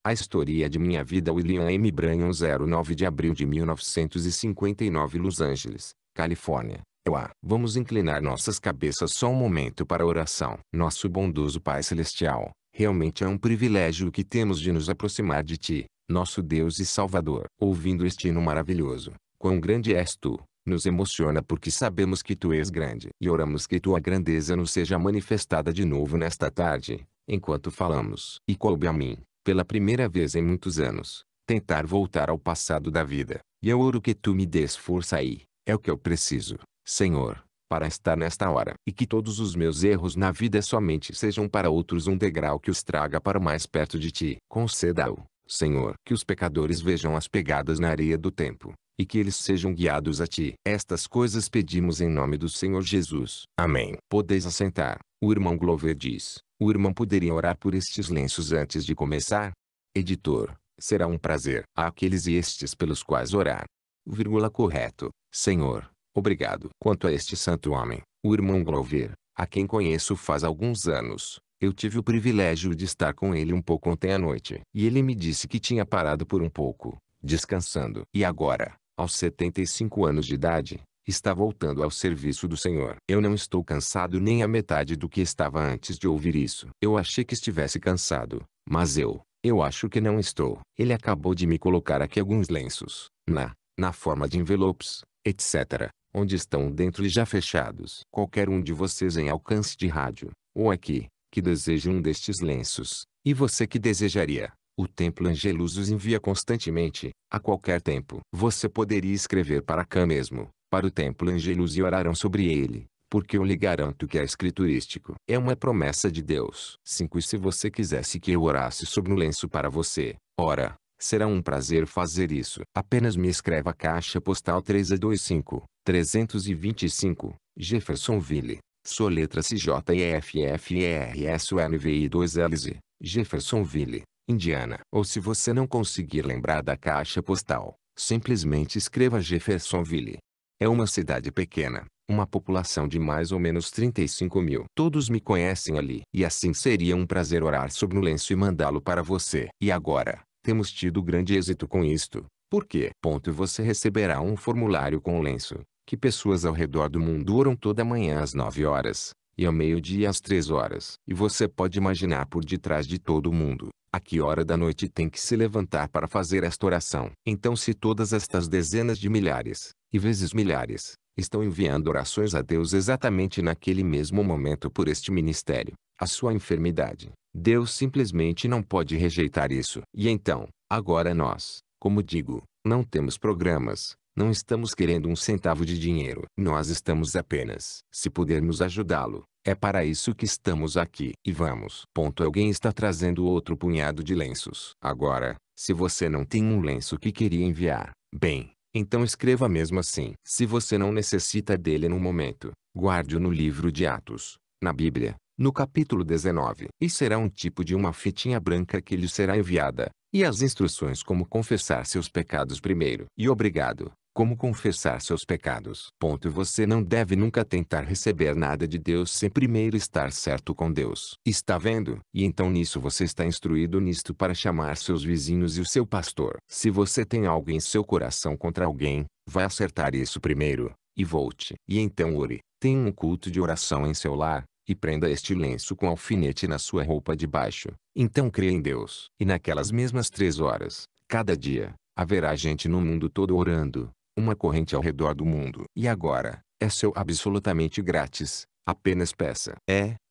A História de Minha Vida. William M. Branham. 09 de abril de 1959. Los Angeles, Califórnia, USA. Vamos inclinar nossas cabeças só um momento para a oração. Nosso bondoso Pai Celestial, realmente é um privilégio que temos de nos aproximar de Ti, nosso Deus e Salvador. Ouvindo este hino maravilhoso, quão grande és Tu, nos emociona porque sabemos que Tu és grande. E oramos que Tua grandeza nos seja manifestada de novo nesta tarde, enquanto falamos. E coube a mim, pela primeira vez em muitos anos, tentar voltar ao passado da vida. E eu oro que Tu me des força aí, é o que eu preciso, Senhor, para estar nesta hora. E que todos os meus erros na vida somente sejam para outros um degrau que os traga para mais perto de Ti. Conceda-o, Senhor, que os pecadores vejam as pegadas na areia do tempo, e que eles sejam guiados a Ti. Estas coisas pedimos em nome do Senhor Jesus. Amém. Podeis assentar. O irmão Glover diz: o irmão poderia orar por estes lenços antes de começar? Editor: será um prazer. A aqueles e estes pelos quais orar. Correto, Senhor, obrigado. Quanto a este santo homem, o irmão Glover, a quem conheço faz alguns anos, eu tive o privilégio de estar com ele um pouco ontem à noite. E ele me disse que tinha parado por um pouco, descansando. E agora, aos 75 anos de idade, está voltando ao serviço do Senhor. Eu não estou cansado nem a metade do que estava antes de ouvir isso. Eu achei que estivesse cansado, mas eu acho que não estou. Ele acabou de me colocar aqui alguns lenços, na forma de envelopes, etc., onde estão dentro e já fechados. Qualquer um de vocês em alcance de rádio, ou aqui, que deseje um destes lenços, e você que desejaria, o Templo Angelus os envia constantemente, a qualquer tempo. Você poderia escrever para cá mesmo, para o Templo Angelus, e orarão sobre ele, porque eu lhe garanto que é escriturístico. É uma promessa de Deus. 5. E se você quisesse que eu orasse sobre um lenço para você, ora, será um prazer fazer isso. Apenas me escreva: Caixa Postal 325, 325, Jeffersonville, soletra CJEFFERSONVI2LZ, Jeffersonville, Indiana. Ou se você não conseguir lembrar da caixa postal, simplesmente escreva Jeffersonville. É uma cidade pequena, uma população de mais ou menos 35 mil. Todos me conhecem ali. E assim seria um prazer orar sobre um lenço e mandá-lo para você. E agora, temos tido grande êxito com isto. Por quê? Você receberá um formulário com o lenço, que pessoas ao redor do mundo oram toda manhã às 9 horas, e ao meio-dia às 3 horas. E você pode imaginar por detrás de todo mundo, a que hora da noite tem que se levantar para fazer esta oração. Então, se todas estas dezenas de milhares, e vezes milhares, estão enviando orações a Deus exatamente naquele mesmo momento por este ministério, a sua enfermidade, Deus simplesmente não pode rejeitar isso. E então, agora nós, como digo, não temos programas, não estamos querendo um centavo de dinheiro. Nós estamos apenas, se pudermos ajudá-lo, é para isso que estamos aqui. E vamos. Alguém está trazendo outro punhado de lenços. Agora, se você não tem um lenço que queria enviar, bem, então escreva mesmo assim. Se você não necessita dele no momento, guarde-o no livro de Atos, na Bíblia, no capítulo 19. E será um tipo de uma fitinha branca que lhe será enviada, e as instruções como confessar seus pecados primeiro. E obrigado. Como confessar seus pecados. Você não deve nunca tentar receber nada de Deus sem primeiro estar certo com Deus. Está vendo? E então nisso você está instruído nisto para chamar seus vizinhos e o seu pastor. Se você tem algo em seu coração contra alguém, vai acertar isso primeiro, e volte. E então ore. Tenha um culto de oração em seu lar, e prenda este lenço com alfinete na sua roupa de baixo. Então creia em Deus. E naquelas mesmas 3 horas, cada dia, haverá gente no mundo todo orando. Uma corrente ao redor do mundo. E agora, é seu absolutamente grátis, apenas peça.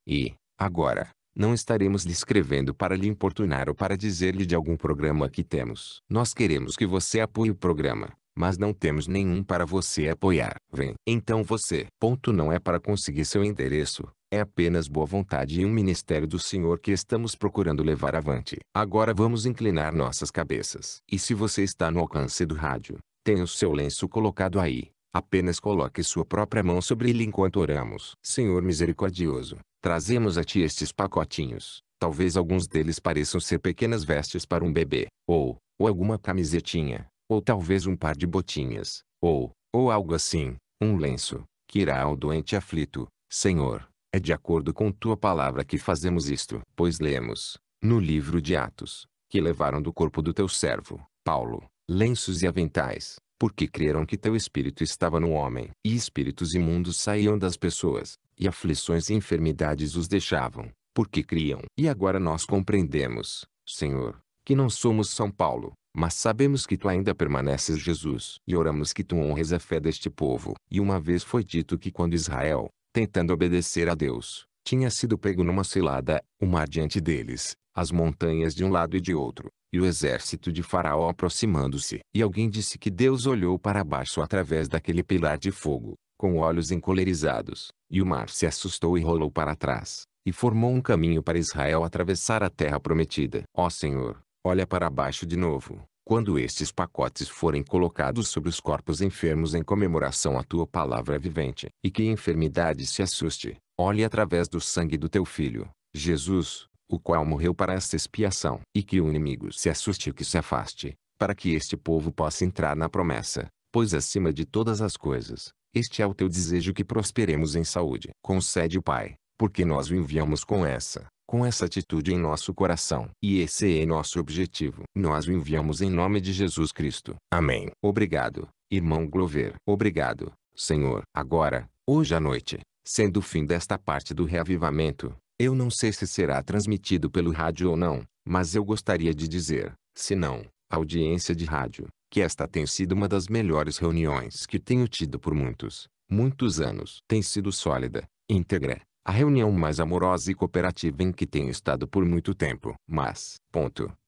E, agora, não estaremos lhe escrevendo para lhe importunar ou para dizer-lhe de algum programa que temos. Nós queremos que você apoie o programa, mas não temos nenhum para você apoiar. Vem. Então você. Não é para conseguir seu endereço, é apenas boa vontade e um ministério do Senhor que estamos procurando levar avante. Agora vamos inclinar nossas cabeças. E se você está no alcance do rádio, tem o seu lenço colocado aí. Apenas coloque sua própria mão sobre ele enquanto oramos. Senhor misericordioso, trazemos a Ti estes pacotinhos. Talvez alguns deles pareçam ser pequenas vestes para um bebê, ou alguma camisetinha, ou talvez um par de botinhas, ou algo assim, um lenço, que irá ao doente aflito. Senhor, é de acordo com Tua palavra que fazemos isto. Pois lemos, no livro de Atos, que levaram do corpo do teu servo, Paulo, lenços e aventais, porque creram que teu espírito estava no homem. E espíritos imundos saíam das pessoas, e aflições e enfermidades os deixavam, porque criam. E agora nós compreendemos, Senhor, que não somos São Paulo, mas sabemos que tu ainda permaneces Jesus. E oramos que tu honres a fé deste povo. E uma vez foi dito que quando Israel, tentando obedecer a Deus, tinha sido pego numa cilada, o mar diante deles, as montanhas de um lado e de outro, e o exército de Faraó aproximando-se. E alguém disse que Deus olhou para baixo através daquele pilar de fogo, com olhos encolerizados, e o mar se assustou e rolou para trás, e formou um caminho para Israel atravessar a terra prometida. Ó Senhor, olha para baixo de novo, quando estes pacotes forem colocados sobre os corpos enfermos em comemoração à tua palavra vivente. E que a enfermidade se assuste, olhe através do sangue do teu Filho, Jesus, o qual morreu para esta expiação. E que o inimigo se assuste e que se afaste, para que este povo possa entrar na promessa, pois acima de todas as coisas, este é o teu desejo, que prosperemos em saúde. Concede, Pai, porque nós o enviamos com essa atitude em nosso coração. E esse é nosso objetivo. Nós o enviamos em nome de Jesus Cristo. Amém. Obrigado, irmão Glover. Obrigado, Senhor. Agora, hoje à noite, sendo o fim desta parte do reavivamento, eu não sei se será transmitido pelo rádio ou não, mas eu gostaria de dizer, se não, audiência de rádio, que esta tem sido uma das melhores reuniões que tenho tido por muitos anos. Tem sido sólida, íntegra, a reunião mais amorosa e cooperativa em que tenho estado por muito tempo. Mas,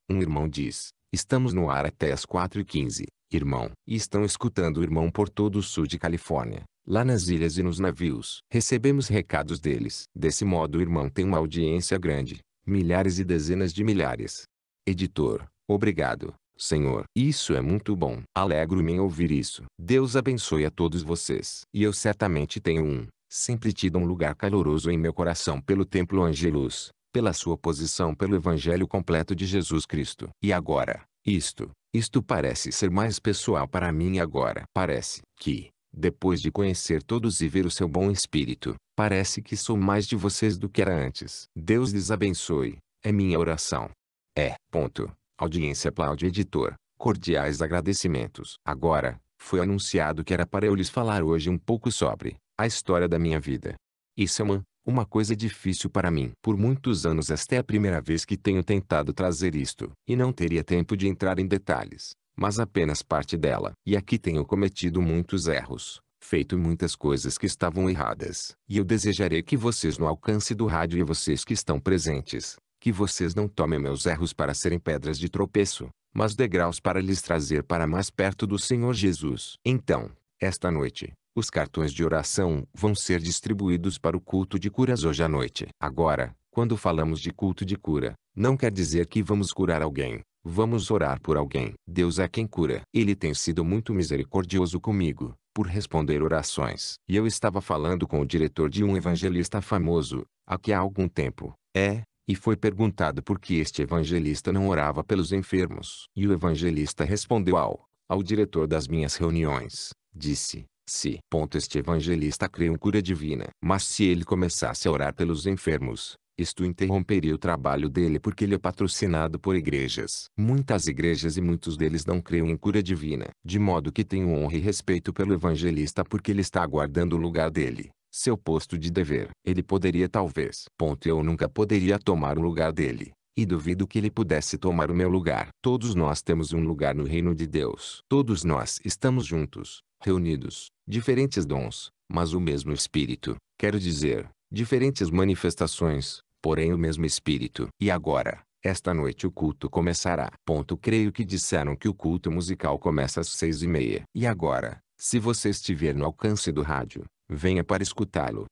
um irmão diz, estamos no ar até às 4h15, irmão. E estão escutando o irmão por todo o sul de Califórnia, lá nas ilhas e nos navios. Recebemos recados deles. Desse modo o irmão tem uma audiência grande, milhares e dezenas de milhares. Editor, obrigado, Senhor. Isso é muito bom. Alegro-me em ouvir isso. Deus abençoe a todos vocês. E eu certamente tenho sempre tido um lugar caloroso em meu coração pelo Templo Angelus, pela sua posição pelo Evangelho completo de Jesus Cristo. E agora, isto parece ser mais pessoal para mim agora. Parece que, depois de conhecer todos e ver o seu bom espírito, parece que sou mais de vocês do que era antes. Deus lhes abençoe, é minha oração. Audiência aplaude editor. Cordiais agradecimentos. Agora, foi anunciado que era para eu lhes falar hoje um pouco sobre a história da minha vida. Isso é uma coisa difícil para mim. Por muitos anos esta é a primeira vez que tenho tentado trazer isto. E não teria tempo de entrar em detalhes, mas apenas parte dela. E aqui tenho cometido muitos erros, feito muitas coisas que estavam erradas. E eu desejarei que vocês no alcance do rádio e vocês que estão presentes, que vocês não tomem meus erros para serem pedras de tropeço, mas degraus para lhes trazer para mais perto do Senhor Jesus. Então, esta noite, os cartões de oração vão ser distribuídos para o culto de curas hoje à noite. Agora, quando falamos de culto de cura, não quer dizer que vamos curar alguém. Vamos orar por alguém. Deus é quem cura. Ele tem sido muito misericordioso comigo, por responder orações. E eu estava falando com o diretor de um evangelista famoso, aqui há algum tempo. E foi perguntado por que este evangelista não orava pelos enfermos. E o evangelista respondeu ao diretor das minhas reuniões, disse, este evangelista crê em cura divina. Mas se ele começasse a orar pelos enfermos, isto interromperia o trabalho dele porque ele é patrocinado por igrejas. Muitas igrejas e muitos deles não creem em cura divina. De modo que tenho honra e respeito pelo evangelista porque ele está aguardando o lugar dele, seu posto de dever. Ele poderia talvez. Eu nunca poderia tomar o lugar dele. E duvido que ele pudesse tomar o meu lugar. Todos nós temos um lugar no reino de Deus. Todos nós estamos juntos, reunidos, diferentes dons, mas o mesmo Espírito. Quero dizer, diferentes manifestações, porém o mesmo Espírito. E agora, esta noite o culto começará. Creio que disseram que o culto musical começa às 6h30. E agora, se você estiver no alcance do rádio, venha para escutá-lo.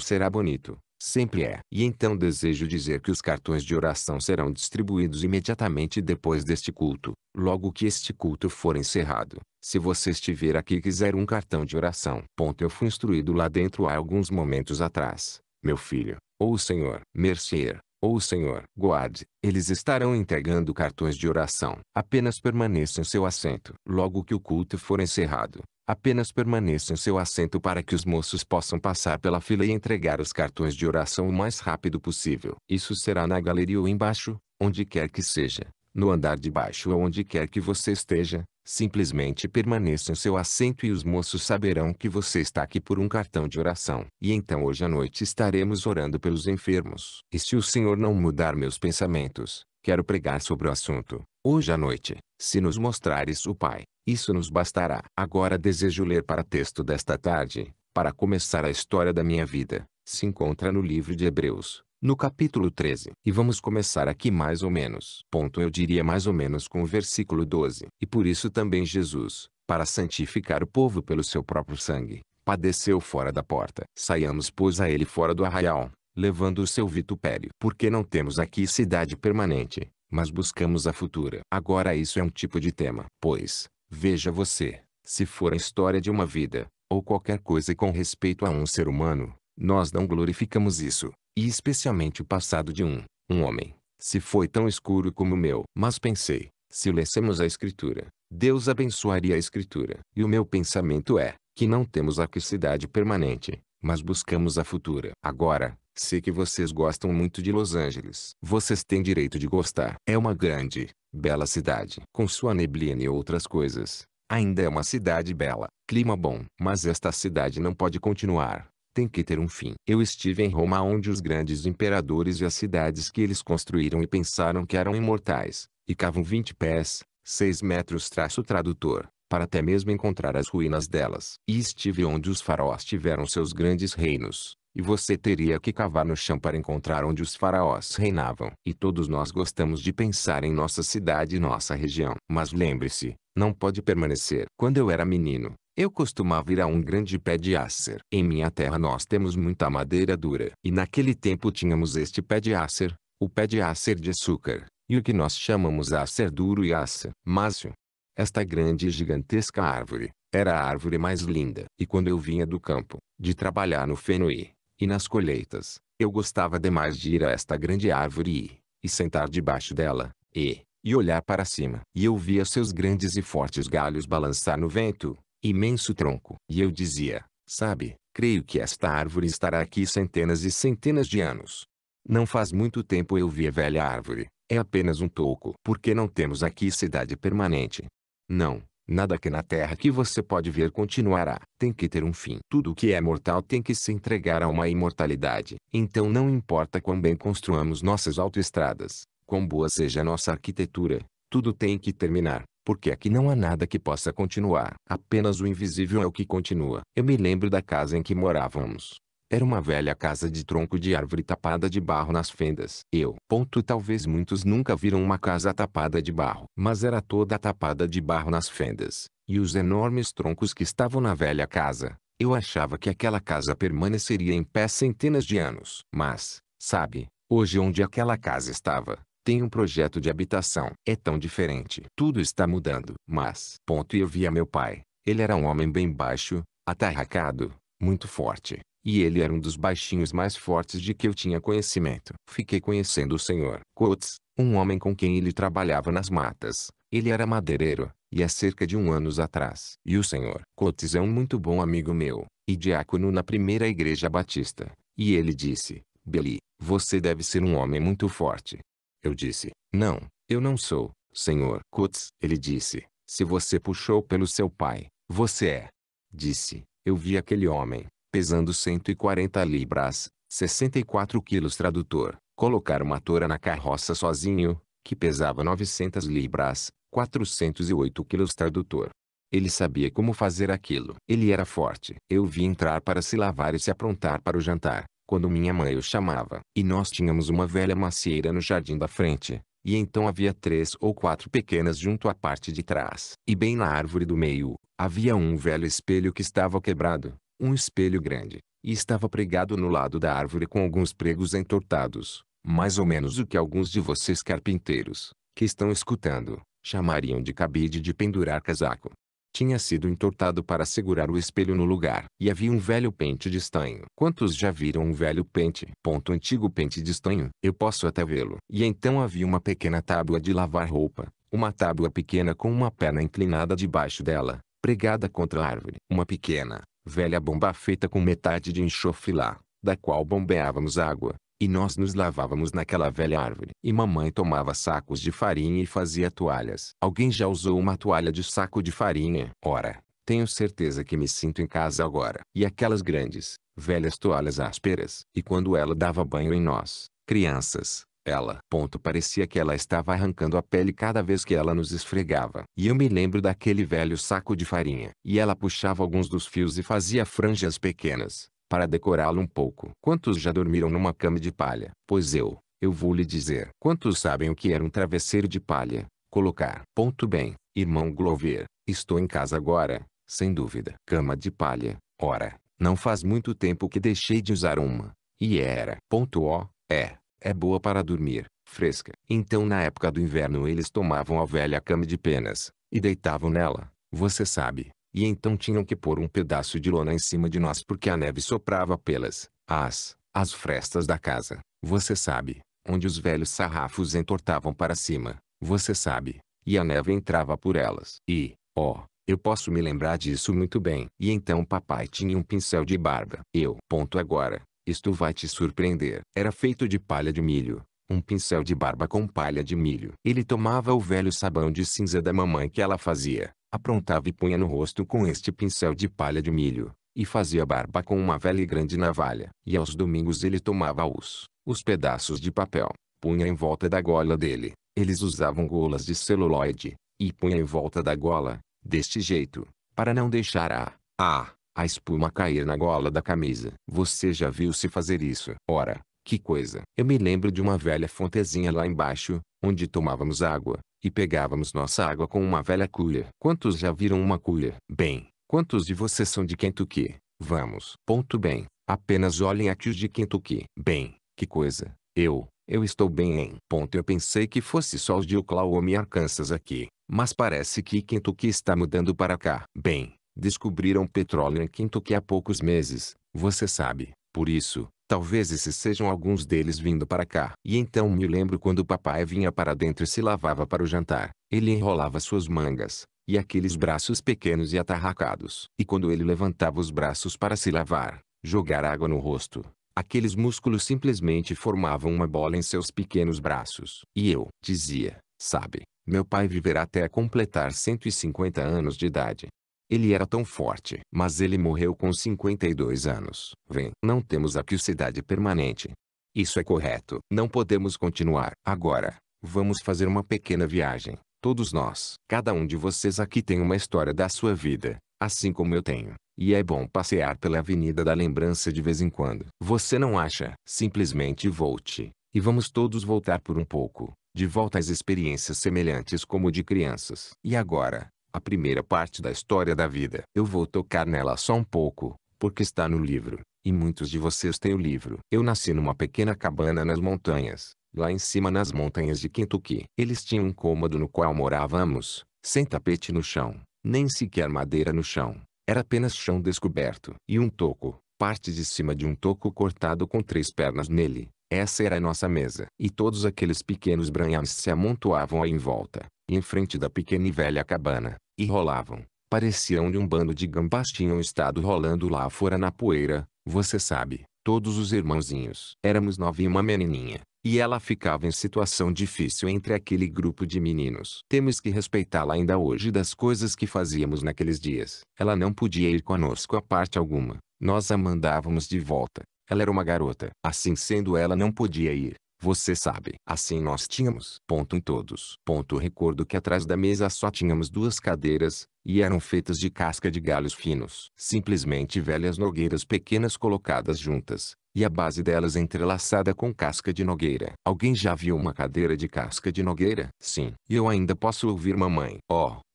Será bonito. Sempre é. E então desejo dizer que os cartões de oração serão distribuídos imediatamente depois deste culto, logo que este culto for encerrado. Se você estiver aqui e quiser um cartão de oração, eu fui instruído lá dentro há alguns momentos atrás, meu filho, ou o Senhor Mercier, ou o Senhor Guarde, eles estarão entregando cartões de oração. Apenas permaneça em seu assento. Logo que o culto for encerrado, apenas permaneça em seu assento para que os moços possam passar pela fila e entregar os cartões de oração o mais rápido possível. Isso será na galeria ou embaixo, onde quer que seja, no andar de baixo ou onde quer que você esteja, simplesmente permaneça em seu assento e os moços saberão que você está aqui por um cartão de oração. E então hoje à noite estaremos orando pelos enfermos. E se o Senhor não mudar meus pensamentos, quero pregar sobre o assunto, hoje à noite, se nos mostrares o Pai, isso nos bastará. Agora desejo ler para o texto desta tarde, para começar a história da minha vida, se encontra no livro de Hebreus, no capítulo 13. E vamos começar aqui mais ou menos. Eu diria mais ou menos com o versículo 12. E por isso também Jesus, para santificar o povo pelo seu próprio sangue, padeceu fora da porta. Saiamos pois a ele fora do arraial, levando o seu vitupério. Porque não temos aqui cidade permanente, mas buscamos a futura. Agora isso é um tipo de tema. Pois, veja você, se for a história de uma vida, ou qualquer coisa com respeito a um ser humano, nós não glorificamos isso, e especialmente o passado de um homem, se foi tão escuro como o meu. Mas pensei, se lêssemos a Escritura, Deus abençoaria a Escritura. E o meu pensamento é, que não temos aqui cidade permanente, mas buscamos a futura. Agora, sei que vocês gostam muito de Los Angeles. Vocês têm direito de gostar. É uma grande, bela cidade. Com sua neblina e outras coisas, ainda é uma cidade bela, clima bom. Mas esta cidade não pode continuar. Tem que ter um fim. Eu estive em Roma onde os grandes imperadores e as cidades que eles construíram e pensaram que eram imortais, ficavam 20 pés, 6 metros tradutor, para até mesmo encontrar as ruínas delas. E estive onde os faraós tiveram seus grandes reinos, e você teria que cavar no chão para encontrar onde os faraós reinavam. E todos nós gostamos de pensar em nossa cidade e nossa região. Mas lembre-se, não pode permanecer. Quando eu era menino, eu costumava ir a um grande pé de acer. Em minha terra nós temos muita madeira dura. E naquele tempo tínhamos este pé de acer, o pé de acer de açúcar, e o que nós chamamos acer duro e acer mácio. Esta grande e gigantesca árvore, era a árvore mais linda. E quando eu vinha do campo, de trabalhar no feno e nas colheitas, eu gostava demais de ir a esta grande árvore e sentar debaixo dela, e olhar para cima. E eu via seus grandes e fortes galhos balançar no vento, imenso tronco. E eu dizia, sabe, creio que esta árvore estará aqui centenas e centenas de anos. Não faz muito tempo eu vi a velha árvore, é apenas um toco. Porque não temos aqui cidade permanente. Não, nada aqui na terra que você pode ver continuará. Tem que ter um fim. Tudo o que é mortal tem que se entregar a uma imortalidade. Então não importa quão bem construamos nossas autoestradas, quão boa seja a nossa arquitetura, tudo tem que terminar. Porque aqui não há nada que possa continuar. Apenas o invisível é o que continua. Eu me lembro da casa em que morávamos. Era uma velha casa de tronco de árvore tapada de barro nas fendas. Talvez muitos nunca viram uma casa tapada de barro. Mas era toda tapada de barro nas fendas. E os enormes troncos que estavam na velha casa, eu achava que aquela casa permaneceria em pé centenas de anos. Mas, sabe, hoje onde aquela casa estava, tem um projeto de habitação. É tão diferente. Tudo está mudando. Mas, e eu via meu pai. Ele era um homem bem baixo, atarracado, muito forte. E ele era um dos baixinhos mais fortes de que eu tinha conhecimento. Fiquei conhecendo o Sr. Coates, um homem com quem ele trabalhava nas matas. Ele era madeireiro, e há cerca de 1 ano atrás. E o Sr. Coates é um muito bom amigo meu, e diácono na primeira igreja batista. E ele disse, Billy, você deve ser um homem muito forte. Eu disse, não, eu não sou, Sr. Coates. Ele disse, se você puxou pelo seu pai, você é. Disse, eu vi aquele homem, pesando 140 libras, 64 quilos tradutor, colocar uma tora na carroça sozinho, que pesava 900 libras, 408 quilos tradutor. Ele sabia como fazer aquilo. Ele era forte. Eu vi entrar para se lavar e se aprontar para o jantar, quando minha mãe o chamava. E nós tínhamos uma velha macieira no jardim da frente, e então havia 3 ou 4 pequenas junto à parte de trás. E bem na árvore do meio, havia um velho espelho que estava quebrado. Um espelho grande, e estava pregado no lado da árvore com alguns pregos entortados, mais ou menos o que alguns de vocês carpinteiros, que estão escutando, chamariam de cabide de pendurar casaco. Tinha sido entortado para segurar o espelho no lugar. E havia um velho pente de estanho. Quantos já viram um velho pente? Antigo pente de estanho. Eu posso até vê-lo. E então havia uma pequena tábua de lavar roupa, uma tábua pequena com uma perna inclinada debaixo dela, pregada contra a árvore. Uma pequena, velha bomba feita com metade de enxofre lá, da qual bombeávamos água, E nós nos lavávamos naquela velha árvore. E mamãe tomava sacos de farinha e fazia toalhas. Alguém já usou uma toalha de saco de farinha? Ora, tenho certeza que me sinto em casa agora. E aquelas grandes, velhas toalhas ásperas. E quando ela dava banho em nós, crianças, ela, parecia que ela estava arrancando a pele cada vez que ela nos esfregava. E eu me lembro daquele velho saco de farinha. E ela puxava alguns dos fios e fazia franjas pequenas, para decorá-lo um pouco. Quantos já dormiram numa cama de palha? Pois eu vou lhe dizer. Quantos sabem o que era um travesseiro de palha? Colocar. Bem, irmão Glover, estou em casa agora, sem dúvida. Cama de palha. Ora, não faz muito tempo que deixei de usar uma. E era. É boa para dormir, fresca. Então na época do inverno eles tomavam a velha cama de penas, e deitavam nela, você sabe. E então tinham que pôr um pedaço de lona em cima de nós porque a neve soprava pelas as frestas da casa, você sabe, onde os velhos sarrafos entortavam para cima, você sabe, e a neve entrava por elas. E, eu posso me lembrar disso muito bem. E então papai tinha um pincel de barba. Agora, isto vai te surpreender. Era feito de palha de milho. Um pincel de barba com palha de milho. Ele tomava o velho sabão de cinza da mamãe que ela fazia, aprontava e punha no rosto com este pincel de palha de milho, e fazia barba com uma velha e grande navalha. E aos domingos ele tomava os pedaços de papel, punha em volta da gola dele. Eles usavam golas de celuloide, e punha em volta da gola, deste jeito, para não deixar a espuma cair na gola da camisa. Você já viu-se fazer isso? Ora, que coisa! Eu me lembro de uma velha fontezinha lá embaixo, onde tomávamos água, e pegávamos nossa água com uma velha cuia. Quantos já viram uma cuia? Bem, quantos de vocês são de Kentucky? Vamos. Bem, apenas olhem aqui os de Kentucky. Bem, que coisa! Eu estou bem em. Eu pensei que fosse só os de Oklahoma e Arkansas aqui, mas parece que Kentucky está mudando para cá. Bem, descobriram petróleo em Kentucky há poucos meses, você sabe. Por isso, talvez esses sejam alguns deles vindo para cá. E então me lembro quando o papai vinha para dentro e se lavava para o jantar. Ele enrolava suas mangas, e aqueles braços pequenos e atarracados. E quando ele levantava os braços para se lavar, jogar água no rosto, aqueles músculos simplesmente formavam uma bola em seus pequenos braços. E eu dizia, sabe, meu pai viverá até completar 150 anos de idade. Ele era tão forte. Mas ele morreu com 52 anos. Não temos aqui cidade permanente. Isso é correto. Não podemos continuar. Agora, vamos fazer uma pequena viagem. Todos nós. Cada um de vocês aqui tem uma história da sua vida, assim como eu tenho. E é bom passear pela Avenida da Lembrança de vez em quando. Você não acha? Simplesmente volte. E vamos todos voltar por um pouco, de volta às experiências semelhantes como de crianças. E agora, a primeira parte da história da vida. Eu vou tocar nela só um pouco, porque está no livro, e muitos de vocês têm o livro. Eu nasci numa pequena cabana nas montanhas, lá em cima nas montanhas de Kentucky. Eles tinham um cômodo no qual morávamos, sem tapete no chão, nem sequer madeira no chão. Era apenas chão descoberto. E um toco, parte de cima de um toco cortado com 3 pernas nele. Essa era a nossa mesa. E todos aqueles pequenos branhams se amontoavam aí em volta, em frente da pequena e velha cabana, e rolavam. Pareciam de um bando de gambás tinham estado rolando lá fora na poeira, você sabe, todos os irmãozinhos. Éramos 9 e uma menininha, e ela ficava em situação difícil entre aquele grupo de meninos. Temos que respeitá-la ainda hoje das coisas que fazíamos naqueles dias. Ela não podia ir conosco a parte alguma, nós a mandávamos de volta. Ela era uma garota. Assim sendo, ela não podia ir. Você sabe. Assim nós tínhamos. Em todos. Recordo que atrás da mesa só tínhamos 2 cadeiras, e eram feitas de casca de galhos finos. Simplesmente velhas nogueiras pequenas colocadas juntas, e a base delas entrelaçada com casca de nogueira. Alguém já viu uma cadeira de casca de nogueira? Sim. E eu ainda posso ouvir mamãe.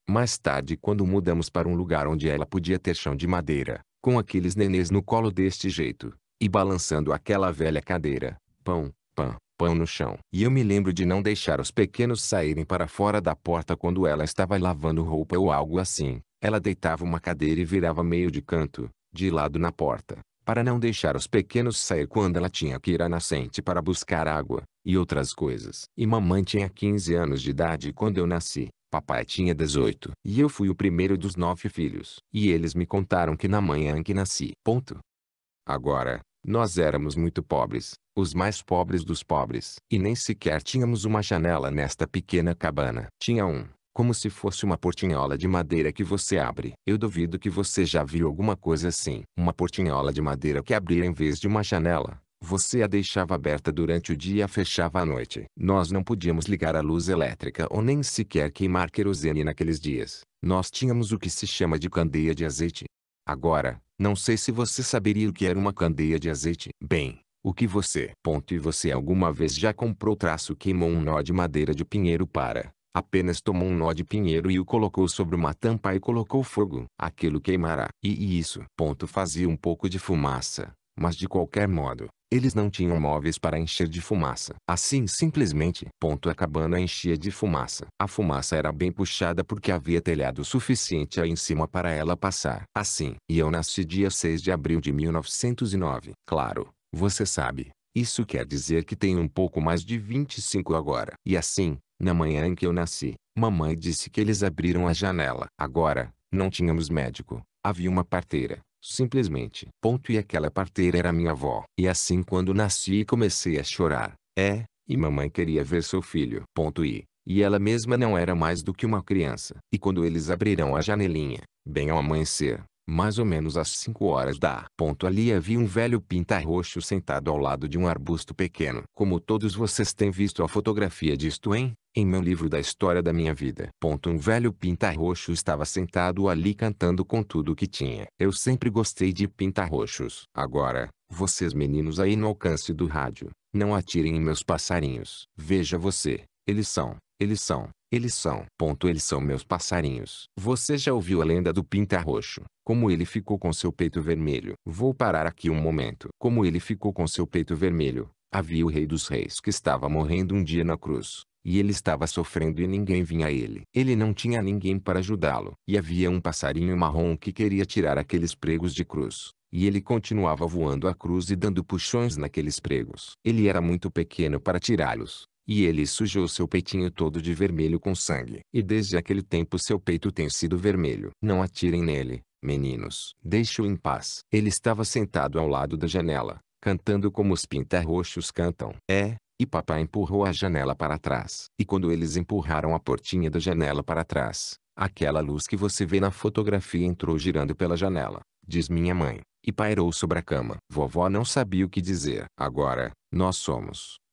Mais tarde quando mudamos para um lugar onde ela podia ter chão de madeira, com aqueles nenês no colo deste jeito, e balançando aquela velha cadeira, pão no chão. E eu me lembro de não deixar os pequenos saírem para fora da porta quando ela estava lavando roupa ou algo assim. Ela deitava uma cadeira e virava meio de canto, de lado na porta, para não deixar os pequenos sair quando ela tinha que ir à nascente para buscar água, e outras coisas. E mamãe tinha 15 anos de idade quando eu nasci. Papai tinha 18. E eu fui o primeiro dos 9 filhos. E eles me contaram que na manhã em que nasci. Agora, Nós éramos muito pobres, os mais pobres dos pobres. E nem sequer tínhamos uma janela nesta pequena cabana. Tinha como se fosse uma portinhola de madeira que você abre. Eu duvido que você já viu alguma coisa assim. Uma portinhola de madeira que abria em vez de uma janela. Você a deixava aberta durante o dia e a fechava à noite. Nós não podíamos ligar a luz elétrica ou nem sequer queimar querosene naqueles dias. Nós tínhamos o que se chama de candeia de azeite. Agora, não sei se você saberia o que era uma candeia de azeite. Bem, o que você... E você alguma vez já comprou queimou um nó de madeira de pinheiro apenas tomou um nó de pinheiro e o colocou sobre uma tampa e colocou fogo. Aquilo queimará. E isso... fazia um pouco de fumaça. Mas de qualquer modo, eles não tinham móveis para encher de fumaça. Assim simplesmente... a cabana enchia de fumaça. A fumaça era bem puxada porque havia telhado suficiente aí em cima para ela passar. Assim. E eu nasci dia 6 de abril de 1909. Claro, você sabe. Isso quer dizer que tenho um pouco mais de 25 agora. E assim, na manhã em que eu nasci, mamãe disse que eles abriram a janela. Agora, não tínhamos médico. Havia uma parteira. Simplesmente. E aquela parteira era minha avó. E assim quando nasci comecei a chorar. E mamãe queria ver seu filho. E ela mesma não era mais do que uma criança. E quando eles abriram a janelinha, bem ao amanhecer, mais ou menos às 5 horas da ali havia um velho pinta-roxo sentado ao lado de um arbusto pequeno. Como todos vocês têm visto a fotografia disto em meu livro da história da minha vida. Um velho pinta-roxo estava sentado ali cantando com tudo o que tinha. Eu sempre gostei de pinta-roxos. Agora, vocês meninos aí no alcance do rádio, não atirem em meus passarinhos. Veja você, eles são. Eles são meus passarinhos. Você já ouviu a lenda do pinta-roxo? Como ele ficou com seu peito vermelho? Vou parar aqui um momento. Como ele ficou com seu peito vermelho? Havia o rei dos reis que estava morrendo um dia na cruz. E ele estava sofrendo e ninguém vinha a ele. Ele não tinha ninguém para ajudá-lo. E havia um passarinho marrom que queria tirar aqueles pregos de cruz. E ele continuava voando a cruz e dando puxões naqueles pregos. Ele era muito pequeno para tirá-los. E ele sujou seu peitinho todo de vermelho com sangue. E desde aquele tempo seu peito tem sido vermelho. Não atirem nele, meninos. Deixe-o em paz. Ele estava sentado ao lado da janela, cantando como os pinta-roxos cantam. E papai empurrou a janela para trás. E quando eles empurraram a portinha da janela para trás, aquela luz que você vê na fotografia entrou girando pela janela, diz minha mãe, e pairou sobre a cama. Vovó não sabia o que dizer. Agora,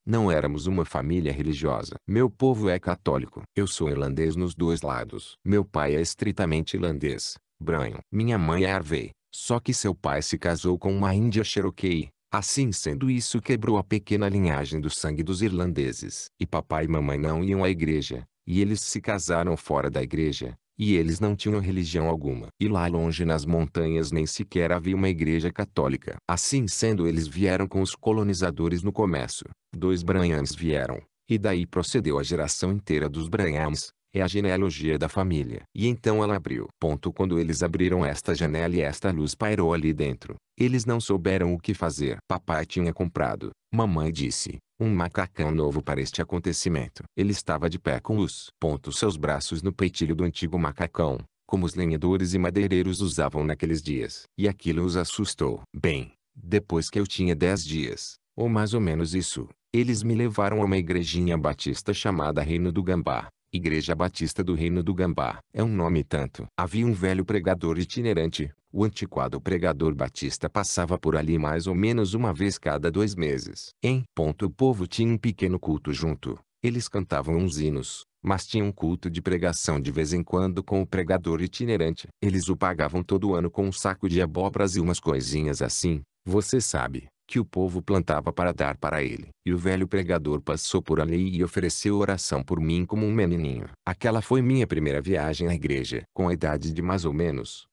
não éramos uma família religiosa. Meu povo é católico. Eu sou irlandês nos dois lados. Meu pai é estritamente irlandês, branho. Minha mãe é Harvey. Só que seu pai se casou com uma índia Cherokee. Assim sendo isso quebrou a pequena linhagem do sangue dos irlandeses. E papai e mamãe não iam à igreja. E eles se casaram fora da igreja. E eles não tinham religião alguma. E lá longe nas montanhas nem sequer havia uma igreja católica. Assim sendo eles vieram com os colonizadores no começo. 2 Branhams vieram. E daí procedeu a geração inteira dos Branhams. É a genealogia da família. E então ela abriu. Quando eles abriram esta janela e esta luz pairou ali dentro. Eles não souberam o que fazer. Papai tinha comprado, mamãe disse, um macacão novo para este acontecimento. Ele estava de pé com seus braços no peitilho do antigo macacão, como os lenhadores e madeireiros usavam naqueles dias. E aquilo os assustou. Bem, depois que eu tinha 10 dias, ou mais ou menos isso, eles me levaram a uma igrejinha batista chamada Reino do Gambá. Igreja Batista do Reino do Gambá. É um nome tanto. Havia um velho pregador itinerante. O antiquado pregador batista passava por ali mais ou menos uma vez cada 2 meses. O povo tinha um pequeno culto junto. Eles cantavam uns hinos, mas tinha um culto de pregação de vez em quando com o pregador itinerante. Eles o pagavam todo ano com um saco de abóboras e umas coisinhas assim, você sabe, que o povo plantava para dar para ele. E o velho pregador passou por ali e ofereceu oração por mim como um menininho. Aquela foi minha primeira viagem à igreja. Com a idade de mais ou menos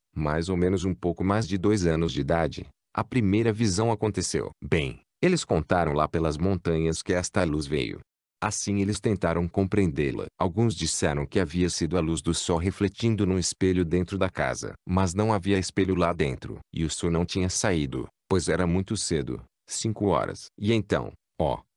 um pouco mais de 2 anos de idade, a primeira visão aconteceu. Bem, eles contaram lá pelas montanhas que esta luz veio. Assim eles tentaram compreendê-la. Alguns disseram que havia sido a luz do sol refletindo num espelho dentro da casa. Mas não havia espelho lá dentro. E o sol não tinha saído, pois era muito cedo, 5 horas. E então,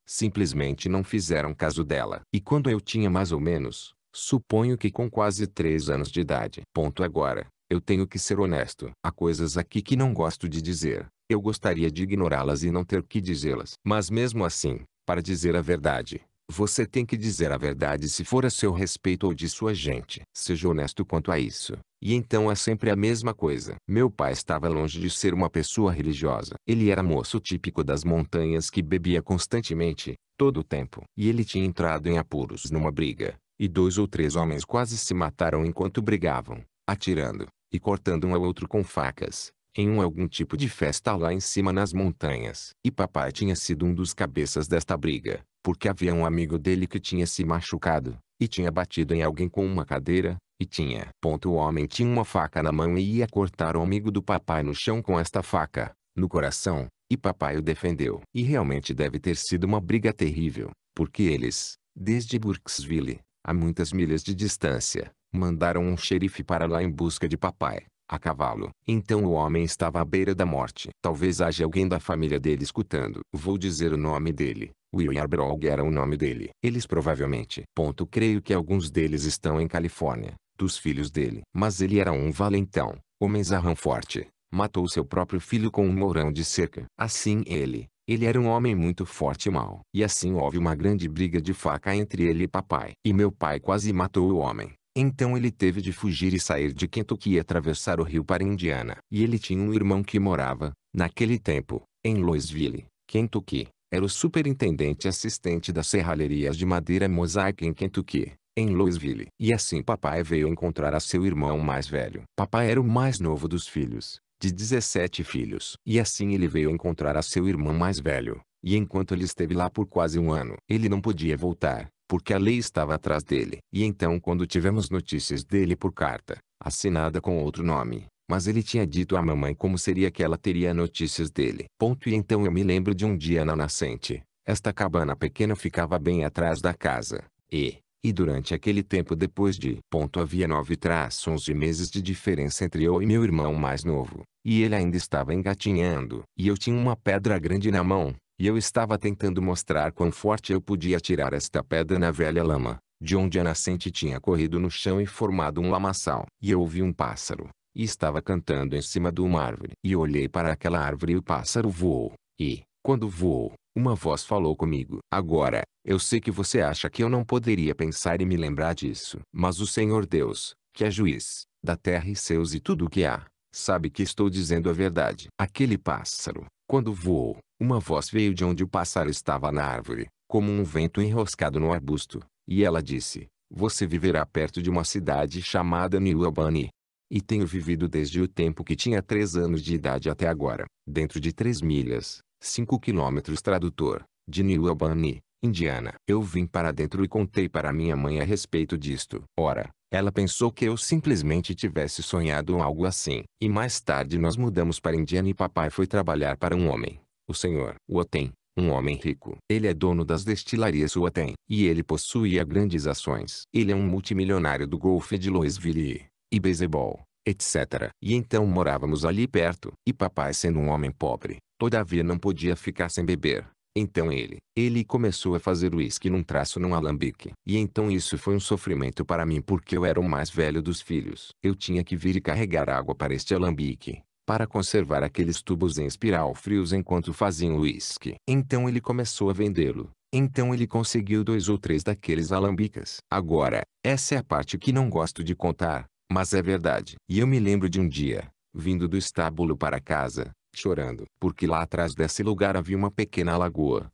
simplesmente não fizeram caso dela. E quando eu tinha mais ou menos, suponho que com quase 3 anos de idade. Agora, eu tenho que ser honesto. Há coisas aqui que não gosto de dizer, Eu gostaria de ignorá-las e não ter que dizê-las. Mas mesmo assim, para dizer a verdade, você tem que dizer a verdade se for a seu respeito ou de sua gente. Seja honesto quanto a isso. E então é sempre a mesma coisa. Meu pai estava longe de ser uma pessoa religiosa. Ele era moço típico das montanhas que bebia constantemente, todo o tempo. E ele tinha entrado em apuros numa briga, e 2 ou 3 homens quase se mataram enquanto brigavam, atirando e cortando um ao outro com facas, em algum tipo de festa lá em cima nas montanhas. E papai tinha sido um dos cabeças desta briga, porque havia um amigo dele que tinha se machucado, e tinha batido em alguém com uma cadeira, e tinha. O homem tinha uma faca na mão e ia cortar o amigo do papai no chão com esta faca, no coração, e papai o defendeu. E realmente deve ter sido uma briga terrível, porque eles, desde Burkesville, a muitas milhas de distância, mandaram um xerife para lá em busca de papai, a cavalo. Então o homem estava à beira da morte. Talvez haja alguém da família dele escutando. Vou dizer o nome dele. William Brogg era o nome dele. Eles provavelmente. Creio que alguns deles estão em Califórnia, dos filhos dele. Mas ele era um valentão, homenzarrão forte. Matou seu próprio filho com um mourão de cerca. Assim ele era um homem muito forte e mau. E assim houve uma grande briga de faca entre ele e papai. E meu pai quase matou o homem. Então ele teve de fugir e sair de Kentucky e atravessar o rio para Indiana. E ele tinha um irmão que morava, naquele tempo, em Louisville, Kentucky. Era o superintendente assistente das serralherias de madeira Mosaic em Kentucky, em Louisville. E assim papai veio encontrar a seu irmão mais velho. Papai era o mais novo dos filhos, de 17 filhos. E assim ele veio encontrar a seu irmão mais velho. E enquanto ele esteve lá por quase um ano, ele não podia voltar, porque a lei estava atrás dele. E então quando tivemos notícias dele por carta, assinada com outro nome, mas ele tinha dito à mamãe como seria que ela teria notícias dele. E então eu me lembro de um dia na nascente. Esta cabana pequena ficava bem atrás da casa. E durante aquele tempo depois de havia 9-11 meses de diferença entre eu e meu irmão mais novo. E ele ainda estava engatinhando. E eu tinha uma pedra grande na mão. E eu estava tentando mostrar quão forte eu podia tirar esta pedra na velha lama, de onde a nascente tinha corrido no chão e formado um lamaçal. E eu ouvi um pássaro, e estava cantando em cima de uma árvore. E olhei para aquela árvore e o pássaro voou. E, quando voou, uma voz falou comigo. Agora, eu sei que você acha que eu não poderia pensar e me lembrar disso. Mas o Senhor Deus, que é juiz, da terra e seus e tudo o que há, sabe que estou dizendo a verdade. Aquele pássaro, quando voou, uma voz veio de onde o pássaro estava na árvore, como um vento enroscado no arbusto, e ela disse: você viverá perto de uma cidade chamada New Albany. E tenho vivido desde o tempo que tinha 3 anos de idade até agora, dentro de 3 milhas, 5 quilômetros tradutor, de New Albany, Indiana. Eu vim para dentro e contei para minha mãe a respeito disto. Ora, ela pensou que eu simplesmente tivesse sonhado algo assim. E mais tarde nós mudamos para Indiana e papai foi trabalhar para um homem, o Sr. Watten, um homem rico. Ele é dono das destilarias Watten. E ele possuía grandes ações. Ele é um multimilionário do Golfe de Louisville, e beisebol, etc. E então morávamos ali perto. E papai sendo um homem pobre, todavia não podia ficar sem beber. Então ele começou a fazer uísque num alambique. E então isso foi um sofrimento para mim porque eu era o mais velho dos filhos. Eu tinha que vir e carregar água para este alambique, para conservar aqueles tubos em espiral frios enquanto faziam uísque. Então ele começou a vendê-lo. Então ele conseguiu 2 ou 3 daqueles alambicas. Agora, essa é a parte que não gosto de contar, mas é verdade. E eu me lembro de um dia, vindo do estábulo para casa, chorando, porque lá atrás desse lugar havia uma pequena lagoa,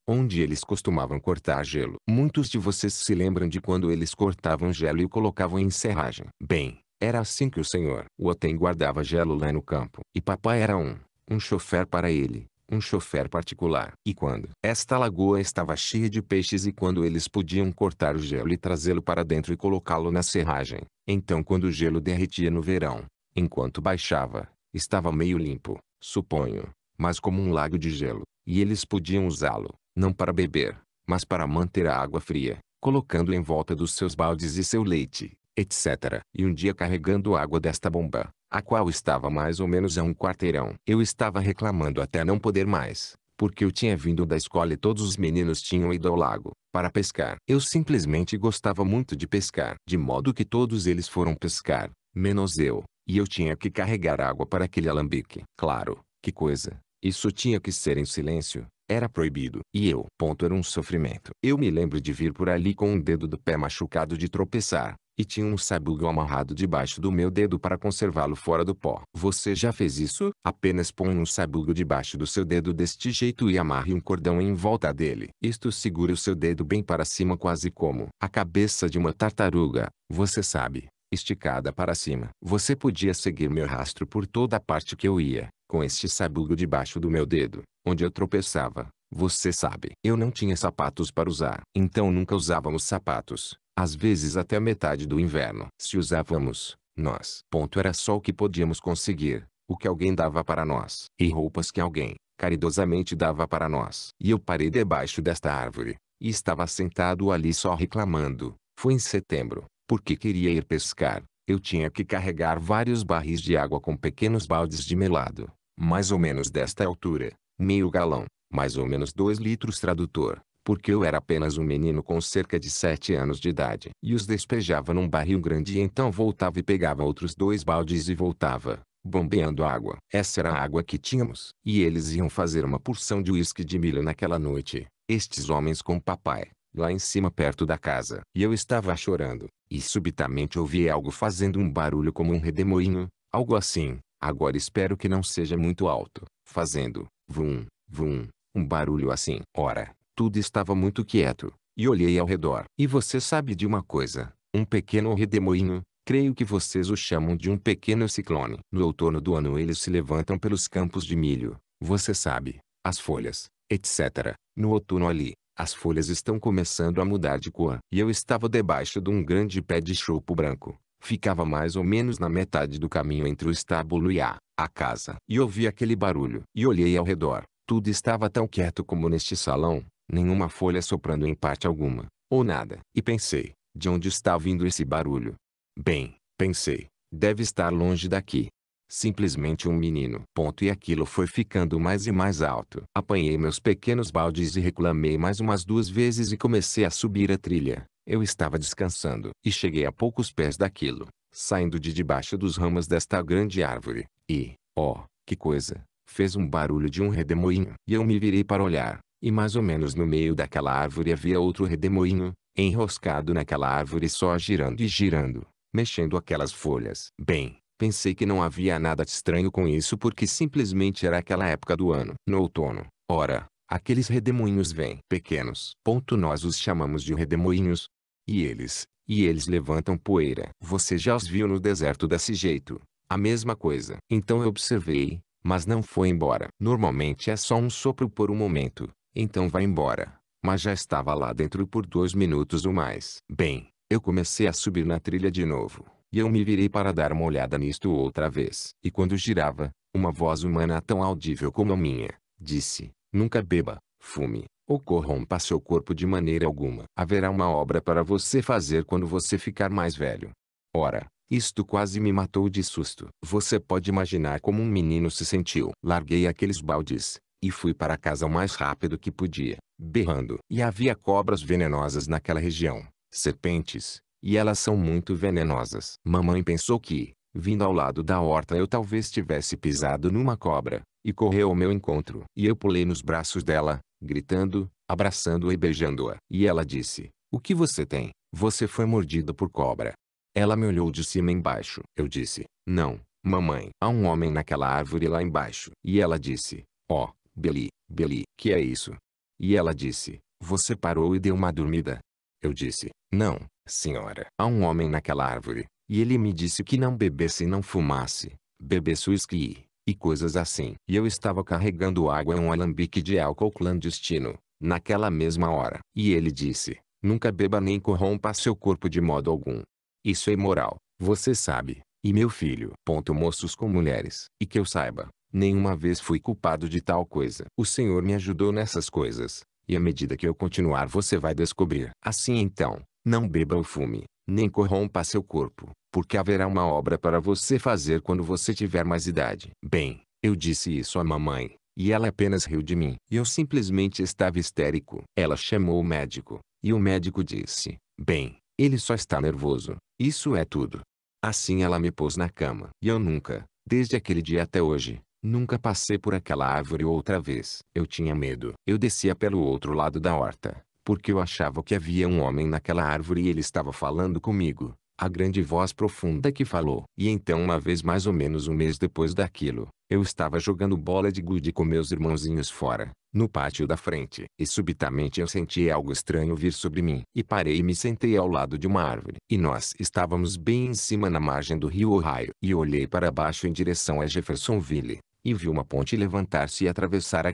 onde eles costumavam cortar gelo. Muitos de vocês se lembram de quando eles cortavam gelo e o colocavam em serragem. Bem, era assim que o Sr. Watten guardava gelo lá no campo. E papai era um chofer para ele, um chofer particular. E quando esta lagoa estava cheia de peixes e quando eles podiam cortar o gelo e trazê-lo para dentro e colocá-lo na serragem, então quando o gelo derretia no verão, enquanto baixava, estava meio limpo, suponho, mas como um lago de gelo, e eles podiam usá-lo, não para beber, mas para manter a água fria, colocando em volta dos seus baldes e seu leite, etc. E um dia carregando água desta bomba, a qual estava mais ou menos a um quarteirão, eu estava reclamando até não poder mais, porque eu tinha vindo da escola e todos os meninos tinham ido ao lago, para pescar. Eu simplesmente gostava muito de pescar, de modo que todos eles foram pescar, menos eu. E eu tinha que carregar água para aquele alambique. Claro, Que coisa! Isso tinha que ser em silêncio. Era proibido. E eu. Era um sofrimento. Eu me lembro de vir por ali com um dedo do pé machucado de tropeçar. E tinha um sabugo amarrado debaixo do meu dedo para conservá-lo fora do pó. Você já fez isso? Apenas põe um sabugo debaixo do seu dedo deste jeito e amarre um cordão em volta dele. Isto segura o seu dedo bem para cima, quase como a cabeça de uma tartaruga. Você sabe, esticada para cima. Você podia seguir meu rastro por toda a parte que eu ia, com este sabugo debaixo do meu dedo, onde eu tropeçava. Você sabe. Eu não tinha sapatos para usar. Então nunca usávamos sapatos. Às vezes até a metade do inverno. Se usávamos, nós. Era só o que podíamos conseguir. O que alguém dava para nós. E roupas que alguém, caridosamente dava para nós. E eu parei debaixo desta árvore. E estava sentado ali só reclamando. Foi em setembro. Porque queria ir pescar. Eu tinha que carregar vários barris de água com pequenos baldes de melado. Mais ou menos desta altura. Meio galão. Mais ou menos 2 litros tradutor. Porque eu era apenas um menino com cerca de 7 anos de idade. E os despejava num barril grande e então voltava e pegava outros 2 baldes e voltava, bombeando água. Essa era a água que tínhamos. E eles iam fazer uma porção de uísque de milho naquela noite. Estes homens com papai, lá em cima perto da casa. E eu estava chorando. E subitamente ouvi algo fazendo um barulho como um redemoinho, algo assim. Agora espero que não seja muito alto. Fazendo, vum, vum, um barulho assim. Ora, tudo estava muito quieto, e olhei ao redor. E você sabe de uma coisa, um pequeno redemoinho, creio que vocês o chamam de um pequeno ciclone. No outono do ano eles se levantam pelos campos de milho, você sabe, as folhas, etc. No outono ali, as folhas estão começando a mudar de cor. E eu estava debaixo de um grande pé de chopo branco. Ficava mais ou menos na metade do caminho entre o estábulo e a casa. E ouvi aquele barulho. E olhei ao redor. Tudo estava tão quieto como neste salão. Nenhuma folha soprando em parte alguma. Ou nada. E pensei, de onde está vindo esse barulho? Bem, pensei, deve estar longe daqui. Simplesmente um menino. E aquilo foi ficando mais e mais alto. Apanhei meus pequenos baldes e reclamei mais umas 2 vezes e comecei a subir a trilha. Eu estava descansando. E cheguei a poucos pés daquilo, saindo de debaixo dos ramos desta grande árvore. E, oh, que coisa! Fez um barulho de um redemoinho. E eu me virei para olhar. E mais ou menos no meio daquela árvore havia outro redemoinho, enroscado naquela árvore só girando e girando, mexendo aquelas folhas. Bem, pensei que não havia nada de estranho com isso porque simplesmente era aquela época do ano. No outono, ora, aqueles redemoinhos vêm pequenos. Nós os chamamos de redemoinhos. E eles levantam poeira. Você já os viu no deserto desse jeito? A mesma coisa. Então eu observei, mas não foi embora. Normalmente é só um sopro por um momento, então vai embora. Mas já estava lá dentro por 2 minutos ou mais. Bem, eu comecei a subir na trilha de novo. E eu me virei para dar uma olhada nisto outra vez. E quando girava, uma voz humana tão audível como a minha, disse, nunca beba, fume, ou corrompa seu corpo de maneira alguma. Haverá uma obra para você fazer quando você ficar mais velho. Ora, isto quase me matou de susto. Você pode imaginar como um menino se sentiu. Larguei aqueles baldes, e fui para casa o mais rápido que podia, berrando. E havia cobras venenosas naquela região, serpentes, e elas são muito venenosas. Mamãe pensou que, vindo ao lado da horta eu talvez tivesse pisado numa cobra, e correu ao meu encontro. E eu pulei nos braços dela, gritando, abraçando-a e beijando-a. E ela disse, o que você tem? Você foi mordido por cobra. Ela me olhou de cima embaixo. Eu disse, não, mamãe. Há um homem naquela árvore lá embaixo. E ela disse, oh, Billy, Billy, que é isso? E ela disse, você parou e deu uma dormida? Eu disse, não, senhora. Há um homem naquela árvore, e ele me disse que não bebesse e não fumasse, bebesse uísque e coisas assim. E eu estava carregando água em um alambique de álcool clandestino, naquela mesma hora. E ele disse, nunca beba nem corrompa seu corpo de modo algum. Isso é imoral, você sabe, e meu filho. Moços com mulheres. E que eu saiba, nenhuma vez fui culpado de tal coisa. O Senhor me ajudou nessas coisas, e à medida que eu continuar você vai descobrir. Assim então, não beba ou fume, nem corrompa seu corpo, porque haverá uma obra para você fazer quando você tiver mais idade. Bem, eu disse isso à mamãe, e ela apenas riu de mim. E eu simplesmente estava histérico. Ela chamou o médico, e o médico disse, bem, ele só está nervoso. Isso é tudo. Assim ela me pôs na cama. E eu nunca, desde aquele dia até hoje, Nunca passei por aquela árvore outra vez. Eu tinha medo. Eu descia pelo outro lado da horta, porque eu achava que havia um homem naquela árvore e ele estava falando comigo. A grande voz profunda que falou. E então, uma vez mais ou menos um mês depois daquilo, eu estava jogando bola de gude com meus irmãozinhos fora, no pátio da frente. E subitamente eu senti algo estranho vir sobre mim. E parei e me sentei ao lado de uma árvore. E nós estávamos bem em cima na margem do rio Ohio. E olhei para baixo em direção a Jeffersonville. E vi uma ponte levantar-se e atravessar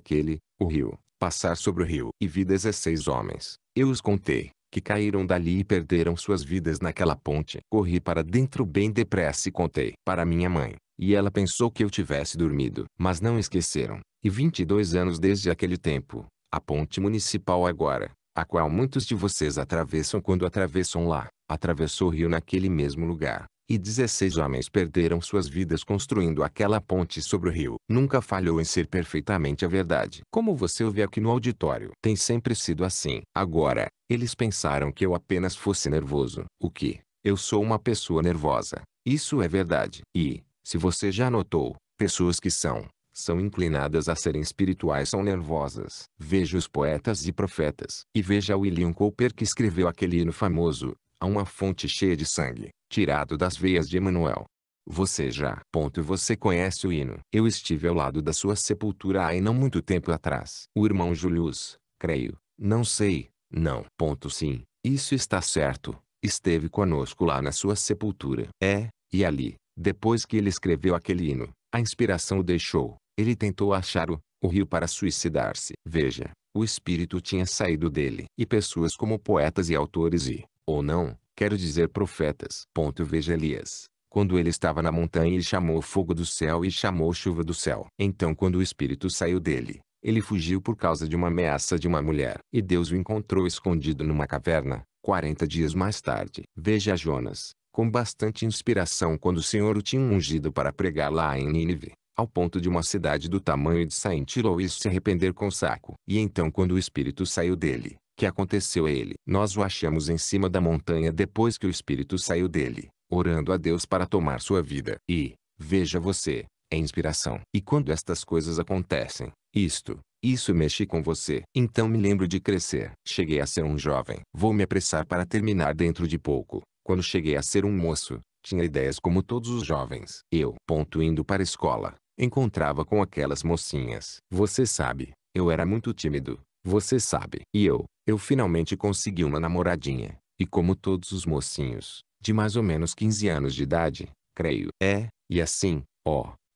o rio, passar sobre o rio. E vi 16 homens. Eu os contei, que caíram dali e perderam suas vidas naquela ponte. Corri para dentro bem depressa e contei para minha mãe, e ela pensou que eu tivesse dormido. Mas não esqueceram. E 22 anos desde aquele tempo, a ponte municipal agora, a qual muitos de vocês atravessam quando atravessam lá, atravessou o rio naquele mesmo lugar. E 16 homens perderam suas vidas construindo aquela ponte sobre o rio. Nunca falhou em ser perfeitamente a verdade. Como você ouve aqui no auditório, tem sempre sido assim. Agora, eles pensaram que eu apenas fosse nervoso. O que? Eu sou uma pessoa nervosa. Isso é verdade. E, se você já notou, pessoas que são inclinadas a serem espirituais são nervosas. Veja os poetas e profetas. E veja William Cowper que escreveu aquele hino famoso, a uma fonte cheia de sangue, tirado das veias de Emanuel. Você conhece o hino. Eu estive ao lado da sua sepultura há não muito tempo atrás. O irmão Julius, creio, não sei, não. Sim, isso está certo. Esteve conosco lá na sua sepultura. E ali, depois que ele escreveu aquele hino, a inspiração o deixou. Ele tentou achar o rio para suicidar-se. Veja, o espírito tinha saído dele. E pessoas como poetas e autores ou não, quero dizer profetas. Veja Elias. Quando ele estava na montanha ele chamou o fogo do céu e chamou chuva do céu. Então quando o espírito saiu dele, ele fugiu por causa de uma ameaça de uma mulher. E Deus o encontrou escondido numa caverna, 40 dias mais tarde. Veja Jonas, com bastante inspiração quando o Senhor o tinha ungido para pregar lá em Nínive, ao ponto de uma cidade do tamanho de Saint Louis se arrepender com saco. E então quando o espírito saiu dele, que aconteceu a ele? Nós o achamos em cima da montanha depois que o espírito saiu dele, orando a Deus para tomar sua vida. E, veja você, é inspiração. E quando estas coisas acontecem, isso mexe com você. Então me lembro de crescer. Cheguei a ser um jovem. Vou me apressar para terminar dentro de pouco. Quando cheguei a ser um moço, tinha ideias como todos os jovens. Indo para a escola, encontrava com aquelas mocinhas. Você sabe, eu era muito tímido. Você sabe. E eu finalmente consegui uma namoradinha. E como todos os mocinhos, de mais ou menos 15 anos de idade, creio. E assim,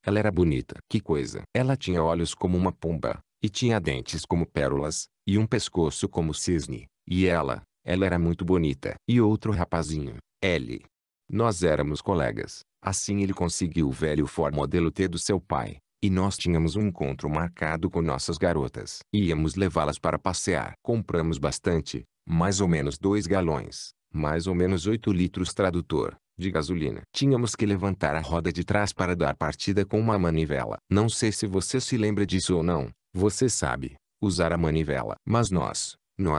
ela era bonita. Que coisa. Ela tinha olhos como uma pomba, e tinha dentes como pérolas, e um pescoço como cisne. E ela era muito bonita. E outro rapazinho, L. Nós éramos colegas. Assim ele conseguiu o velho Ford Modelo T do seu pai. E nós tínhamos um encontro marcado com nossas garotas. Íamos levá-las para passear. Compramos bastante, mais ou menos 2 galões, mais ou menos 8 litros tradutor, de gasolina. Tínhamos que levantar a roda de trás para dar partida com uma manivela. Não sei se você se lembra disso ou não, você sabe, usar a manivela. Mas nós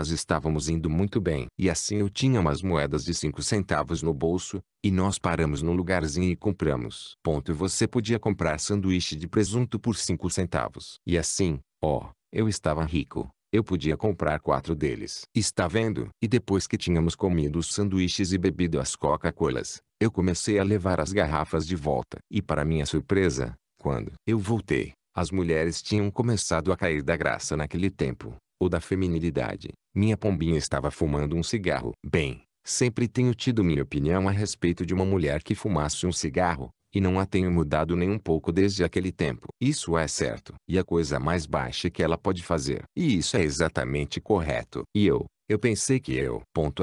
estávamos indo muito bem. E assim eu tinha umas moedas de 5 centavos no bolso, e nós paramos num lugarzinho e compramos. Você podia comprar sanduíche de presunto por 5 centavos. E assim, eu estava rico. Eu podia comprar 4 deles. Está vendo? E depois que tínhamos comido os sanduíches e bebido as Coca-Colas, eu comecei a levar as garrafas de volta. E para minha surpresa, quando eu voltei, as mulheres tinham começado a cair da graça naquele tempo, ou da feminilidade. Minha pombinha estava fumando um cigarro. Bem, sempre tenho tido minha opinião a respeito de uma mulher que fumasse um cigarro, e não a tenho mudado nem um pouco desde aquele tempo. Isso é certo. E a coisa mais baixa que ela pode fazer. E isso é exatamente correto. E eu pensei que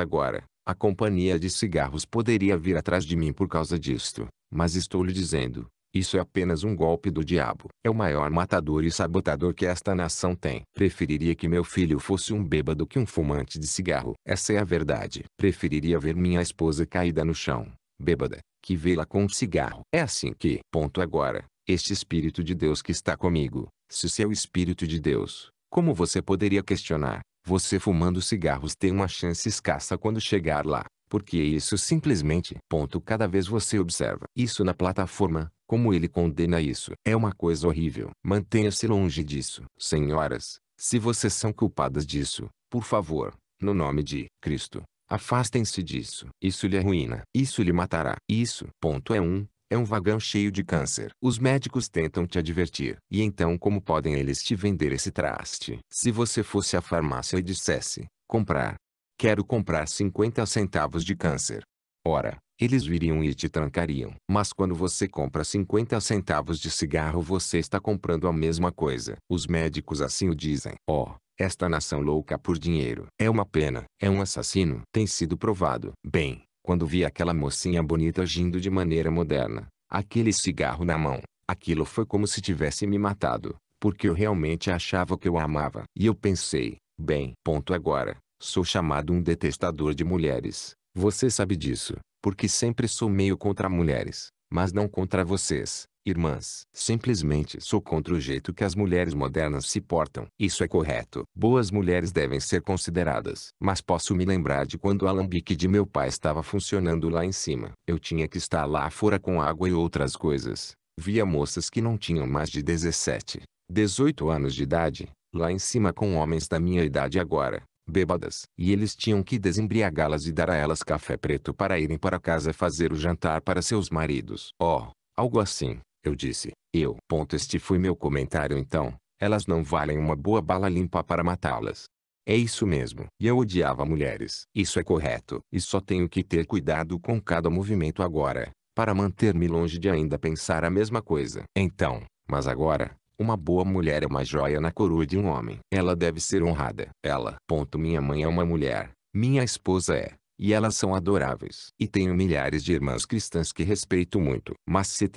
agora, a companhia de cigarros poderia vir atrás de mim por causa disto. Mas estou lhe dizendo, isso é apenas um golpe do diabo. É o maior matador e sabotador que esta nação tem. Preferiria que meu filho fosse um bêbado que um fumante de cigarro. Essa é a verdade. Preferiria ver minha esposa caída no chão, bêbada, que vê-la com um cigarro. É assim que, agora, este Espírito de Deus que está comigo, se é o Espírito de Deus, como você poderia questionar? Você fumando cigarros tem uma chance escassa quando chegar lá, porque isso simplesmente, cada vez você observa isso na plataforma, Como ele condena isso? É uma coisa horrível. Mantenha-se longe disso. Senhoras, se vocês são culpadas disso, por favor, no nome de Cristo, afastem-se disso. Isso lhe arruína. Isso lhe matará. Isso. É um vagão cheio de câncer. Os médicos tentam te advertir. E então como podem eles te vender esse traste? Se você fosse à farmácia e dissesse, comprar. Quero comprar 50 centavos de câncer. Ora, eles viriam e te trancariam. Mas quando você compra 50 centavos de cigarro você está comprando a mesma coisa. Os médicos assim o dizem. Oh, esta nação louca por dinheiro. É uma pena. É um assassino. Tem sido provado. Bem, quando vi aquela mocinha bonita agindo de maneira moderna, aquele cigarro na mão, aquilo foi como se tivesse me matado, porque eu realmente achava que eu a amava. E eu pensei, bem, agora, sou chamado um detestador de mulheres. Você sabe disso, porque sempre sou meio contra mulheres, mas não contra vocês, irmãs. Simplesmente sou contra o jeito que as mulheres modernas se portam. Isso é correto. Boas mulheres devem ser consideradas. Mas posso me lembrar de quando o alambique de meu pai estava funcionando lá em cima. Eu tinha que estar lá fora com água e outras coisas. Via moças que não tinham mais de 17, 18 anos de idade, lá em cima com homens da minha idade agora, bêbadas. E eles tinham que desembriagá-las e dar a elas café preto para irem para casa fazer o jantar para seus maridos. Oh, algo assim, eu disse. Este foi meu comentário então. Elas não valem uma boa bala limpa para matá-las. É isso mesmo. E eu odiava mulheres. Isso é correto. E só tenho que ter cuidado com cada movimento agora, para manter-me longe de ainda pensar a mesma coisa. Então, mas agora, uma boa mulher é uma joia na coroa de um homem. Ela deve ser honrada. Minha mãe é uma mulher. Minha esposa é. E elas são adoráveis. E tenho milhares de irmãs cristãs que respeito muito. Mas se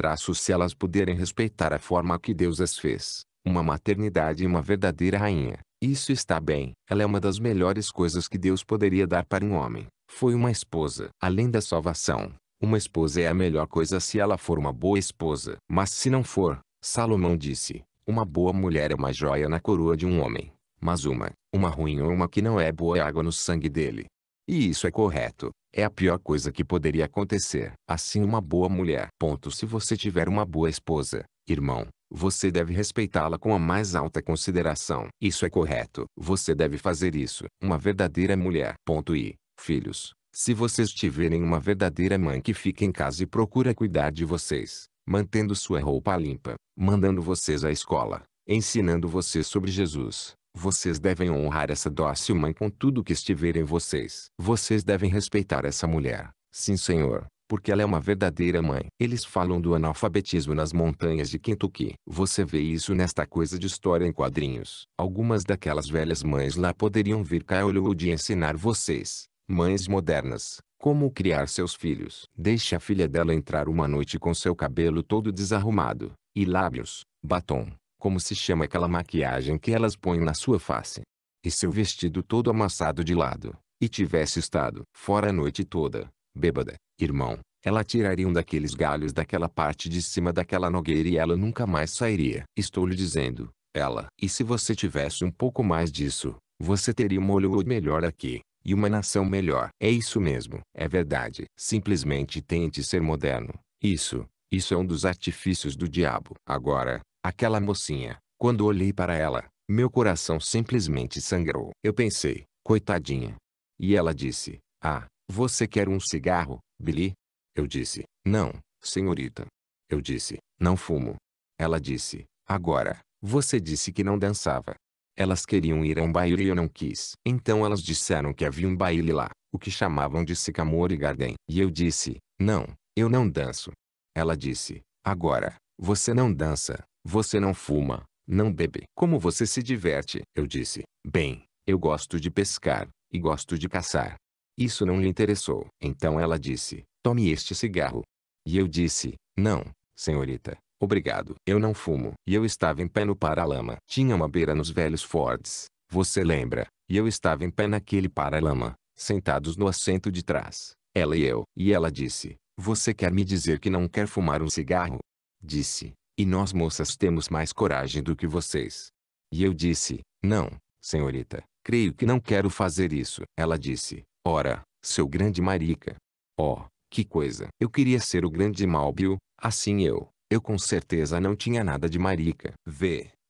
elas puderem respeitar a forma que Deus as fez, uma maternidade e uma verdadeira rainha, isso está bem. Ela é uma das melhores coisas que Deus poderia dar para um homem. Foi uma esposa. Além da salvação, uma esposa é a melhor coisa se ela for uma boa esposa. Mas se não for, Salomão disse, uma boa mulher é uma joia na coroa de um homem. Mas uma ruim ou uma que não é boa é água no sangue dele. E isso é correto. É a pior coisa que poderia acontecer. Assim uma boa mulher. Se você tiver uma boa esposa, irmão, você deve respeitá-la com a mais alta consideração. Isso é correto. Você deve fazer isso. Uma verdadeira mulher. E, filhos, se vocês tiverem uma verdadeira mãe que fica em casa e procura cuidar de vocês, mantendo sua roupa limpa, mandando vocês à escola, ensinando vocês sobre Jesus, vocês devem honrar essa dócil mãe com tudo que estiver em vocês. Vocês devem respeitar essa mulher. Sim, senhor, porque ela é uma verdadeira mãe. Eles falam do analfabetismo nas montanhas de Kentucky. Você vê isso nesta coisa de história em quadrinhos. Algumas daquelas velhas mães lá poderiam vir cá a Hollywood e ensinar vocês, mães modernas, como criar seus filhos. Deixe a filha dela entrar uma noite com seu cabelo todo desarrumado, e lábios, batom, como se chama aquela maquiagem que elas põem na sua face, e seu vestido todo amassado de lado, e tivesse estado fora a noite toda, bêbada, irmão, ela tiraria um daqueles galhos daquela parte de cima daquela nogueira e ela nunca mais sairia. Estou lhe dizendo, ela. E se você tivesse um pouco mais disso, você teria uma Hollywood melhor aqui, e uma nação melhor. É isso mesmo. É verdade. Simplesmente tente ser moderno. Isso é um dos artifícios do diabo. Agora, aquela mocinha, quando olhei para ela, meu coração simplesmente sangrou. Eu pensei, coitadinha. E ela disse, ah, você quer um cigarro, Billy? Eu disse, não, senhorita. Eu disse, não fumo. Ela disse, agora, você disse que não dançava. Elas queriam ir a um baile e eu não quis. Então elas disseram que havia um baile lá, o que chamavam de Sycamore Garden. E eu disse, não, eu não danço. Ela disse, agora, você não dança, você não fuma, não bebe. Como você se diverte? Eu disse, bem, eu gosto de pescar, e gosto de caçar. Isso não lhe interessou. Então ela disse, tome este cigarro. E eu disse, não, senhorita, obrigado. Eu não fumo. E eu estava em pé no paralama. Tinha uma beira nos velhos Fords, você lembra? E eu estava em pé naquele paralama, sentados no assento de trás, ela e eu. E ela disse, você quer me dizer que não quer fumar um cigarro? Disse, e nós moças temos mais coragem do que vocês. E eu disse, não, senhorita, creio que não quero fazer isso. Ela disse, ora, seu grande marica. Oh, que coisa. Eu queria ser o grande Malbio, assim eu, Eu com certeza não tinha nada de marica.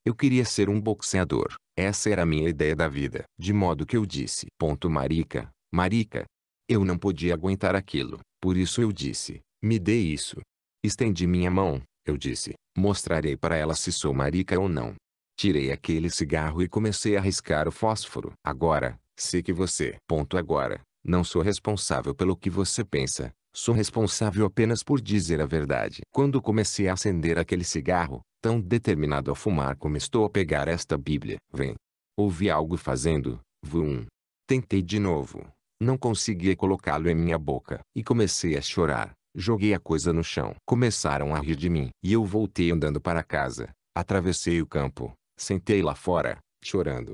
Eu queria ser um boxeador. Essa era a minha ideia da vida. De modo que eu disse, marica, marica. Eu não podia aguentar aquilo. Por isso eu disse, me dê isso. Estendi minha mão, eu disse, mostrarei para ela se sou marica ou não. Tirei aquele cigarro e comecei a riscar o fósforo. Agora, sei que você. Agora, não sou responsável pelo que você pensa. Sou responsável apenas por dizer a verdade. Quando comecei a acender aquele cigarro, tão determinado a fumar como estou a pegar esta Bíblia, ouvi algo fazendo, vum. Tentei de novo. Não conseguia colocá-lo em minha boca. E comecei a chorar. Joguei a coisa no chão. Começaram a rir de mim. E eu voltei andando para casa. Atravessei o campo. Sentei lá fora, chorando.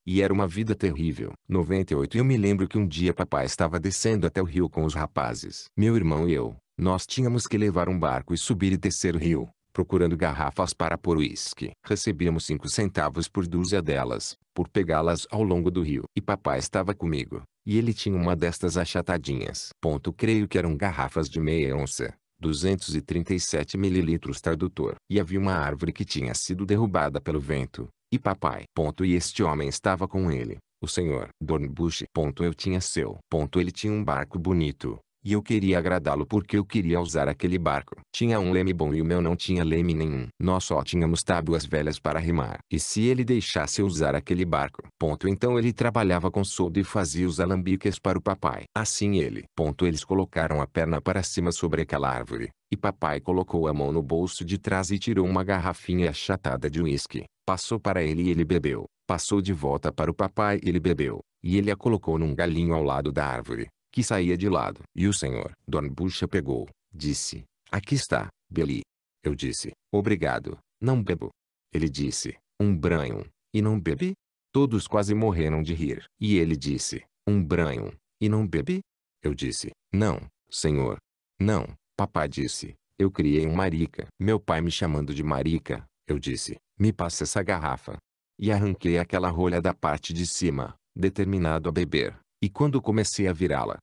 E era uma vida terrível. 98. Eu me lembro que um dia papai estava descendo até o rio com os rapazes. Meu irmão e eu, nós tínhamos que levar um barco e subir e descer o rio, procurando garrafas para pôr uísque. Recebíamos 5 centavos por dúzia delas, por pegá-las ao longo do rio. E papai estava comigo, e ele tinha uma destas achatadinhas. Creio que eram garrafas de meia onça. 237 mililitros tradutor. E havia uma árvore que tinha sido derrubada pelo vento. E papai. E este homem estava com ele, o senhor Dornbush. Eu tinha seu. Ele tinha um barco bonito. E eu queria agradá-lo porque eu queria usar aquele barco. Tinha um leme bom e o meu não tinha leme nenhum. Nós só tínhamos tábuas velhas para remar. E se ele deixasse eu usar aquele barco, então ele trabalhava com soldo e fazia os alambiques para o papai. Assim ele, eles colocaram a perna para cima sobre aquela árvore. E papai colocou a mão no bolso de trás e tirou uma garrafinha achatada de uísque. Passou para ele e ele bebeu. Passou de volta para o papai e ele bebeu. E ele a colocou num galinho ao lado da árvore, que saía de lado. E o senhor Dornbush pegou, disse, aqui está, Billy. Eu disse, obrigado, não bebo. Ele disse, um branho, e não bebe? Todos quase morreram de rir. E ele disse, um branho, e não bebe? Eu disse, não, senhor. Não, papai disse, eu criei um marica. Meu pai me chamando de marica, eu disse, me passa essa garrafa. E arranquei aquela rolha da parte de cima, determinado a beber. E quando comecei a virá-la,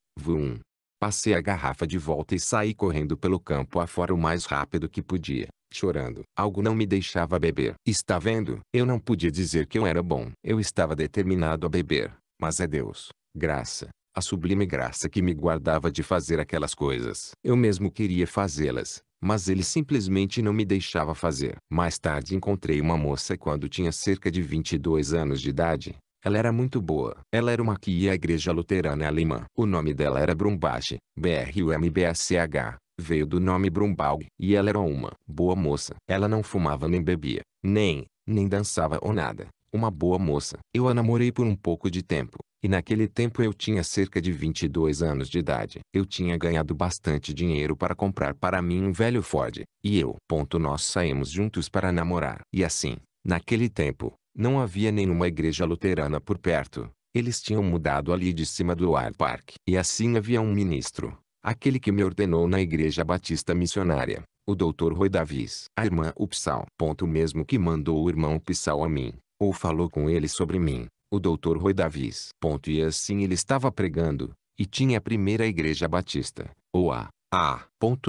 passei a garrafa de volta e saí correndo pelo campo afora o mais rápido que podia, chorando. Algo não me deixava beber. Está vendo? Eu não podia dizer que eu era bom. Eu estava determinado a beber, mas é Deus, graça, a sublime graça que me guardava de fazer aquelas coisas. Eu mesmo queria fazê-las, mas ele simplesmente não me deixava fazer. Mais tarde encontrei uma moça quando tinha cerca de 22 anos de idade. Ela era muito boa. Ela era uma que ia à igreja luterana alemã. O nome dela era Brumbach, Brumbach. Veio do nome Brumbaug. E ela era uma boa moça. Ela não fumava nem bebia, nem dançava ou nada. Uma boa moça. Eu a namorei por um pouco de tempo. E naquele tempo eu tinha cerca de 22 anos de idade. Eu tinha ganhado bastante dinheiro para comprar para mim um velho Ford. E eu. Nós saímos juntos para namorar. E assim, naquele tempo, não havia nenhuma igreja luterana por perto. Eles tinham mudado ali de cima do Ar Park. E assim havia um ministro, aquele que me ordenou na igreja batista missionária, o Dr. Roy Davis. A irmã Upsal. Mesmo que mandou o irmão Upsal a mim, ou falou com ele sobre mim, o Dr. Roy Davis. E assim ele estava pregando, e tinha a primeira igreja batista, ou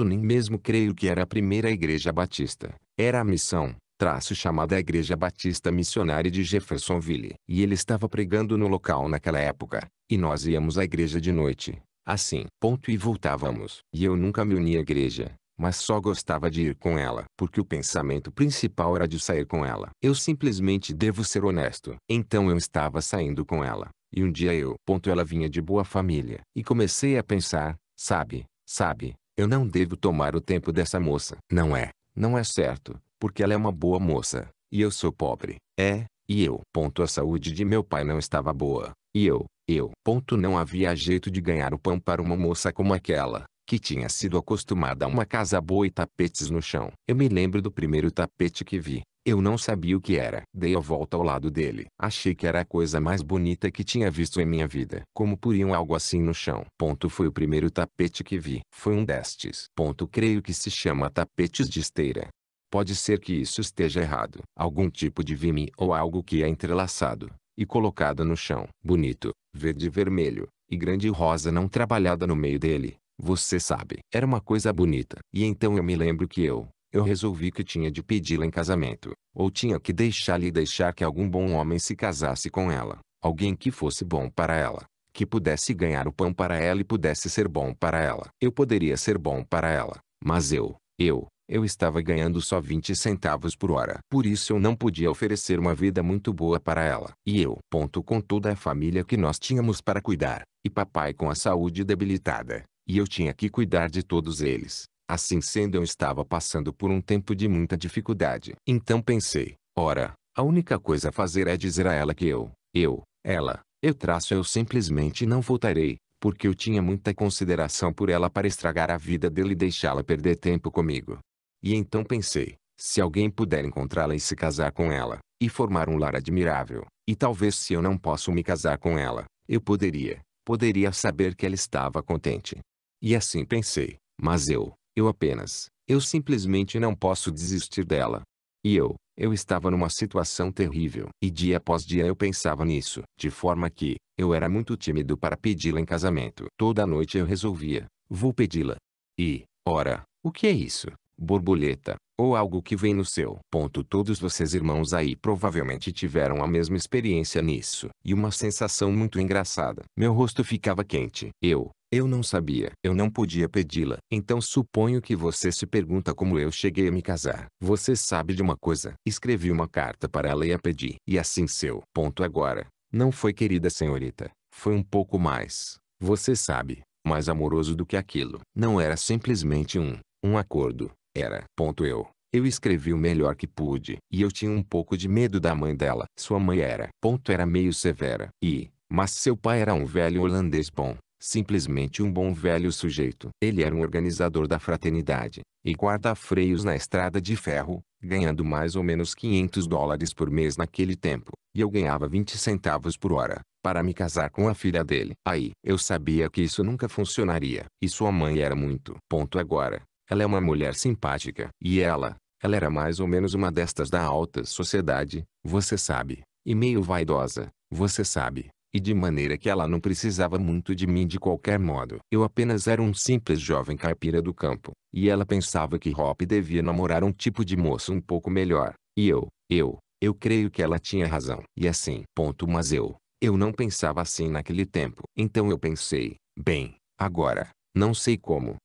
nem mesmo creio que era a primeira igreja batista. Era a missão, chamada Igreja Batista Missionária de Jeffersonville. E ele estava pregando no local naquela época, e nós íamos à igreja de noite, assim, e voltávamos. E eu nunca me uni à igreja, mas só gostava de ir com ela, porque o pensamento principal era de sair com ela. Eu simplesmente devo ser honesto. Então eu estava saindo com ela, e um dia ela vinha de boa família. E comecei a pensar, sabe, eu não devo tomar o tempo dessa moça. Não é certo, porque ela é uma boa moça, e eu sou pobre. A saúde de meu pai não estava boa, e não havia jeito de ganhar o pão para uma moça como aquela, que tinha sido acostumada a uma casa boa e tapetes no chão. Eu me lembro do primeiro tapete que vi. Eu não sabia o que era. Dei a volta ao lado dele. Achei que era a coisa mais bonita que tinha visto em minha vida. Como poriam algo assim no chão? Foi o primeiro tapete que vi. Foi um destes. Creio que se chama tapetes de esteira. Pode ser que isso esteja errado. Algum tipo de vime ou algo que é entrelaçado e colocado no chão. Bonito, verde e vermelho, e grande rosa não trabalhada no meio dele. Você sabe. Era uma coisa bonita. E então eu me lembro que Eu resolvi que tinha de pedi-la em casamento, ou tinha que deixá-la e deixar que algum bom homem se casasse com ela, alguém que fosse bom para ela, que pudesse ganhar o pão para ela e pudesse ser bom para ela. Eu poderia ser bom para ela, mas eu estava ganhando só 20 centavos por hora. Por isso eu não podia oferecer uma vida muito boa para ela. E eu, com toda a família que nós tínhamos para cuidar, e papai com a saúde debilitada, e eu tinha que cuidar de todos eles. Assim sendo, eu estava passando por um tempo de muita dificuldade. Então pensei, ora, a única coisa a fazer é dizer a ela que eu simplesmente não voltarei, porque eu tinha muita consideração por ela para estragar a vida dele e deixá-la perder tempo comigo. E então pensei, se alguém puder encontrá-la e se casar com ela, e formar um lar admirável, e talvez se eu não posso me casar com ela, eu poderia saber que ela estava contente. E assim pensei, mas eu simplesmente não posso desistir dela. E eu estava numa situação terrível. E dia após dia eu pensava nisso, de forma que, eu era muito tímido para pedi-la em casamento. Toda noite eu resolvia, vou pedi-la. E, ora, o que é isso? Borboleta, ou algo que vem no seu. Todos vocês irmãos aí provavelmente tiveram a mesma experiência nisso. E uma sensação muito engraçada. Meu rosto ficava quente. Eu não sabia. Eu não podia pedi-la. Então suponho que você se pergunta como eu cheguei a me casar. Você sabe de uma coisa. Escrevi uma carta para ela e a pedi. E assim seu. Agora. Não foi querida senhorita. Foi um pouco mais. Você sabe. Mais amoroso do que aquilo. Não era simplesmente um acordo. Era. Eu escrevi o melhor que pude. E eu tinha um pouco de medo da mãe dela. Sua mãe era meio severa. Mas seu pai era um velho holandês bom. Simplesmente um bom velho sujeito. Ele era um organizador da fraternidade, e guarda-freios na estrada de ferro, ganhando mais ou menos $500 por mês naquele tempo. E eu ganhava 20 centavos por hora, para me casar com a filha dele. Aí, eu sabia que isso nunca funcionaria. E sua mãe era muito. Agora. Ela é uma mulher simpática. E ela era mais ou menos uma destas da alta sociedade, você sabe, e meio vaidosa, você sabe. E de maneira que ela não precisava muito de mim de qualquer modo. Eu apenas era um simples jovem caipira do campo. E ela pensava que Hop devia namorar um tipo de moço um pouco melhor. E eu creio que ela tinha razão. E assim. Mas eu não pensava assim naquele tempo. Então eu pensei, bem, agora, não sei como.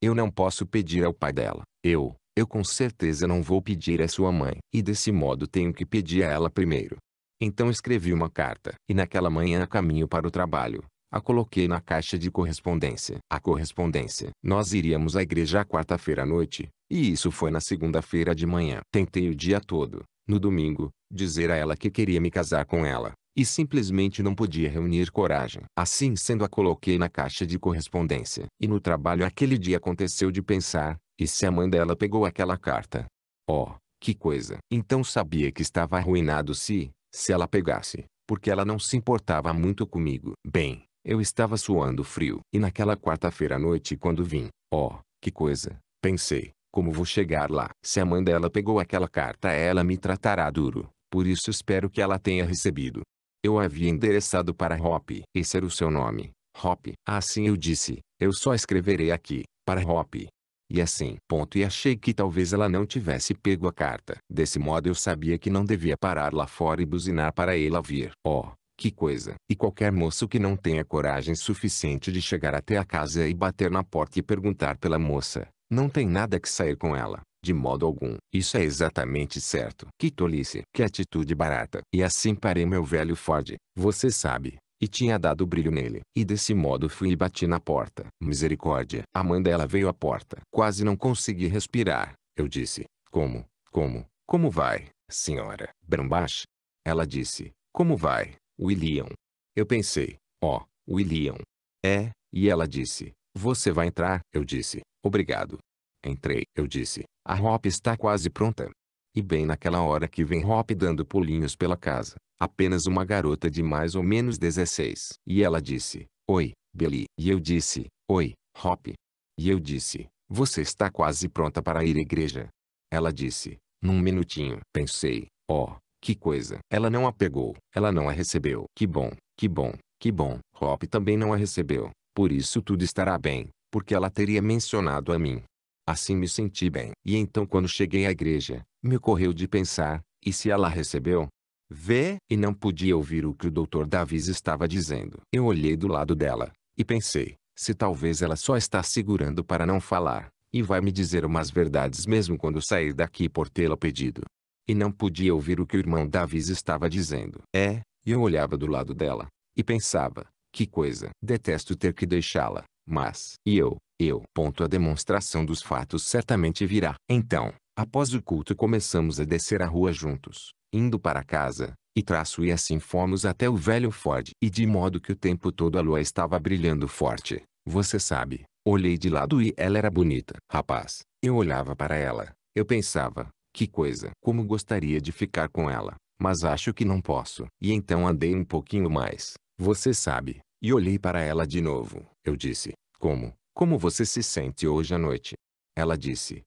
Eu não posso pedir ao pai dela. Eu com certeza não vou pedir à sua mãe. E desse modo tenho que pedir a ela primeiro. Então escrevi uma carta. E naquela manhã a caminho para o trabalho, a coloquei na caixa de correspondência. A correspondência. Nós iríamos à igreja à quarta-feira à noite, e isso foi na segunda-feira de manhã. Tentei o dia todo, no domingo, dizer a ela que queria me casar com ela, e simplesmente não podia reunir coragem. Assim sendo, a coloquei na caixa de correspondência. E no trabalho aquele dia aconteceu de pensar, e se a mãe dela pegou aquela carta? Oh, que coisa! Então sabia que estava arruinado se ela pegasse, porque ela não se importava muito comigo. Bem, eu estava suando frio. E naquela quarta-feira à noite quando vim, oh, que coisa, pensei, como vou chegar lá? Se a mãe dela pegou aquela carta, ela me tratará duro, por isso espero que ela tenha recebido. Eu havia endereçado para Hop. Esse era o seu nome, Hop. Assim eu disse, eu só escreverei aqui, para Hop. E assim. E achei que talvez ela não tivesse pego a carta. Desse modo eu sabia que não devia parar lá fora e buzinar para ela vir. Oh, que coisa! E qualquer moço que não tenha coragem suficiente de chegar até a casa e bater na porta e perguntar pela moça, não tem nada que sair com ela. De modo algum. Isso é exatamente certo. Que tolice. Que atitude barata. E assim parei meu velho Ford. Você sabe. E tinha dado brilho nele. E desse modo fui e bati na porta. Misericórdia. A mãe dela veio à porta. Quase não consegui respirar. Eu disse, como vai, senhora Brambach? Ela disse, como vai, William? Eu pensei, William. E ela disse, você vai entrar? Eu disse, obrigado. Entrei. Eu disse, a Hop está quase pronta. E bem naquela hora que vem Hop dando pulinhos pela casa. Apenas uma garota de mais ou menos 16. E ela disse, oi, Billy. E eu disse, oi, Hop. E eu disse, você está quase pronta para ir à igreja? Ela disse, num minutinho. Pensei, que coisa. Ela não a pegou. Ela não a recebeu. Que bom, que bom, que bom. Hop também não a recebeu. Por isso tudo estará bem, porque ela teria mencionado a mim. Assim me senti bem. E então quando cheguei à igreja, me ocorreu de pensar, e se ela recebeu? Vê, e não podia ouvir o que o Dr. Davis estava dizendo. Eu olhei do lado dela, e pensei, se talvez ela só está segurando para não falar, e vai me dizer umas verdades mesmo quando sair daqui por tê-la pedido. E não podia ouvir o que o irmão Davis estava dizendo. E eu olhava do lado dela, e pensava, que coisa. Detesto ter que deixá-la, mas, a demonstração dos fatos certamente virá. Então, após o culto começamos a descer a rua juntos, indo para casa, e assim fomos até o velho Ford. E de modo que o tempo todo a lua estava brilhando forte, você sabe, olhei de lado e ela era bonita. Rapaz, eu olhava para ela, eu pensava, que coisa. Como gostaria de ficar com ela, mas acho que não posso. E então andei um pouquinho mais, você sabe, e olhei para ela de novo. Eu disse, como você se sente hoje à noite? Ela disse,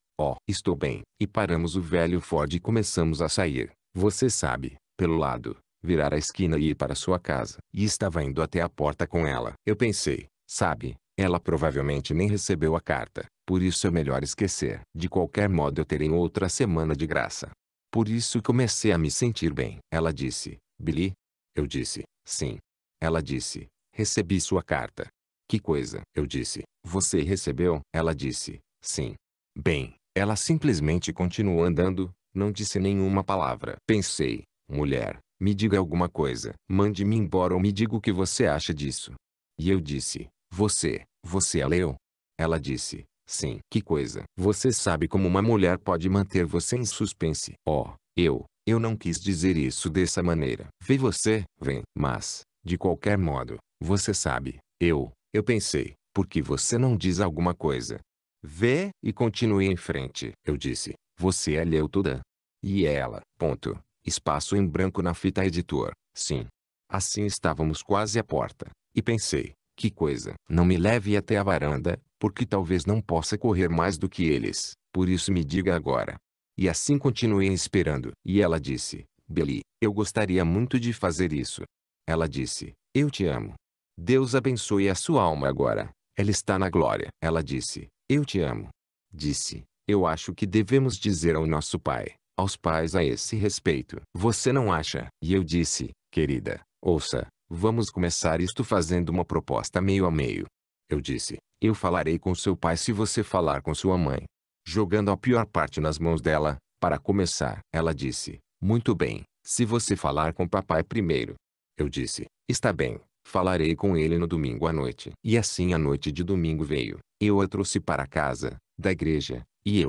estou bem. E paramos o velho Ford e começamos a sair, você sabe, pelo lado, virar a esquina e ir para sua casa. E estava indo até a porta com ela. Eu pensei, sabe, ela provavelmente nem recebeu a carta, por isso é melhor esquecer. De qualquer modo eu terei outra semana de graça. Por isso comecei a me sentir bem. Ela disse, Billy? Eu disse, sim. Ela disse, recebi sua carta. Que coisa. Eu disse, você recebeu? Ela disse, sim. Bem, ela simplesmente continuou andando, não disse nenhuma palavra. Pensei, mulher, me diga alguma coisa. Mande-me embora ou me diga o que você acha disso. E eu disse, você a leu? Ela disse, sim. Que coisa. Você sabe como uma mulher pode manter você em suspense. Eu não quis dizer isso dessa maneira. Vem. Mas, de qualquer modo, você sabe, eu pensei, por que você não diz alguma coisa? Vê, e continuei em frente. Eu disse, você a leu toda? E ela, espaço em branco na fita editor, sim. Assim estávamos quase à porta, e pensei, que coisa. Não me leve até a varanda, porque talvez não possa correr mais do que eles, por isso me diga agora. E assim continuei esperando. E ela disse, Billy, eu gostaria muito de fazer isso. Ela disse, eu te amo. Deus abençoe a sua alma agora. Ela está na glória. Ela disse, eu te amo. Disse, eu acho que devemos dizer ao nosso pai, aos pais a esse respeito. Você não acha? E eu disse, querida, ouça, vamos começar isto fazendo uma proposta meio a meio. Eu disse, eu falarei com seu pai se você falar com sua mãe. Jogando a pior parte nas mãos dela, para começar. Ela disse, muito bem, se você falar com papai primeiro. Eu disse, está bem, falarei com ele no domingo à noite. E assim a noite de domingo veio. Eu a trouxe para casa, da igreja, e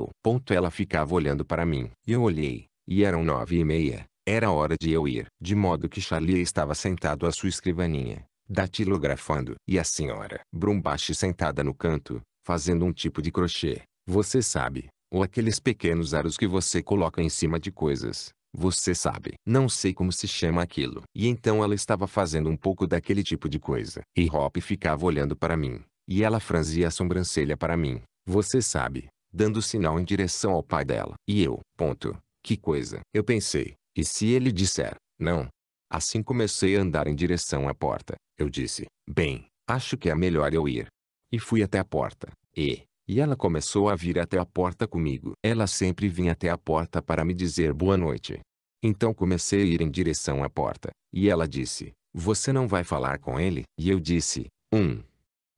ela ficava olhando para mim. E eu olhei, e eram 9h30, era hora de eu ir. De modo que Charlie estava sentado à sua escrivaninha, datilografando. E a senhora Brumbache sentada no canto, fazendo um tipo de crochê. Você sabe, ou aqueles pequenos aros que você coloca em cima de coisas. Você sabe. Não sei como se chama aquilo. E então ela estava fazendo um pouco daquele tipo de coisa. E Hop ficava olhando para mim. E ela franzia a sobrancelha para mim. Você sabe, dando sinal em direção ao pai dela. E que coisa. Eu pensei, e se ele disser, não? Assim comecei a andar em direção à porta. Eu disse, bem, acho que é melhor eu ir. E fui até a porta. E ela começou a vir até a porta comigo. Ela sempre vinha até a porta para me dizer boa noite. Então comecei a ir em direção à porta. E ela disse, você não vai falar com ele? E eu disse,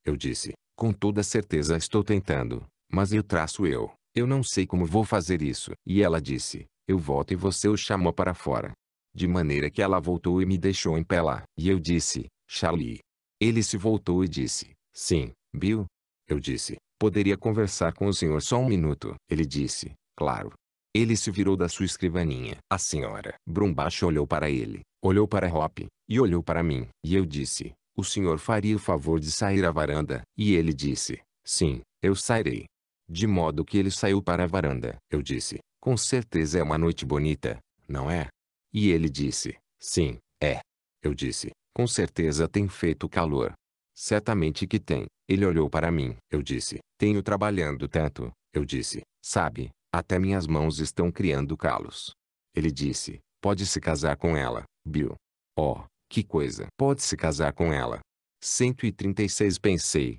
Eu disse, com toda certeza estou tentando, mas eu não sei como vou fazer isso. E ela disse, eu volto e você o chamou para fora. De maneira que ela voltou e me deixou em pé lá. E eu disse, Charlie. Ele se voltou e disse, sim, Bill. Eu disse, poderia conversar com o senhor só um minuto? Ele disse, claro. Ele se virou da sua escrivaninha. A senhora Brumbache olhou para ele, olhou para Hop, e olhou para mim. E eu disse, o senhor faria o favor de sair à varanda? E ele disse, sim, eu sairei. De modo que ele saiu para a varanda. Eu disse, com certeza é uma noite bonita, não é? E ele disse, sim, é. Eu disse, com certeza tem feito calor. Certamente que tem. Ele olhou para mim. Eu disse, tenho trabalhando tanto. Eu disse, sabe, até minhas mãos estão criando calos. Ele disse, pode se casar com ela, Bill. Oh, que coisa. Pode se casar com ela. 136 pensei,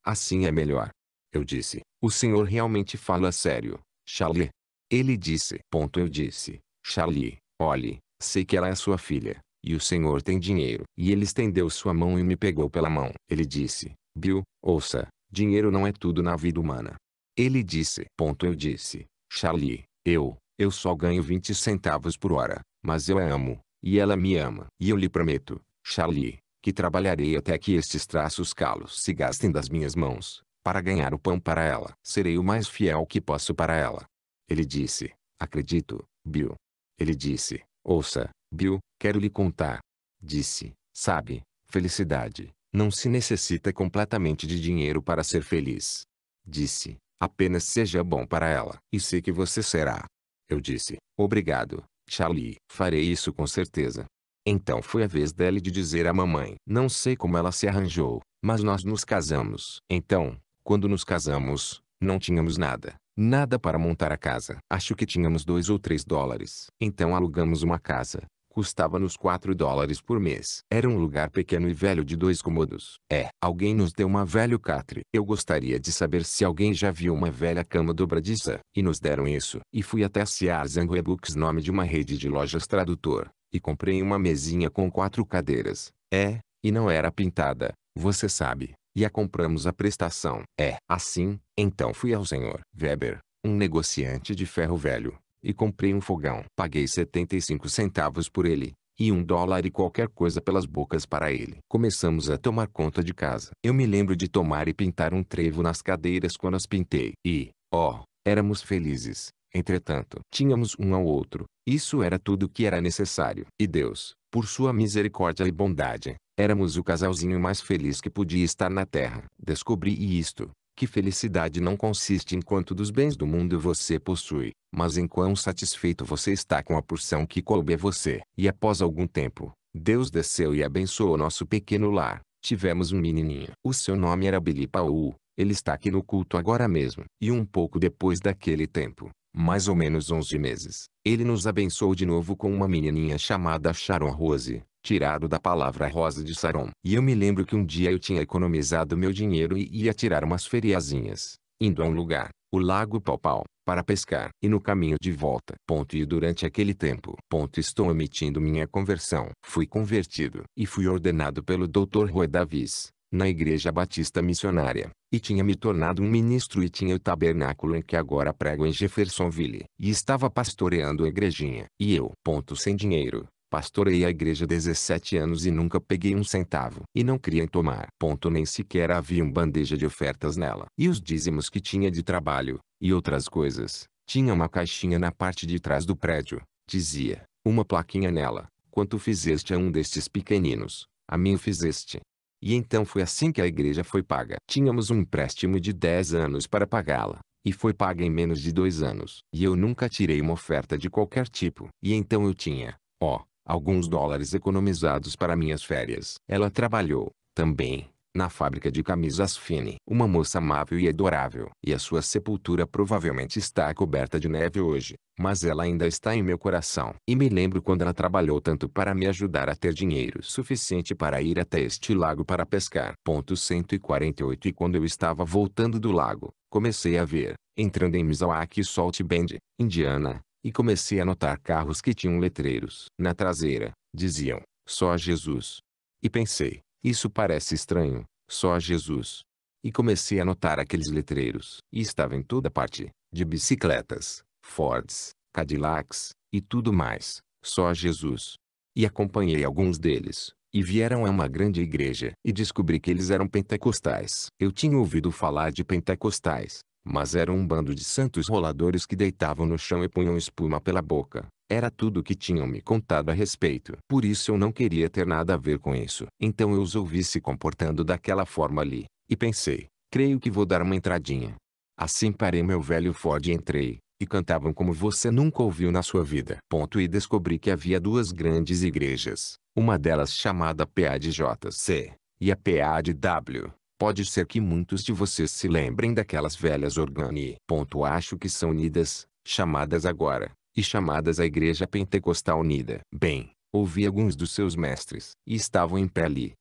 assim é melhor. Eu disse, O senhor realmente fala sério, Charlie? Ele disse. Eu disse, Charlie, olhe, sei que ela é sua filha, e o senhor tem dinheiro. E ele estendeu sua mão e me pegou pela mão. Ele disse, Bill, ouça, dinheiro não é tudo na vida humana. Ele disse. Eu disse, Charlie, eu só ganho 20 centavos por hora, mas eu a amo, e ela me ama. E eu lhe prometo, Charlie, que trabalharei até que estes traços calos se gastem das minhas mãos, para ganhar o pão para ela. Serei o mais fiel que posso para ela. Ele disse, acredito, Bill. Ele disse, ouça, Bill, quero lhe contar. Disse, sabe, felicidade, não se necessita completamente de dinheiro para ser feliz. Disse, apenas seja bom para ela. E sei que você será. Eu disse, obrigado, Charlie. Farei isso com certeza. Então foi a vez dela de dizer à mamãe. Não sei como ela se arranjou, mas nós nos casamos. Então, quando nos casamos, não tínhamos nada. Nada para montar a casa. Acho que tínhamos $2 ou $3. Então alugamos uma casa. Custava-nos $4 por mês. Era um lugar pequeno e velho de 2 cômodos. Alguém nos deu uma velha catre. Eu gostaria de saber se alguém já viu uma velha cama dobradiça. E nos deram isso. E fui até Sears and Books, nome de uma rede de lojas tradutor. E comprei uma mesinha com 4 cadeiras. E não era pintada, você sabe. E a compramos à prestação. Assim, então fui ao Sr. Weber, um negociante de ferro velho, e comprei um fogão. Paguei 75 centavos por ele, e $1 e qualquer coisa pelas bocas para ele. Começamos a tomar conta de casa. Eu me lembro de tomar e pintar um trevo nas cadeiras quando as pintei. E, éramos felizes. Entretanto, tínhamos um ao outro. Isso era tudo o que era necessário. E Deus, por sua misericórdia e bondade, éramos o casalzinho mais feliz que podia estar na terra. Descobri isto, que felicidade não consiste em quanto dos bens do mundo você possui, mas em quão satisfeito você está com a porção que coube a você. E após algum tempo, Deus desceu e abençoou nosso pequeno lar. Tivemos um menininho. O seu nome era Billy Paul. Ele está aqui no culto agora mesmo. E um pouco depois daquele tempo, mais ou menos 11 meses, ele nos abençoou de novo com uma menininha chamada Sharon Rose, tirado da palavra rosa de Saron. E eu me lembro que um dia eu tinha economizado meu dinheiro e ia tirar umas feriazinhas, indo a um lugar, o Lago Paupau, para pescar. E no caminho de volta. E durante aquele tempo. Estou omitindo minha conversão. Fui convertido. E fui ordenado pelo Dr. Roy Davis, na Igreja Batista Missionária. E tinha me tornado um ministro e tinha o tabernáculo em que agora prego em Jeffersonville. E estava pastoreando a igrejinha. E eu, sem dinheiro, pastorei a igreja 17 anos e nunca peguei um centavo. E não queriam tomar. Nem sequer havia uma bandeja de ofertas nela. E os dízimos que tinha de trabalho, e outras coisas, tinha uma caixinha na parte de trás do prédio. Dizia, uma plaquinha nela, quanto fizeste a um destes pequeninos, a mim o fizeste. E então foi assim que a igreja foi paga. Tínhamos um empréstimo de 10 anos para pagá-la, e foi paga em menos de 2 anos. E eu nunca tirei uma oferta de qualquer tipo. E então eu tinha, alguns dólares economizados para minhas férias. Ela trabalhou, também, na fábrica de camisas Fine. Uma moça amável e adorável. E a sua sepultura provavelmente está coberta de neve hoje, mas ela ainda está em meu coração. E me lembro quando ela trabalhou tanto para me ajudar a ter dinheiro suficiente para ir até este lago para pescar. 148. E quando eu estava voltando do lago, comecei a ver, entrando em Missouri Salt Bend, Indiana, e comecei a notar carros que tinham letreiros. Na traseira, diziam, só a Jesus. E pensei, isso parece estranho, só a Jesus. E comecei a notar aqueles letreiros. E estava em toda parte, de bicicletas, Fords, Cadillacs, e tudo mais, só a Jesus. E acompanhei alguns deles, e vieram a uma grande igreja. E descobri que eles eram pentecostais. Eu tinha ouvido falar de pentecostais, mas eram um bando de santos roladores que deitavam no chão e punham espuma pela boca. Era tudo o que tinham me contado a respeito. Por isso eu não queria ter nada a ver com isso. Então eu os ouvi se comportando daquela forma ali, e pensei, creio que vou dar uma entradinha. Assim parei meu velho Ford e entrei, e cantavam como você nunca ouviu na sua vida. E descobri que havia 2 grandes igrejas, uma delas chamada PADJC, e a PADW. Pode ser que muitos de vocês se lembrem daquelas velhas organi. Acho que são unidas, chamadas agora, e chamadas a Igreja Pentecostal Unida. Bem, ouvi alguns dos seus mestres. E estavam em pé ali,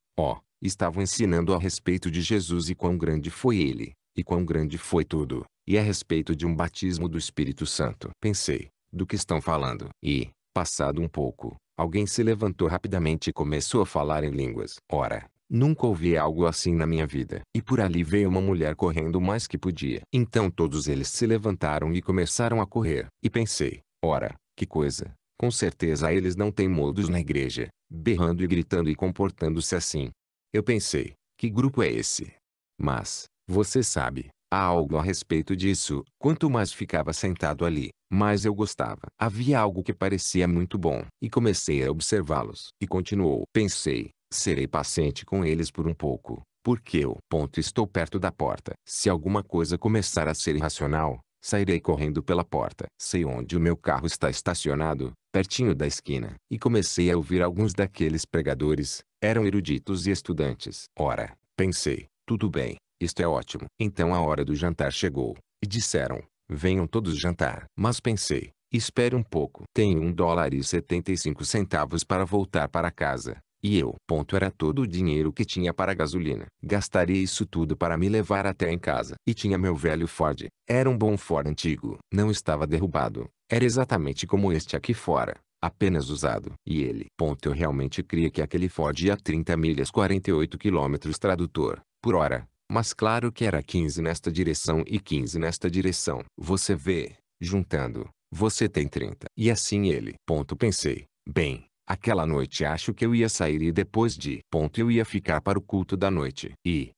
estavam ensinando a respeito de Jesus e quão grande foi ele, E quão grande foi tudo, e a respeito de um batismo do Espírito Santo. Pensei, do que estão falando? E, passado um pouco, alguém se levantou rapidamente e começou a falar em línguas. Ora, nunca ouvi algo assim na minha vida. E por ali veio uma mulher correndo o mais que podia. Então todos eles se levantaram e começaram a correr. E pensei, ora, que coisa, com certeza eles não têm modos na igreja, berrando e gritando e comportando-se assim. Eu pensei, que grupo é esse? Mas, você sabe, há algo a respeito disso. Quanto mais ficava sentado ali, mais eu gostava. Havia algo que parecia muito bom. E comecei a observá-los. E continuou. Pensei, serei paciente com eles por um pouco, porque eu estou perto da porta. Se alguma coisa começar a ser irracional, sairei correndo pela porta. Sei onde o meu carro está estacionado, pertinho da esquina. E comecei a ouvir alguns daqueles pregadores. Eram eruditos e estudantes. Ora, pensei, tudo bem, isto é ótimo. Então a hora do jantar chegou, e disseram, venham todos jantar. Mas pensei, espere um pouco. Tenho $1,75 para voltar para casa. E eu, era todo o dinheiro que tinha para gasolina. Gastaria isso tudo para me levar até em casa. E tinha meu velho Ford. Era um bom Ford antigo. Não estava derrubado. Era exatamente como este aqui fora, apenas usado. E ele, eu realmente cria que aquele Ford ia 30 milhas 48 quilômetros tradutor, por hora. Mas claro que era 15 nesta direção e 15 nesta direção. Você vê, juntando, você tem 30. E assim ele, pensei, bem, aquela noite acho que eu ia sair e depois de, eu ia ficar para o culto da noite. E,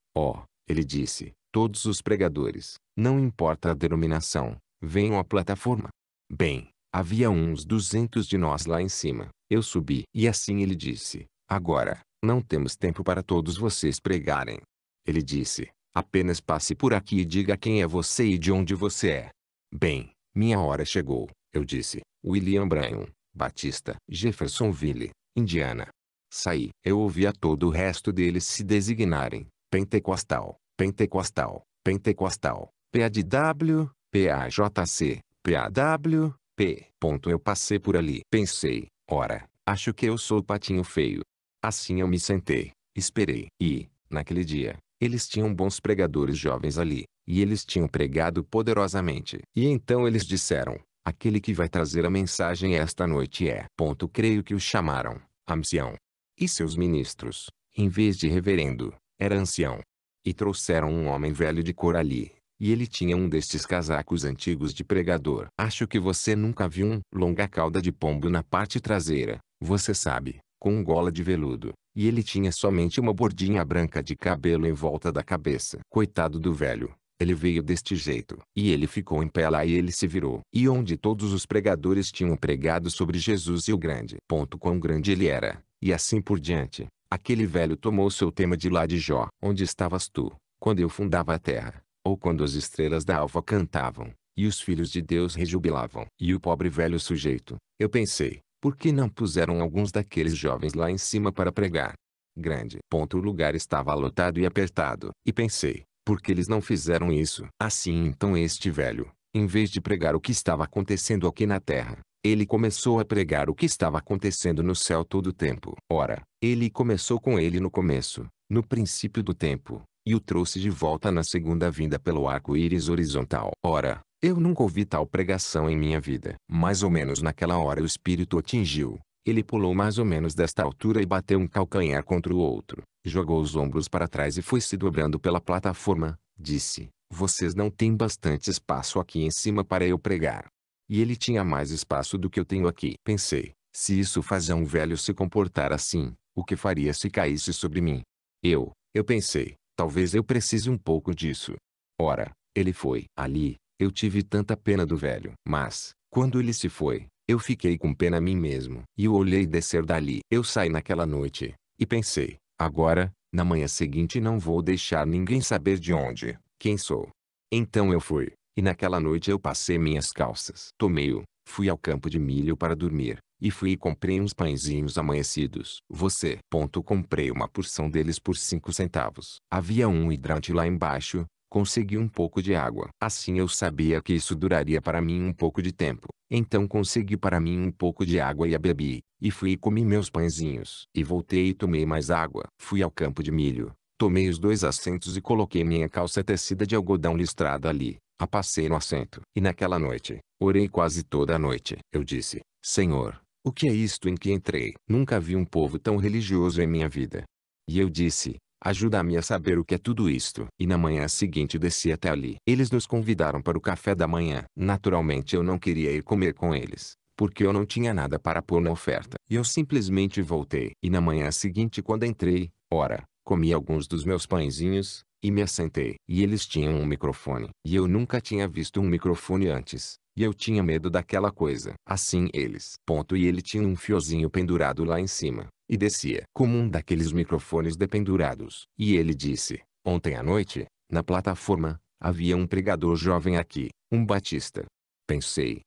ele disse, todos os pregadores, não importa a denominação, venham à plataforma. Bem, havia uns 200 de nós lá em cima. Eu subi. E assim ele disse, agora, não temos tempo para todos vocês pregarem. Ele disse, apenas passe por aqui e diga quem é você e de onde você é. Bem, minha hora chegou, eu disse, William Bryan, Batista, Jeffersonville, Indiana. Saí. Eu ouvia todo o resto deles se designarem, Pentecostal, Pentecostal, Pentecostal, PADW, PAJC, PAW, P. Eu passei por ali. Pensei, ora, acho que eu sou o patinho feio. Assim eu me sentei, esperei. E, naquele dia, eles tinham bons pregadores jovens ali, e eles tinham pregado poderosamente. E então eles disseram, aquele que vai trazer a mensagem esta noite é. Creio que o chamaram, ancião. E seus ministros, em vez de reverendo, era ancião. E trouxeram um homem velho de cor ali. E ele tinha um destes casacos antigos de pregador. Acho que você nunca viu um longa cauda de pombo na parte traseira, você sabe, com um gola de veludo. E ele tinha somente uma bordinha branca de cabelo em volta da cabeça. Coitado do velho, ele veio deste jeito. E ele ficou em pé lá e ele se virou. E onde todos os pregadores tinham pregado sobre Jesus e o grande. Quão grande ele era, e assim por diante. Aquele velho tomou seu tema de lá de Jó. Onde estavas tu, quando eu fundava a terra? Ou quando as estrelas da alva cantavam, e os filhos de Deus rejubilavam. E o pobre velho sujeito, eu pensei, por que não puseram alguns daqueles jovens lá em cima para pregar? Grande. O lugar estava lotado e apertado. E pensei, por que eles não fizeram isso? Assim então este velho, em vez de pregar o que estava acontecendo aqui na terra, ele começou a pregar o que estava acontecendo no céu todo o tempo. Ora, ele começou com ele no começo, no princípio do tempo, e o trouxe de volta na segunda vinda pelo arco-íris horizontal. Ora, eu nunca ouvi tal pregação em minha vida. Mais ou menos naquela hora o espírito atingiu. Ele pulou mais ou menos desta altura e bateu um calcanhar contra o outro. Jogou os ombros para trás e foi se dobrando pela plataforma. Disse, vocês não têm bastante espaço aqui em cima para eu pregar. E ele tinha mais espaço do que eu tenho aqui. Pensei, se isso faz um velho se comportar assim, o que faria se caísse sobre mim? Eu pensei, talvez eu precise um pouco disso. Ora, ele foi. Ali, eu tive tanta pena do velho. Mas, quando ele se foi, eu fiquei com pena a mim mesmo. E o olhei descer dali. Eu saí naquela noite, e pensei, agora, na manhã seguinte não vou deixar ninguém saber de onde, quem sou. Então eu fui, e naquela noite eu passei minhas calças. Tomei-o, fui ao campo de milho para dormir, e fui e comprei uns pãezinhos amanhecidos. Comprei uma porção deles por 5 centavos. Havia um hidrante lá embaixo, consegui um pouco de água. Assim eu sabia que isso duraria para mim um pouco de tempo. Então consegui para mim um pouco de água e a bebi, e fui e comi meus pãezinhos. E voltei e tomei mais água. Fui ao campo de milho, Tomei os 2 assentos e coloquei minha calça tecida de algodão listrada ali. A passei no assento. E naquela noite, orei quase toda a noite. Eu disse: Senhor, o que é isto em que entrei? Nunca vi um povo tão religioso em minha vida. E eu disse: ajuda-me a saber o que é tudo isto. E na manhã seguinte desci até ali. Eles nos convidaram para o café da manhã. Naturalmente eu não queria ir comer com eles, porque eu não tinha nada para pôr na oferta. E eu simplesmente voltei. E na manhã seguinte, quando entrei, ora, comi alguns dos meus pãezinhos, e me assentei. E eles tinham um microfone. E eu nunca tinha visto um microfone antes. E eu tinha medo daquela coisa. Assim eles. E ele tinha um fiozinho pendurado lá em cima. E descia como um daqueles microfones dependurados. E ele disse: ontem à noite, na plataforma, havia um pregador jovem aqui, um batista. Pensei: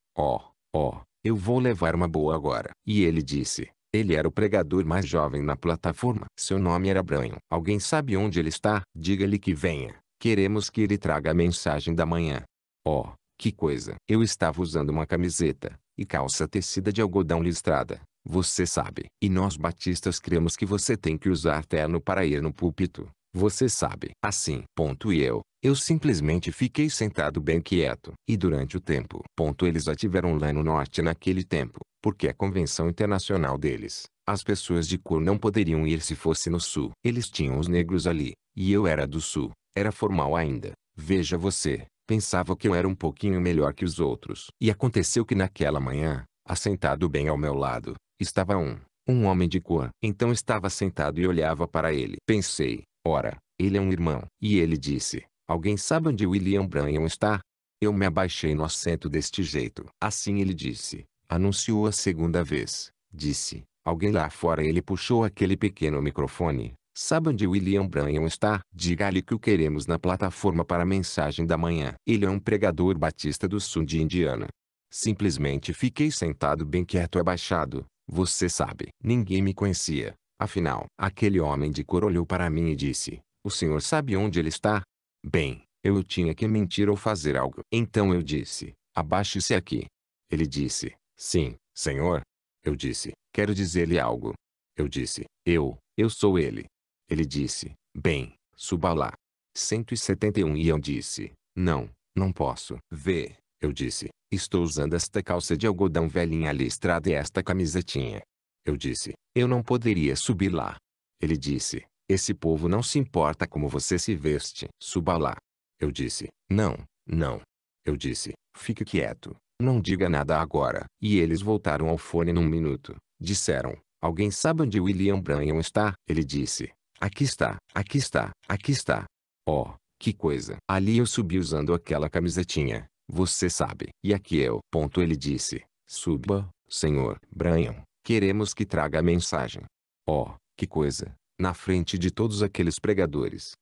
eu vou levar uma boa agora. E ele disse: ele era o pregador mais jovem na plataforma. Seu nome era Brian. Alguém sabe onde ele está? Diga-lhe que venha. Queremos que ele traga a mensagem da manhã. Que coisa. Eu estava usando uma camiseta e calça tecida de algodão listrada. Você sabe. E nós batistas cremos que você tem que usar terno para ir no púlpito. Você sabe. Assim. E eu simplesmente fiquei sentado bem quieto. E durante o tempo. Eles já tiveram lá no norte naquele tempo, porque a convenção internacional deles, as pessoas de cor não poderiam ir se fosse no sul. Eles tinham os negros ali, e eu era do sul. Era formal ainda. Veja você, pensava que eu era um pouquinho melhor que os outros. E aconteceu que naquela manhã, assentado bem ao meu lado, estava um homem de cor. Então estava sentado e olhava para ele. Pensei: ora, ele é um irmão. E ele disse: alguém sabe onde William Branham está? Eu me abaixei no assento deste jeito. Assim ele disse. Anunciou a segunda vez. Disse: alguém lá fora. Ele puxou aquele pequeno microfone. Sabe onde William Branham está? Diga-lhe que o queremos na plataforma para a mensagem da manhã. Ele é um pregador batista do sul de Indiana. Simplesmente fiquei sentado bem quieto abaixado. Você sabe. Ninguém me conhecia. Afinal, aquele homem de cor olhou para mim e disse: o senhor sabe onde ele está? Bem, eu tinha que mentir ou fazer algo. Então eu disse: abaixe-se aqui. Ele disse: sim, senhor. Eu disse: quero dizer-lhe algo. Eu disse: eu sou ele. Ele disse: bem, suba lá. 171. E eu disse: não posso. Vê, eu disse: estou usando esta calça de algodão velhinha listrada e esta camisetinha. Eu disse: eu não poderia subir lá. Ele disse: esse povo não se importa como você se veste. Suba lá. Eu disse: não. Eu disse: fique quieto. Não diga nada agora. E eles voltaram ao fone num minuto. Disseram: alguém sabe onde William Branham está? Ele disse: aqui está, aqui está, aqui está. Que coisa. Ali eu subi usando aquela camisetinha. Você sabe. E aqui eu. Ele disse: suba, senhor Branham. Queremos que traga a mensagem. Que coisa. Na frente de todos aqueles pregadores.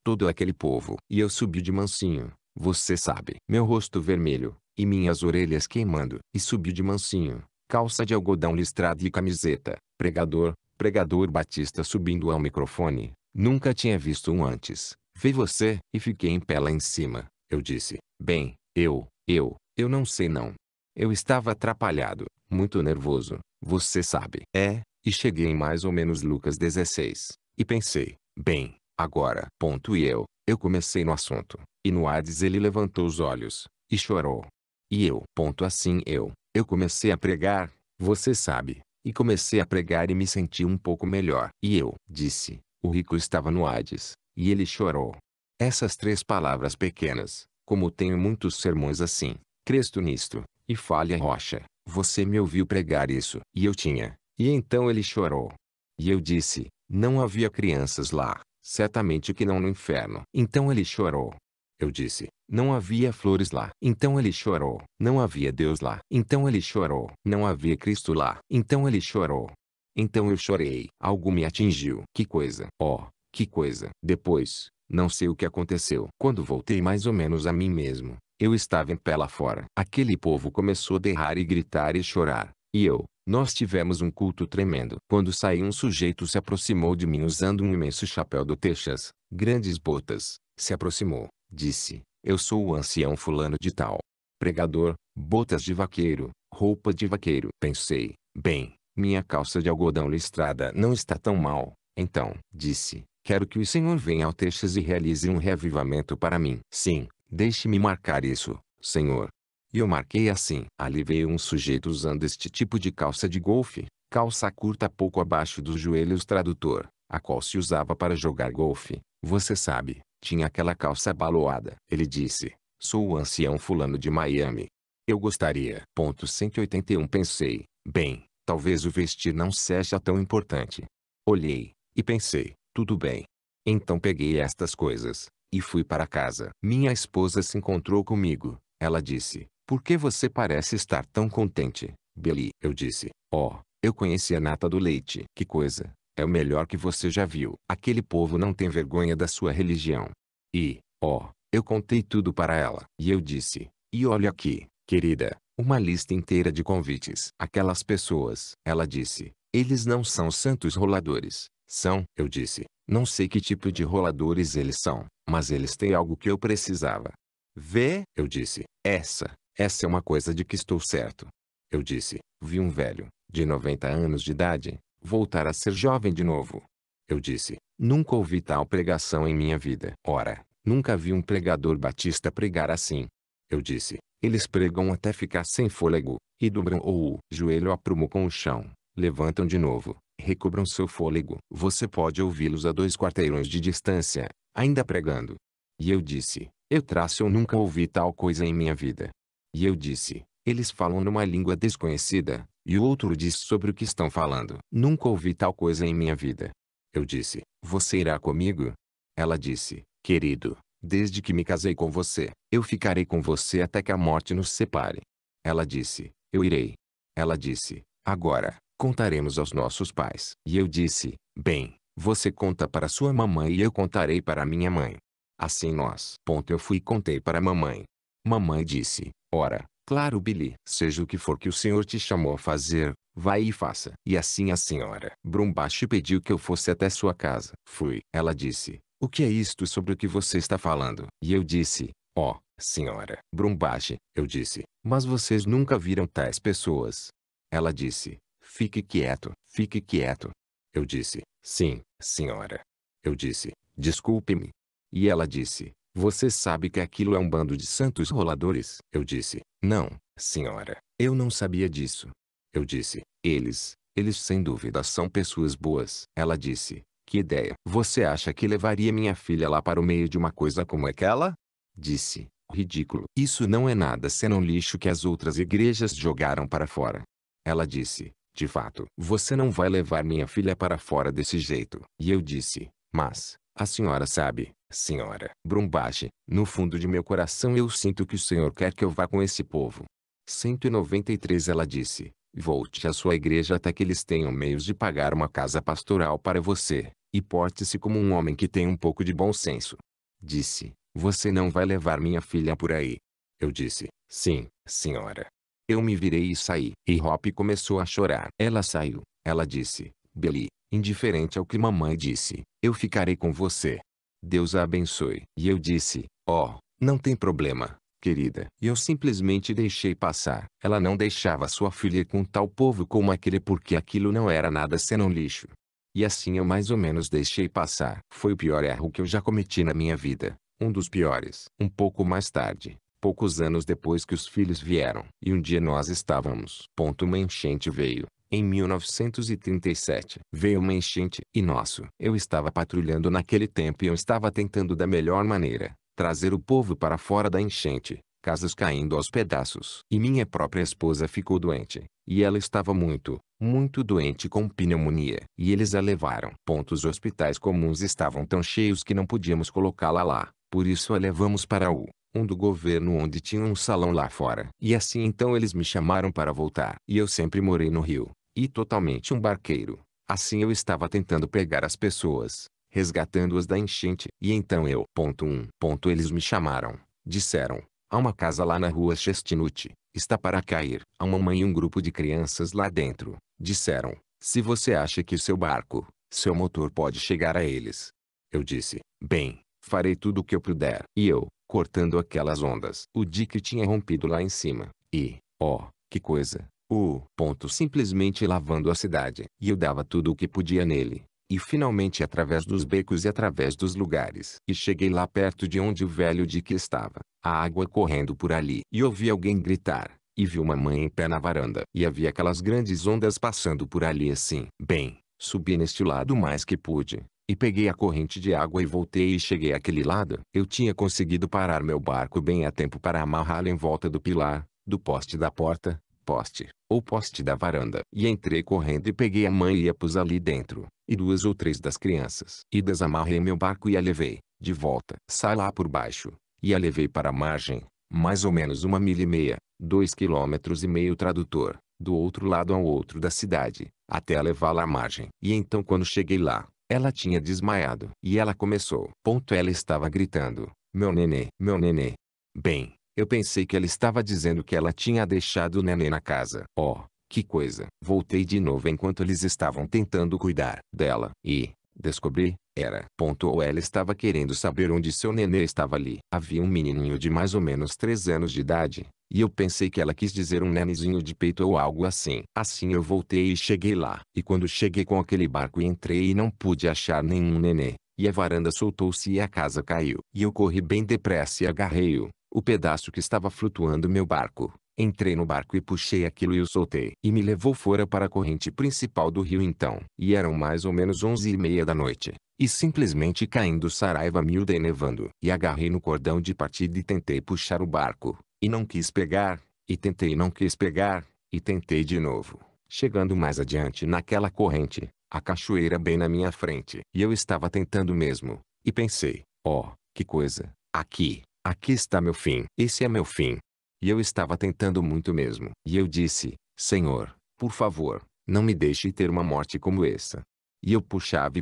Todo aquele povo. E eu subi de mansinho. Você sabe. Meu rosto vermelho, e minhas orelhas queimando. E subi de mansinho. Calça de algodão listrada e camiseta. Pregador batista subindo ao microfone. Nunca tinha visto um antes. Vi você. E fiquei em pé lá em cima. Eu disse: bem, eu não sei não. Eu estava atrapalhado, muito nervoso. Você sabe. E cheguei em mais ou menos Lucas 16. E pensei: bem, agora. E eu comecei no assunto. E no Hades ele levantou os olhos, e chorou. E eu. Assim eu comecei a pregar, você sabe. E comecei a pregar e me senti um pouco melhor. E eu disse: o rico estava no Hades, e ele chorou. Essas 3 palavras pequenas, como tenho muitos sermões assim, cresto nisto, e fale a rocha. Você me ouviu pregar isso. E eu tinha. E então ele chorou. E eu disse: não havia crianças lá, certamente que não no inferno. Então ele chorou. Eu disse: não havia flores lá. Então ele chorou. Não havia Deus lá. Então ele chorou. Não havia Cristo lá. Então ele chorou. Então eu chorei. Algo me atingiu. Que coisa. Que coisa. Depois, não sei o que aconteceu. Quando voltei mais ou menos a mim mesmo, eu estava em pé lá fora. Aquele povo começou a berrar e gritar e chorar. E nós tivemos um culto tremendo. Quando saí, um sujeito se aproximou de mim usando um imenso chapéu do Texas, grandes botas. Se aproximou, disse: eu sou o ancião fulano de tal. Pregador, botas de vaqueiro, roupa de vaqueiro. Pensei: bem, minha calça de algodão listrada não está tão mal. Então, disse: Quero que o Senhor venha ao Texas e realize um reavivamento para mim. Sim, deixe-me marcar isso, Senhor. E eu marquei assim. Ali veio um sujeito usando este tipo de calça de golfe, calça curta pouco abaixo dos joelhos tradutor, a qual se usava para jogar golfe. Você sabe, tinha aquela calça baloada. Ele disse, sou o ancião fulano de Miami. Eu gostaria. 181 Pensei, bem, talvez o vestir não seja tão importante. Olhei, e pensei, tudo bem. Então peguei estas coisas, e fui para casa. Minha esposa se encontrou comigo. Ela disse, por que você parece estar tão contente, Billy? Eu disse, oh, eu conheci a nata do leite. Que coisa, é o melhor que você já viu. Aquele povo não tem vergonha da sua religião. E, oh, eu contei tudo para ela. E eu disse, e olha aqui, querida, uma lista inteira de convites. Aquelas pessoas. Ela disse, eles não são santos roladores. São, eu disse, não sei que tipo de roladores eles são, mas eles têm algo que eu precisava. Vê, eu disse, essa é uma coisa de que estou certo. Eu disse, vi um velho, de 90 anos de idade, voltar a ser jovem de novo. Eu disse, nunca ouvi tal pregação em minha vida. Ora, nunca vi um pregador batista pregar assim. Eu disse, eles pregam até ficar sem fôlego, e dobram o joelho aprumo com o chão, levantam de novo, recobram seu fôlego. Você pode ouvi-los a 2 quarteirões de distância, ainda pregando. E eu disse, eu nunca ouvi tal coisa em minha vida. E eu disse, eles falam numa língua desconhecida, e o outro diz sobre o que estão falando. Nunca ouvi tal coisa em minha vida. Eu disse, você irá comigo? Ela disse, querido, desde que me casei com você, eu ficarei com você até que a morte nos separe. Ela disse, eu irei. Ela disse, agora, contaremos aos nossos pais. E eu disse, bem, você conta para sua mamãe e eu contarei para minha mãe. Assim nós. Eu fui e contei para a mamãe. Mamãe disse, ora, claro Billy, seja o que for que o senhor te chamou a fazer, vai e faça. E assim a senhora Brumbash pediu que eu fosse até sua casa. Fui. Ela disse, o que é isto sobre o que você está falando? E eu disse, ó, senhora Brumbash, eu disse, mas vocês nunca viram tais pessoas. Ela disse, fique quieto, fique quieto. Eu disse, sim, senhora. Eu disse, desculpe-me. E ela disse, você sabe que aquilo é um bando de santos roladores? Eu disse, não, senhora, eu não sabia disso. Eu disse, eles sem dúvida são pessoas boas. Ela disse, que ideia. Você acha que levaria minha filha lá para o meio de uma coisa como aquela? Disse, ridículo. Isso não é nada senão lixo que as outras igrejas jogaram para fora. Ela disse, de fato, você não vai levar minha filha para fora desse jeito. E eu disse, mas, a senhora sabe, senhora Brumbash, no fundo de meu coração eu sinto que o senhor quer que eu vá com esse povo. 193 Ela disse, volte à sua igreja até que eles tenham meios de pagar uma casa pastoral para você, e porte-se como um homem que tem um pouco de bom senso. Disse, você não vai levar minha filha por aí. Eu disse, sim, senhora. Eu me virei e saí. E Hop começou a chorar. Ela saiu. Ela disse, Billy, indiferente ao que mamãe disse, eu ficarei com você. Deus a abençoe. E eu disse, oh, não tem problema, querida. E eu simplesmente deixei passar. Ela não deixava sua filha ir com tal povo como aquele porque aquilo não era nada senão lixo. E assim eu mais ou menos deixei passar. Foi o pior erro que eu já cometi na minha vida. Um dos piores. Um pouco mais tarde, poucos anos depois que os filhos vieram. E um dia nós estávamos. Uma enchente veio. Em 1937, veio uma enchente, e eu estava patrulhando naquele tempo e eu estava tentando da melhor maneira, trazer o povo para fora da enchente, casas caindo aos pedaços. E minha própria esposa ficou doente, e ela estava muito, muito doente com pneumonia. E eles a levaram. Os hospitais comuns estavam tão cheios que não podíamos colocá-la lá, por isso a levamos para um do governo onde tinha um salão lá fora. E assim então eles me chamaram para voltar. E eu sempre morei no Rio. E totalmente um barqueiro. Assim eu estava tentando pegar as pessoas, resgatando-as da enchente. E então eles me chamaram, disseram, há uma casa lá na rua Chestnut, está para cair. Há uma mãe e um grupo de crianças lá dentro. Disseram, se você acha que seu barco, seu motor pode chegar a eles. Eu disse, bem, farei tudo o que eu puder. E eu, cortando aquelas ondas. O dique tinha rompido lá em cima. E, oh, que coisa! Simplesmente lavando a cidade. E eu dava tudo o que podia nele. E finalmente através dos becos e através dos lugares. E cheguei lá perto de onde o velho Dick estava. A água correndo por ali. E ouvi alguém gritar. E vi uma mãe em pé na varanda. E havia aquelas grandes ondas passando por ali assim. Bem, subi neste lado o mais que pude. E peguei a corrente de água e voltei e cheguei àquele lado. Eu tinha conseguido parar meu barco bem a tempo para amarrá-lo em volta do pilar, do poste da porta, ou poste da varanda. E entrei correndo e peguei a mãe e a pus ali dentro, e 2 ou 3 das crianças. E desamarrei meu barco e a levei, de volta. Sai lá por baixo. E a levei para a margem, mais ou menos 1,5 milha, 2,5 km tradutor, do outro lado ao outro da cidade, até a levá-la à margem. E então quando cheguei lá, ela tinha desmaiado. E ela começou. Ela estava gritando, meu nenê, meu nenê. Bem, eu pensei que ela estava dizendo que ela tinha deixado o nenê na casa. Oh, que coisa. Voltei de novo enquanto eles estavam tentando cuidar dela. E, descobri, ou ela estava querendo saber onde seu nenê estava ali. Havia um menininho de mais ou menos 3 anos de idade, e eu pensei que ela quis dizer um nenezinho de peito ou algo assim. Assim eu voltei e cheguei lá. E quando cheguei com aquele barco e entrei e não pude achar nenhum nenê. E a varanda soltou-se e a casa caiu. E eu corri bem depressa e agarrei o pedaço que estava flutuando meu barco. Entrei no barco e puxei aquilo e o soltei. E me levou fora para a corrente principal do rio então. E eram mais ou menos 11h30 da noite. E simplesmente caindo Saraiva miúda e nevando. E agarrei no cordão de partida e tentei puxar o barco. E não quis pegar. E tentei e não quis pegar. E tentei de novo. Chegando mais adiante naquela corrente, a cachoeira bem na minha frente. E eu estava tentando mesmo. E pensei, oh, que coisa. Aqui está meu fim. Esse é meu fim. E eu estava tentando muito mesmo. E eu disse, Senhor, por favor, não me deixe ter uma morte como essa. E eu puxava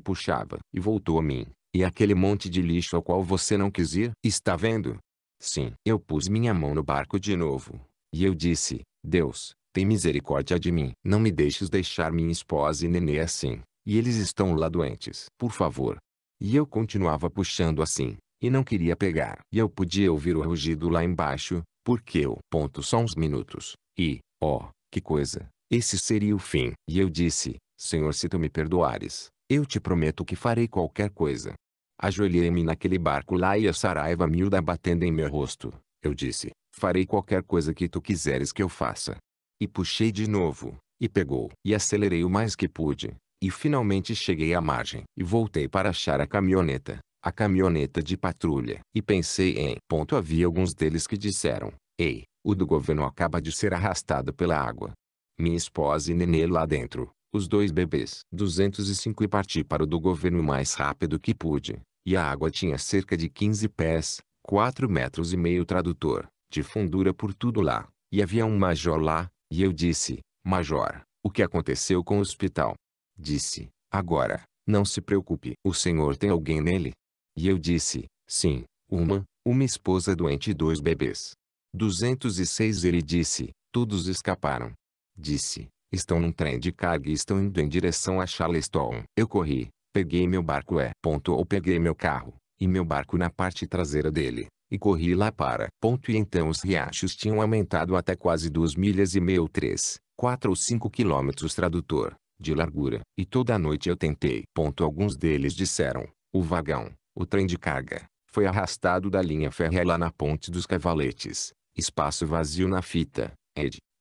e voltou a mim. E aquele monte de lixo ao qual você não quis ir? Está vendo? Sim. Eu pus minha mão no barco de novo. E eu disse, Deus, tem misericórdia de mim. Não me deixes deixar minha esposa e nenê assim. E eles estão lá doentes. Por favor. E eu continuava puxando assim. E não queria pegar. E eu podia ouvir o rugido lá embaixo, porque eu... Só uns minutos. E, oh, que coisa. Esse seria o fim. E eu disse, Senhor, se tu me perdoares, eu te prometo que farei qualquer coisa. Ajoelhei-me naquele barco lá e a Saraiva miúda batendo em meu rosto. Eu disse, farei qualquer coisa que tu quiseres que eu faça. E puxei de novo, e pegou. E acelerei o mais que pude. E finalmente cheguei à margem. E voltei para achar a caminhoneta de patrulha. E pensei em... Havia alguns deles que disseram, ei, o do governo acaba de ser arrastado pela água. Minha esposa e nenê lá dentro, os 2 bebês. 205 e parti para o do governo o mais rápido que pude. E a água tinha cerca de 15 pés, 4,5 metros tradutor, de fundura por tudo lá. E havia um major lá, e eu disse, Major, o que aconteceu com o hospital? Disse, agora, não se preocupe. O senhor tem alguém nele? E eu disse, sim, uma esposa doente e 2 bebês. 206 Ele disse, todos escaparam. Disse, estão num trem de carga e estão indo em direção a Charleston. Eu corri, peguei meu barco ou peguei meu carro, e meu barco na parte traseira dele, e corri lá para. E então os riachos tinham aumentado até quase 2,5 milhas 4 ou 5 quilômetros tradutor, de largura. E toda a noite eu tentei. Alguns deles disseram, o vagão, o trem de carga, foi arrastado da linha férrea lá na Ponte dos Cavaletes. Espaço vazio na fita.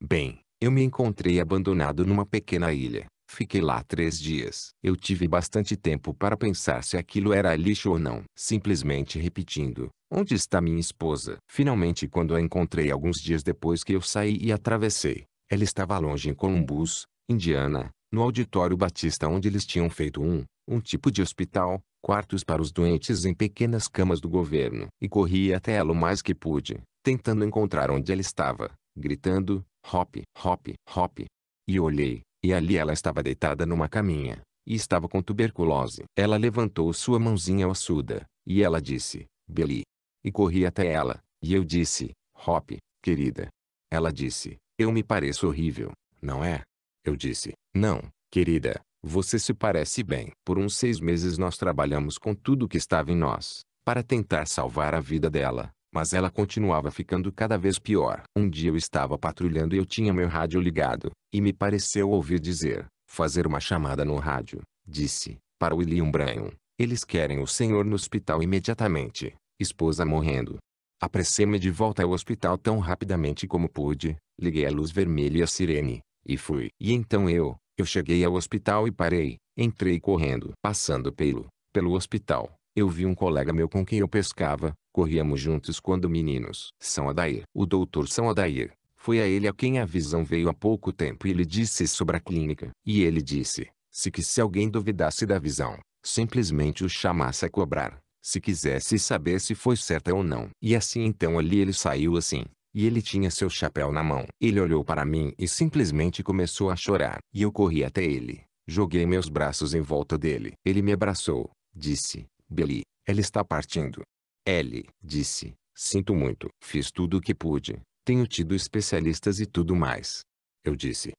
Bem, eu me encontrei abandonado numa pequena ilha. Fiquei lá 3 dias. Eu tive bastante tempo para pensar se aquilo era lixo ou não. Simplesmente repetindo, onde está minha esposa? Finalmente quando a encontrei alguns dias depois que eu saí e atravessei, ela estava longe em Columbus, Indiana, no auditório Batista onde eles tinham feito um tipo de hospital, quartos para os doentes em pequenas camas do governo. E corri até ela o mais que pude, tentando encontrar onde ela estava, gritando, hop, hop, hop. E olhei, e ali ela estava deitada numa caminha, e estava com tuberculose. Ela levantou sua mãozinha ossuda, e ela disse, Billy. E corri até ela, e eu disse, Hop, querida. Ela disse, eu me pareço horrível, não é? Eu disse, não, querida, você se parece bem. Por uns 6 meses nós trabalhamos com tudo que estava em nós, para tentar salvar a vida dela. Mas ela continuava ficando cada vez pior. Um dia eu estava patrulhando e eu tinha meu rádio ligado, e me pareceu ouvir dizer, fazer uma chamada no rádio. Disse, Para William Bryan, eles querem o senhor no hospital imediatamente. Esposa morrendo. Apressei-me de volta ao hospital tão rapidamente como pude, liguei a luz vermelha e a sirene, e fui. E então eu cheguei ao hospital e parei, entrei correndo. Passando pelo hospital, eu vi um colega meu com quem eu pescava, corríamos juntos quando meninos. São Adair. O doutor São Adair. Foi a ele a quem a visão veio há pouco tempo e lhe disse sobre a clínica. E ele disse, se alguém duvidasse da visão, simplesmente o chamasse a cobrar, se quisesse saber se foi certa ou não. E assim então ali ele saiu assim. E ele tinha seu chapéu na mão. Ele olhou para mim e simplesmente começou a chorar. E eu corri até ele. Joguei meus braços em volta dele. Ele me abraçou. Disse, Billy, ela está partindo. Ellie, disse, sinto muito. Fiz tudo o que pude. Tenho tido especialistas e tudo mais. Eu disse,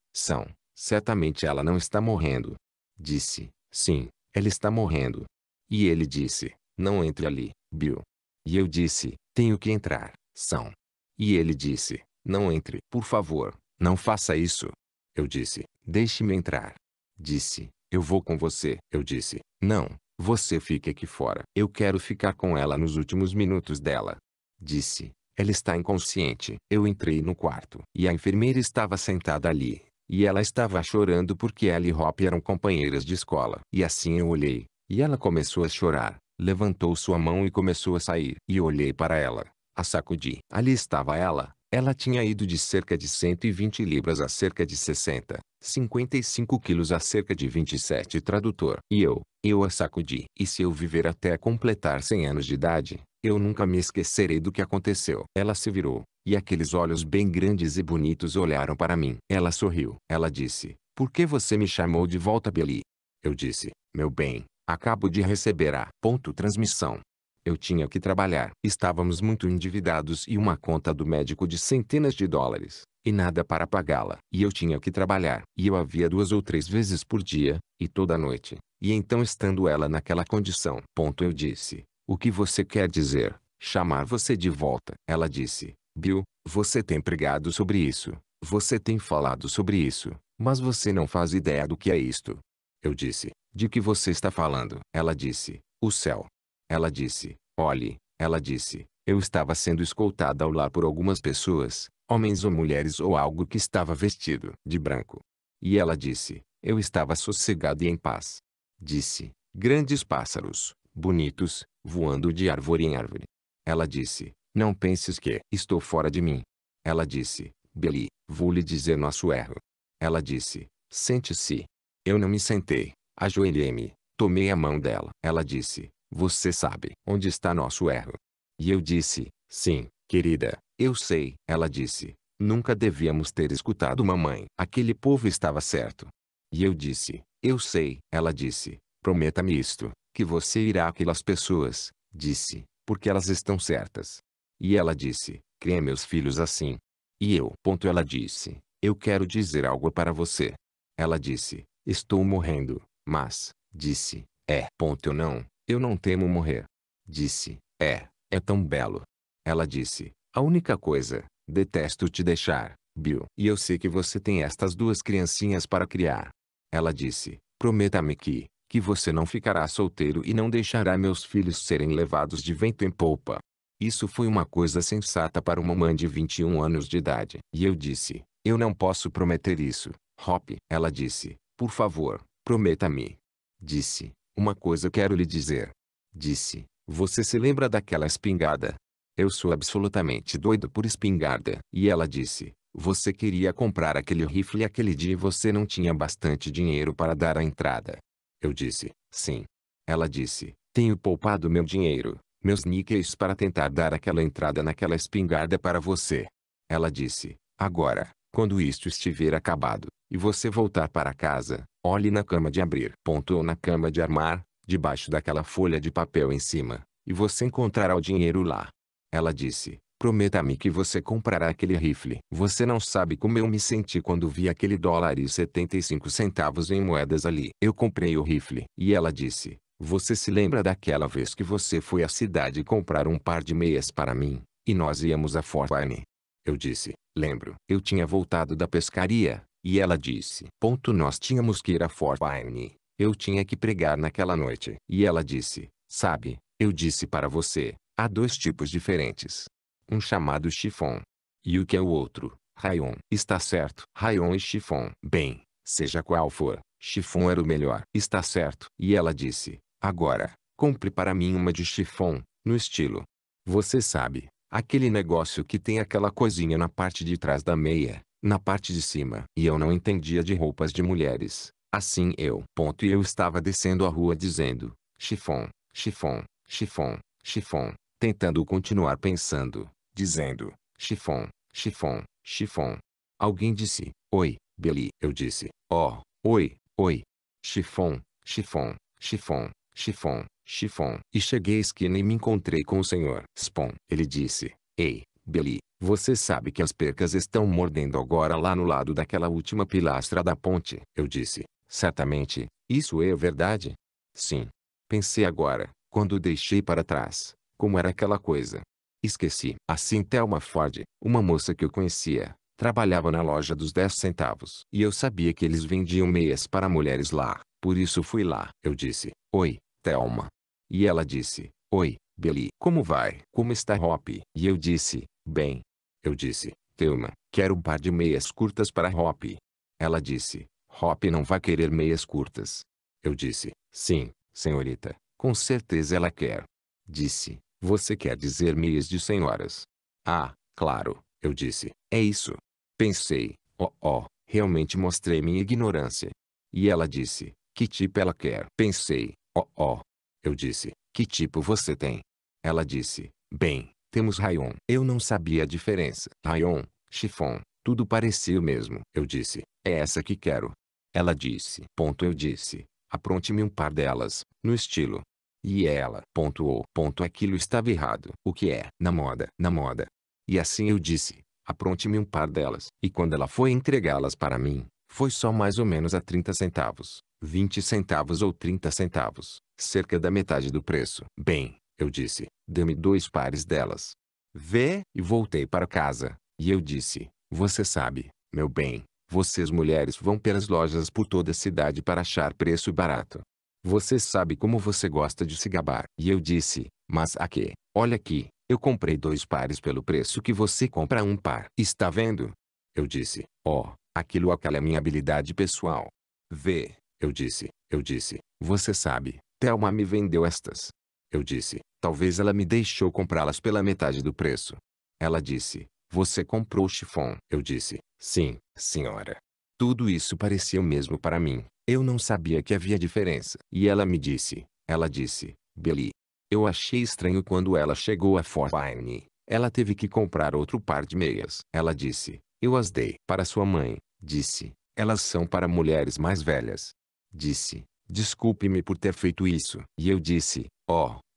certamente ela não está morrendo. Disse, sim, ela está morrendo. E ele disse, não entre ali, Bill. E eu disse, tenho que entrar, E ele disse, não entre. Por favor, não faça isso. Eu disse, deixe-me entrar. Disse, eu vou com você. Eu disse, não, você fique aqui fora. Eu quero ficar com ela nos últimos minutos dela. Disse, ela está inconsciente. Eu entrei no quarto. E a enfermeira estava sentada ali. E ela estava chorando porque ela e Hop eram companheiras de escola. E assim eu olhei. E ela começou a chorar. Levantou sua mão e começou a sair. E eu olhei para ela. A sacudi. Ali estava ela. Ela tinha ido de cerca de 120 libras a cerca de 60, 55 quilos a cerca de 27. Tradutor. E eu a sacudi. E se eu viver até completar 100 anos de idade, eu nunca me esquecerei do que aconteceu. Ela se virou, e aqueles olhos bem grandes e bonitos olharam para mim. Ela sorriu. Ela disse, por que você me chamou de volta, Billy? Eu disse, meu bem, acabo de receber a transmissão. Eu tinha que trabalhar. Estávamos muito endividados e uma conta do médico de centenas de dólares, e nada para pagá-la. E eu tinha que trabalhar. E eu havia 2 ou 3 vezes por dia, e toda noite. E então estando ela naquela condição. Eu disse, o que você quer dizer, chamar você de volta? Ela disse, Bill, você tem pregado sobre isso, você tem falado sobre isso, mas você não faz ideia do que é isto. Eu disse, de que você está falando? Ela disse, o céu. Ela disse, olhe, ela disse, eu estava sendo escoltada ao lar por algumas pessoas, homens ou mulheres ou algo que estava vestido de branco. E ela disse, eu estava sossegado e em paz. Disse, grandes pássaros, bonitos, voando de árvore em árvore. Ela disse, não penses que estou fora de mim. Ela disse, Billy, vou lhe dizer nosso erro. Ela disse, sente-se. Eu não me sentei, ajoelhei-me, tomei a mão dela. Ela disse, você sabe onde está nosso erro? E eu disse, sim, querida, eu sei. Ela disse, nunca devíamos ter escutado mamãe. Aquele povo estava certo. E eu disse, eu sei. Ela disse, prometa-me isto, que você irá àquelas pessoas. Disse, porque elas estão certas. E ela disse, crie meus filhos assim. E eu. Ela disse, eu quero dizer algo para você. Ela disse, estou morrendo, mas, disse, eu não temo morrer. Disse, é tão belo. Ela disse, a única coisa, detesto te deixar, Bill. E eu sei que você tem estas 2 criancinhas para criar. Ela disse, prometa-me que você não ficará solteiro e não deixará meus filhos serem levados de vento em polpa. Isso foi uma coisa sensata para uma mãe de 21 anos de idade. E eu disse, eu não posso prometer isso, Hop. Ela disse, por favor, prometa-me. Disse, uma coisa quero lhe dizer. Disse, você se lembra daquela espingarda? Eu sou absolutamente doido por espingarda. E ela disse, você queria comprar aquele rifle aquele dia e você não tinha bastante dinheiro para dar a entrada. Eu disse, sim. Ela disse, tenho poupado meu dinheiro, meus níqueis para tentar dar aquela entrada naquela espingarda para você. Ela disse, agora, quando isto estiver acabado, e você voltar para casa, olhe na cama de abrir. Ou na cama de armar, debaixo daquela folha de papel em cima, e você encontrará o dinheiro lá. Ela disse, prometa-me que você comprará aquele rifle. Você não sabe como eu me senti quando vi aquele $1,75 em moedas ali. Eu comprei o rifle. E ela disse, você se lembra daquela vez que você foi à cidade comprar um par de meias para mim, e nós íamos a Fort Wayne? Eu disse, lembro. Eu tinha voltado da pescaria, e ela disse, nós tínhamos que ir a Fort Wayne. Eu tinha que pregar naquela noite. E ela disse, sabe, eu disse para você, há dois tipos diferentes. Um chamado chiffon. E o que é o outro? Rayon. Está certo. Rayon e chiffon. Bem, seja qual for, chiffon era o melhor. Está certo. E ela disse, agora, compre para mim uma de chiffon, no estilo. Você sabe, aquele negócio que tem aquela coisinha na parte de trás da meia, na parte de cima. E eu não entendia de roupas de mulheres. Assim e eu estava descendo a rua dizendo, chiffon, chiffon, chiffon, chiffon, tentando continuar pensando, dizendo, chiffon, chiffon, chiffon. Alguém disse, oi, Billy. Eu disse, oh, oi, oi. Chiffon, chiffon, chiffon, chiffon, chiffon. E cheguei à esquina e me encontrei com o Sr. Spoon. Ele disse, ei, Billy, você sabe que as percas estão mordendo agora lá no lado daquela última pilastra da ponte. Eu disse, certamente, isso é verdade? Sim. Pensei agora, quando deixei para trás, como era aquela coisa. Esqueci. Assim Thelma Ford, uma moça que eu conhecia, trabalhava na loja dos 10 centavos. E eu sabia que eles vendiam meias para mulheres lá, por isso fui lá. Eu disse, oi, Thelma. E ela disse, oi, Billy. Como vai? Como está Hope? E eu disse, bem. Eu disse, Thelma, quero um par de meias curtas para Hope. Ela disse, Hope não vai querer meias curtas. Eu disse, sim, senhorita, com certeza ela quer. Disse, você quer dizer meias de senhoras? Ah, claro, eu disse, é isso. Pensei, realmente mostrei minha ignorância. E ela disse, que tipo ela quer? Pensei, eu disse, que tipo você tem? Ela disse, bem, temos rayon. Eu não sabia a diferença. Rayon, chiffon, tudo parecia o mesmo. Eu disse, é essa que quero. Ela disse, eu disse, apronte-me um par delas, no estilo. E ela, aquilo estava errado. O que é? Na moda. Na moda. E assim eu disse, apronte-me um par delas. E quando ela foi entregá-las para mim, foi só mais ou menos a 30 centavos, 20 centavos ou 30 centavos, cerca da metade do preço. Bem, eu disse, dê-me 2 pares delas. Vê? E voltei para casa, e eu disse, você sabe, meu bem, vocês mulheres vão pelas lojas por toda a cidade para achar preço barato. Você sabe como você gosta de se gabar. E eu disse, mas aqui, olha aqui, eu comprei 2 pares pelo preço que você compra um par. Está vendo? Eu disse, aquela é minha habilidade pessoal. Vê, eu disse, você sabe, Thelma me vendeu estas. Eu disse, talvez ela me deixou comprá-las pela metade do preço. Ela disse, você comprou chiffon. Eu disse, sim, senhora. Tudo isso parecia o mesmo para mim. Eu não sabia que havia diferença. E ela disse, Billy. Eu achei estranho quando ela chegou a Fort Wayne. Ela teve que comprar outro par de meias. Ela disse, eu as dei para sua mãe. Disse, elas são para mulheres mais velhas. Disse, desculpe-me por ter feito isso. E eu disse,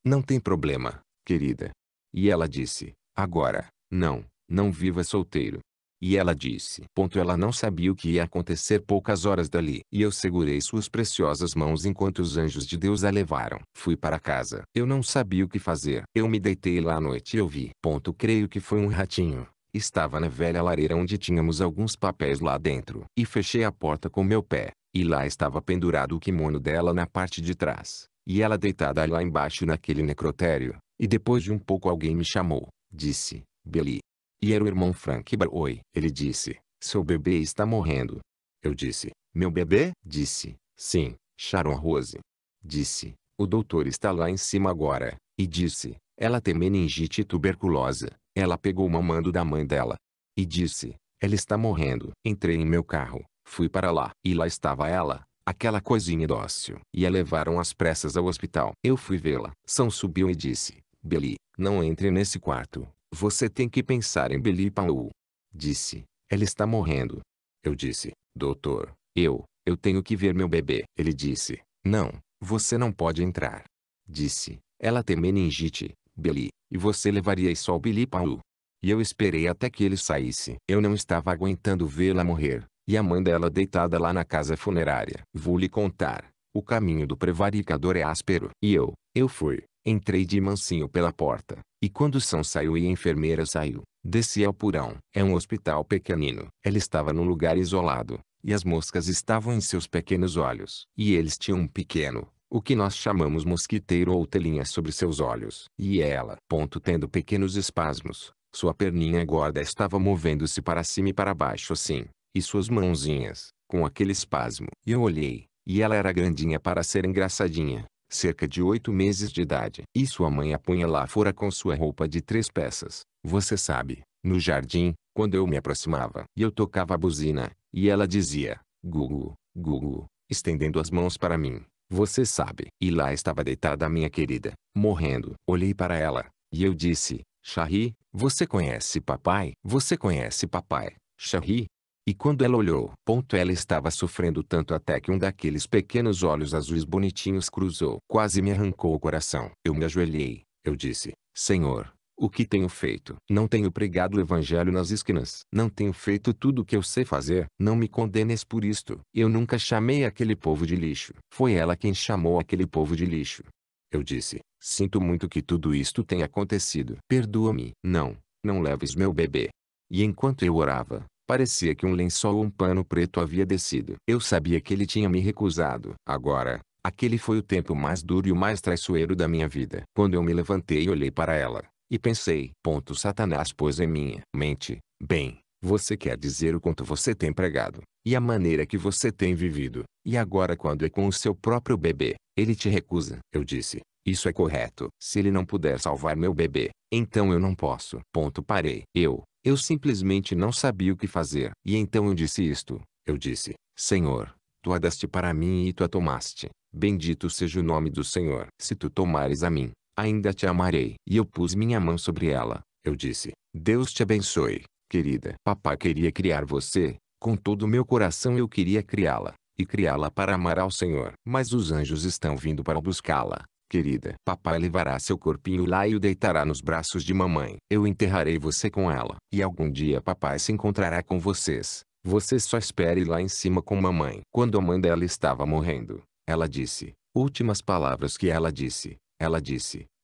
não tem problema, querida. E ela disse, agora, não viva solteiro. E ela disse, ela não sabia o que ia acontecer poucas horas dali. E eu segurei suas preciosas mãos enquanto os anjos de Deus a levaram. Fui para casa. Eu não sabia o que fazer. Eu me deitei lá à noite e eu vi. Creio que foi um ratinho. Estava na velha lareira onde tínhamos alguns papéis lá dentro. E fechei a porta com meu pé. E lá estava pendurado o kimono dela na parte de trás. E ela deitada lá embaixo naquele necrotério. E depois de um pouco alguém me chamou. Disse, Billy. E era o irmão Frank Barroy. Ele disse, seu bebê está morrendo. Eu disse, meu bebê? Disse, sim, Sharon Rose. Disse, o doutor está lá em cima agora. E disse, ela tem meningite e tuberculose. Ela pegou o mamando da mãe dela. E disse, ela está morrendo. Entrei em meu carro, fui para lá. E lá estava ela, aquela coisinha dócil. E a levaram às pressas ao hospital. Eu fui vê-la. Sam subiu e disse, Billy, não entre nesse quarto. Você tem que pensar em Billy Paul. Disse, ela está morrendo. Eu disse, doutor, eu tenho que ver meu bebê. Ele disse, não, você não pode entrar. Disse, ela tem meningite, Billy, e você levaria isso ao Billy Paul. E eu esperei até que ele saísse. Eu não estava aguentando vê-la morrer, e a mãe dela deitada lá na casa funerária. Vou lhe contar, o caminho do prevaricador é áspero. E eu fui. Entrei de mansinho pela porta, e quando Sam saiu e a enfermeira saiu, desci ao porão. É um hospital pequenino. Ela estava num lugar isolado, e as moscas estavam em seus pequenos olhos. E eles tinham um pequeno, o que nós chamamos mosquiteiro ou telinha sobre seus olhos. E ela, tendo pequenos espasmos, sua perninha gorda estava movendo-se para cima e para baixo assim, e suas mãozinhas, com aquele espasmo. E eu olhei, e ela era grandinha para ser engraçadinha, cerca de 8 meses de idade. E sua mãe a punha lá fora com sua roupa de 3 peças, você sabe, no jardim, quando eu me aproximava. E eu tocava a buzina, e ela dizia, Gugu, Gugu, estendendo as mãos para mim. Você sabe. E lá estava deitada a minha querida, morrendo. Olhei para ela, e eu disse, Charri, você conhece papai? Você conhece papai, Charri? E quando ela olhou, ela estava sofrendo tanto até que um daqueles pequenos olhos azuis bonitinhos cruzou. Quase me arrancou o coração. Eu me ajoelhei, eu disse, Senhor, o que tenho feito? Não tenho pregado o evangelho nas esquinas. Não tenho feito tudo o que eu sei fazer. Não me condenes por isto. Eu nunca chamei aquele povo de lixo. Foi ela quem chamou aquele povo de lixo. Eu disse, sinto muito que tudo isto tenha acontecido. Perdoa-me. Não, não leves meu bebê. E enquanto eu orava, parecia que um lençol ou um pano preto havia descido. Eu sabia que ele tinha me recusado. Agora, aquele foi o tempo mais duro e o mais traiçoeiro da minha vida. Quando eu me levantei e olhei para ela, e pensei, Satanás pôs em minha mente, bem, você quer dizer o quanto você tem pregado, e a maneira que você tem vivido, e agora quando é com o seu próprio bebê, ele te recusa. Eu disse, isso é correto. Se ele não puder salvar meu bebê, então eu não posso. Parei. Eu simplesmente não sabia o que fazer. E então eu disse isto. Eu disse, Senhor, tu a deste para mim e tu a tomaste. Bendito seja o nome do Senhor. Se tu tomares a mim, ainda te amarei. E eu pus minha mão sobre ela. Eu disse, Deus te abençoe, querida. Papai queria criar você, com todo o meu coração eu queria criá-la, e criá-la para amar ao Senhor. Mas os anjos estão vindo para buscá-la. Querida, papai levará seu corpinho lá e o deitará nos braços de mamãe. Eu enterrarei você com ela. E algum dia papai se encontrará com vocês. Você só espere lá em cima com mamãe. Quando a mãe dela estava morrendo, ela disse, últimas palavras que ela disse,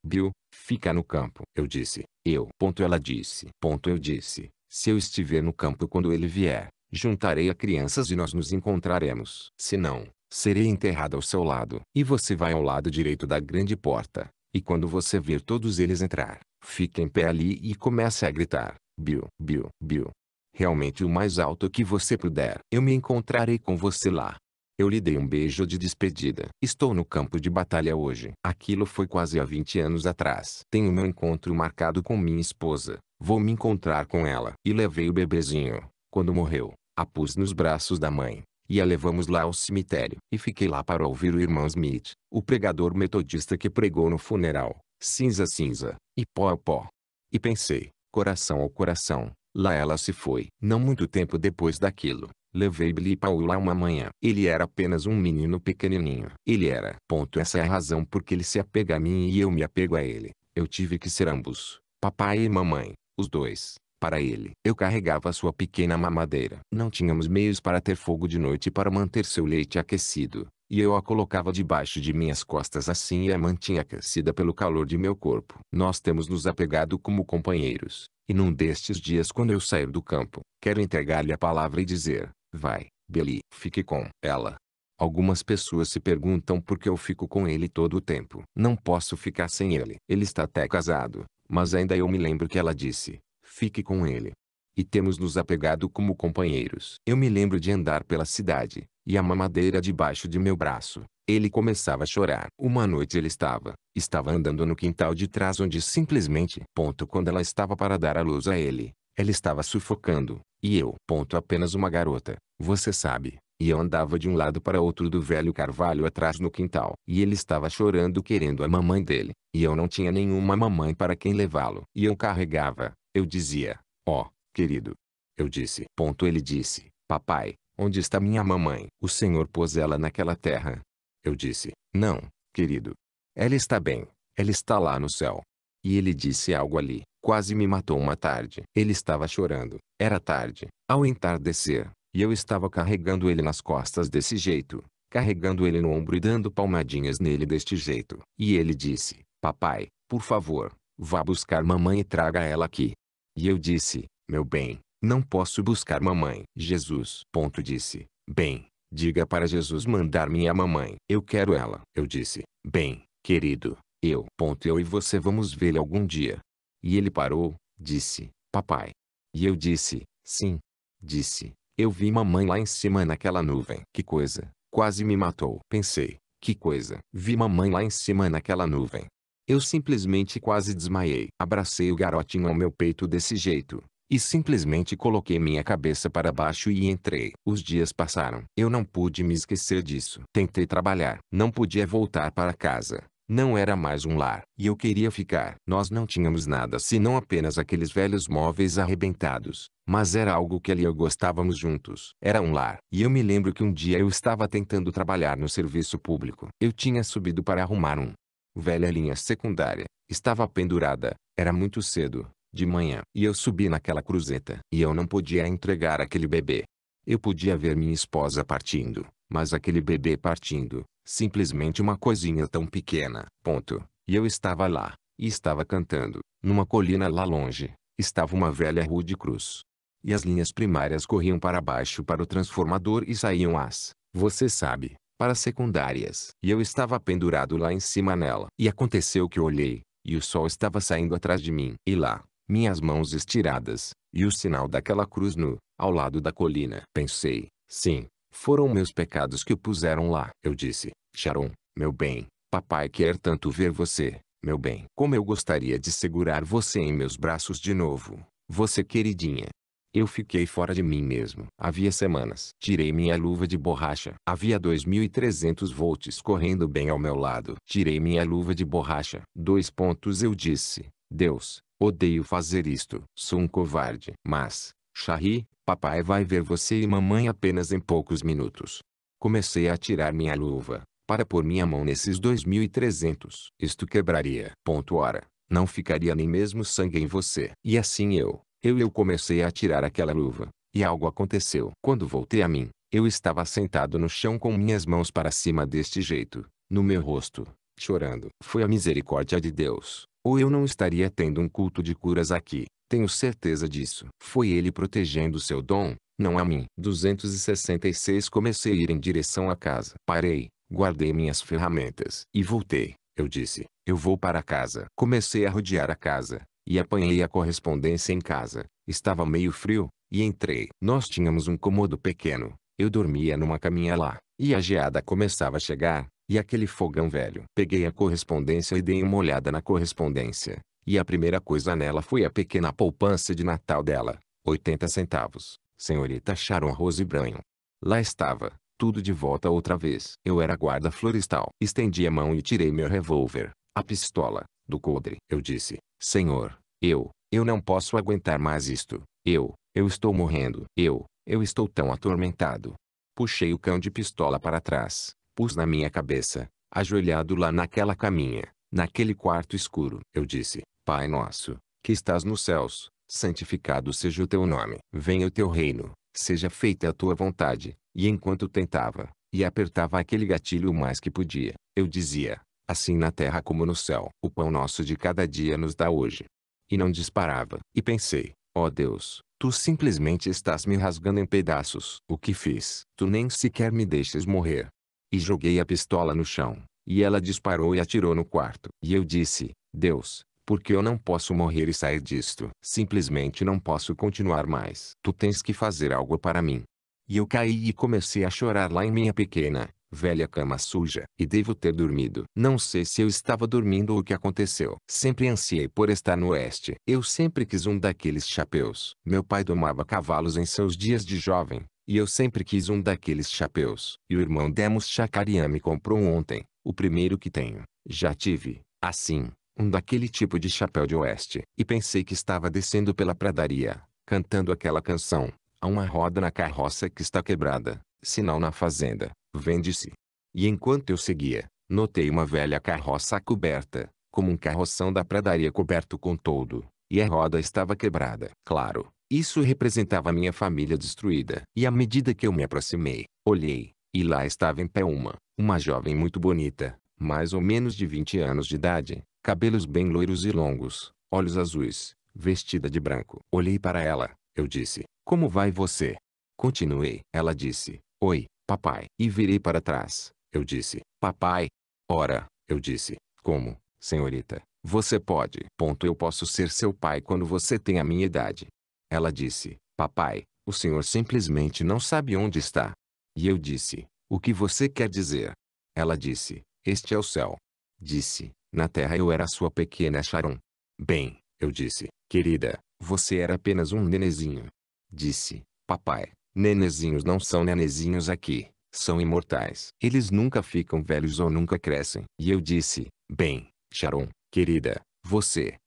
Bill, fica no campo. Eu disse, ela disse, eu disse, se eu estiver no campo quando ele vier, juntarei a crianças e nós nos encontraremos. Se não, serei enterrado ao seu lado. E você vai ao lado direito da grande porta. E quando você ver todos eles entrar, fique em pé ali e comece a gritar, Bill, Bill, Bill. Realmente o mais alto que você puder. Eu me encontrarei com você lá. Eu lhe dei um beijo de despedida. Estou no campo de batalha hoje. Aquilo foi quase há 20 anos atrás. Tenho meu encontro marcado com minha esposa. Vou me encontrar com ela. E levei o bebezinho. Quando morreu, a pus nos braços da mãe. E a levamos lá ao cemitério. E fiquei lá para ouvir o irmão Smith, o pregador metodista que pregou no funeral. Cinza, cinza, e pó, pó. E pensei, coração ao coração, lá ela se foi. Não muito tempo depois daquilo, levei Billy Paul lá uma manhã. Ele era apenas um menino pequenininho. Ele era. Essa é a razão porque ele se apega a mim e eu me apego a ele. Eu tive que ser ambos, papai e mamãe, os dois. Para ele, eu carregava sua pequena mamadeira. Não tínhamos meios para ter fogo de noite para manter seu leite aquecido, e eu a colocava debaixo de minhas costas assim e a mantinha aquecida pelo calor de meu corpo. Nós temos nos apegado como companheiros, e num destes dias quando eu sair do campo, quero entregar-lhe a palavra e dizer, vai, Billy, fique com ela. Algumas pessoas se perguntam por que eu fico com ele todo o tempo. Não posso ficar sem ele. Ele está até casado, mas ainda eu me lembro que ela disse, fique com ele. E temos nos apegado como companheiros. Eu me lembro de andar pela cidade, e a mamadeira debaixo de meu braço. Ele começava a chorar. Uma noite ele estava andando no quintal de trás onde simplesmente, quando ela estava para dar à luz a ele, ela estava sufocando, e eu, apenas uma garota, você sabe, e eu andava de um lado para outro do velho carvalho atrás no quintal. E ele estava chorando querendo a mamãe dele, e eu não tinha nenhuma mamãe para quem levá-lo. E eu carregava, eu dizia, querido. Eu disse, ele disse, papai, onde está minha mamãe? O Senhor pôs ela naquela terra. Eu disse, não, querido. Ela está bem, ela está lá no céu. E ele disse algo ali, quase me matou uma tarde. Ele estava chorando, era tarde, ao entardecer, e eu estava carregando ele nas costas desse jeito, carregando ele no ombro e dando palmadinhas nele deste jeito. E ele disse, papai, por favor, vá buscar mamãe e traga ela aqui. E eu disse, meu bem, não posso buscar mamãe. Jesus. Disse, Bem, diga para Jesus mandar minha mamãe. Eu quero ela. Eu disse, bem, querido, eu e você vamos vê-la algum dia. E ele parou, disse, papai. E eu disse, sim. Disse, eu vi mamãe lá em cima naquela nuvem. Que coisa, quase me matou. Pensei, que coisa. Vi mamãe lá em cima naquela nuvem. Eu simplesmente quase desmaiei. Abracei o garotinho ao meu peito desse jeito. E simplesmente coloquei minha cabeça para baixo e entrei. Os dias passaram. Eu não pude me esquecer disso. Tentei trabalhar. Não podia voltar para casa. Não era mais um lar. E eu queria ficar. Nós não tínhamos nada senão apenas aqueles velhos móveis arrebentados. Mas era algo que ele e eu gostávamos juntos. Era um lar. E eu me lembro que um dia eu estava tentando trabalhar no serviço público. Eu tinha subido para arrumar velha linha secundária. Estava pendurada. Era muito cedo, de manhã. E eu subi naquela cruzeta. E eu não podia entregar aquele bebê. Eu podia ver minha esposa partindo. Mas aquele bebê partindo, simplesmente uma coisinha tão pequena. Ponto. E eu estava lá. E estava cantando. Numa colina lá longe, estava uma velha rua de cruz. E as linhas primárias corriam para baixo para o transformador e saíam você sabe, para as secundárias. E eu estava pendurado lá em cima nela. E aconteceu que eu olhei, e o sol estava saindo atrás de mim. E lá, minhas mãos estiradas, e o sinal daquela cruz ao lado da colina. Pensei, sim, foram meus pecados que o puseram lá. Eu disse, Sharon, meu bem, papai quer tanto ver você, meu bem. Como eu gostaria de segurar você em meus braços de novo, você queridinha. Eu fiquei fora de mim mesmo. Havia semanas. Tirei minha luva de borracha. Havia 2300 volts correndo bem ao meu lado. Tirei minha luva de borracha. Eu disse, Deus, odeio fazer isto. Sou um covarde. Mas, Shari, papai vai ver você e mamãe apenas em poucos minutos. Comecei a tirar minha luva, para pôr minha mão nesses 2300. Isto quebraria. Ora, não ficaria nem mesmo sangue em você. E assim eu comecei a tirar aquela luva. E algo aconteceu. Quando voltei a mim, eu estava sentado no chão com minhas mãos para cima deste jeito, no meu rosto, chorando. Foi a misericórdia de Deus. Ou eu não estaria tendo um culto de curas aqui. Tenho certeza disso. Foi ele protegendo seu dom, não a mim. 266 Comecei a ir em direção à casa. Parei, guardei minhas ferramentas. E voltei. Eu disse, eu vou para casa. Comecei a rodear a casa. E apanhei a correspondência em casa. Estava meio frio, e entrei. Nós tínhamos um cômodo pequeno. Eu dormia numa caminha lá. E a geada começava a chegar, e aquele fogão velho. Peguei a correspondência e dei uma olhada na correspondência. E a primeira coisa nela foi a pequena poupança de Natal dela. 80 centavos. Senhorita Sharon Rose Branho. Lá estava, tudo de volta outra vez. Eu era guarda florestal. Estendi a mão e tirei meu revólver, a pistola, do coldre. Eu disse, Senhor, eu não posso aguentar mais isto. Eu estou morrendo. Eu estou tão atormentado. Puxei o cão de pistola para trás, pus na minha cabeça, ajoelhado lá naquela caminha, naquele quarto escuro. Eu disse, Pai nosso, que estás nos céus, santificado seja o teu nome. Venha o teu reino, seja feita a tua vontade. E enquanto tentava, e apertava aquele gatilho o mais que podia, eu dizia, assim na terra como no céu. O pão nosso de cada dia nos dá hoje. E não disparava. E pensei, ó Deus, tu simplesmente estás me rasgando em pedaços. O que fiz? Tu nem sequer me deixas morrer. E joguei a pistola no chão, e ela disparou e atirou no quarto. E eu disse, Deus, porque eu não posso morrer e sair disto. Simplesmente não posso continuar mais. Tu tens que fazer algo para mim. E eu caí e comecei a chorar lá em minha pequena, velha cama suja. E devo ter dormido. Não sei se eu estava dormindo ou o que aconteceu. Sempre ansiei por estar no oeste. Eu sempre quis um daqueles chapéus. Meu pai domava cavalos em seus dias de jovem, e eu sempre quis um daqueles chapéus. E o irmão Demos Chacarian me comprou ontem, o primeiro que tenho. Já tive, assim, um daquele tipo de chapéu de oeste. E pensei que estava descendo pela pradaria, cantando aquela canção. Há uma roda na carroça que está quebrada, sinal na fazenda, vende-se. E enquanto eu seguia, notei uma velha carroça coberta, como um carroção da pradaria coberto com toldo, e a roda estava quebrada. Claro, isso representava minha família destruída. E à medida que eu me aproximei, olhei, e lá estava em pé uma jovem muito bonita, mais ou menos de 20 anos de idade, cabelos bem loiros e longos, olhos azuis, vestida de branco. Olhei para ela, eu disse, como vai você? Continuei. Ela disse, Oi, papai. E virei para trás. Eu disse, papai. Ora, eu disse, como, senhorita, você pode. Eu posso ser seu pai quando você tem a minha idade. Ela disse, papai, o senhor simplesmente não sabe onde está. E eu disse, o que você quer dizer? Ela disse, este é o céu. Disse, na terra eu era sua pequena Sharon. Bem, eu disse, querida, você era apenas um nenezinho. Disse, papai, nenezinhos não são nenezinhos aqui, são imortais. Eles nunca ficam velhos ou nunca crescem. E eu disse, bem, Sharon, querida, você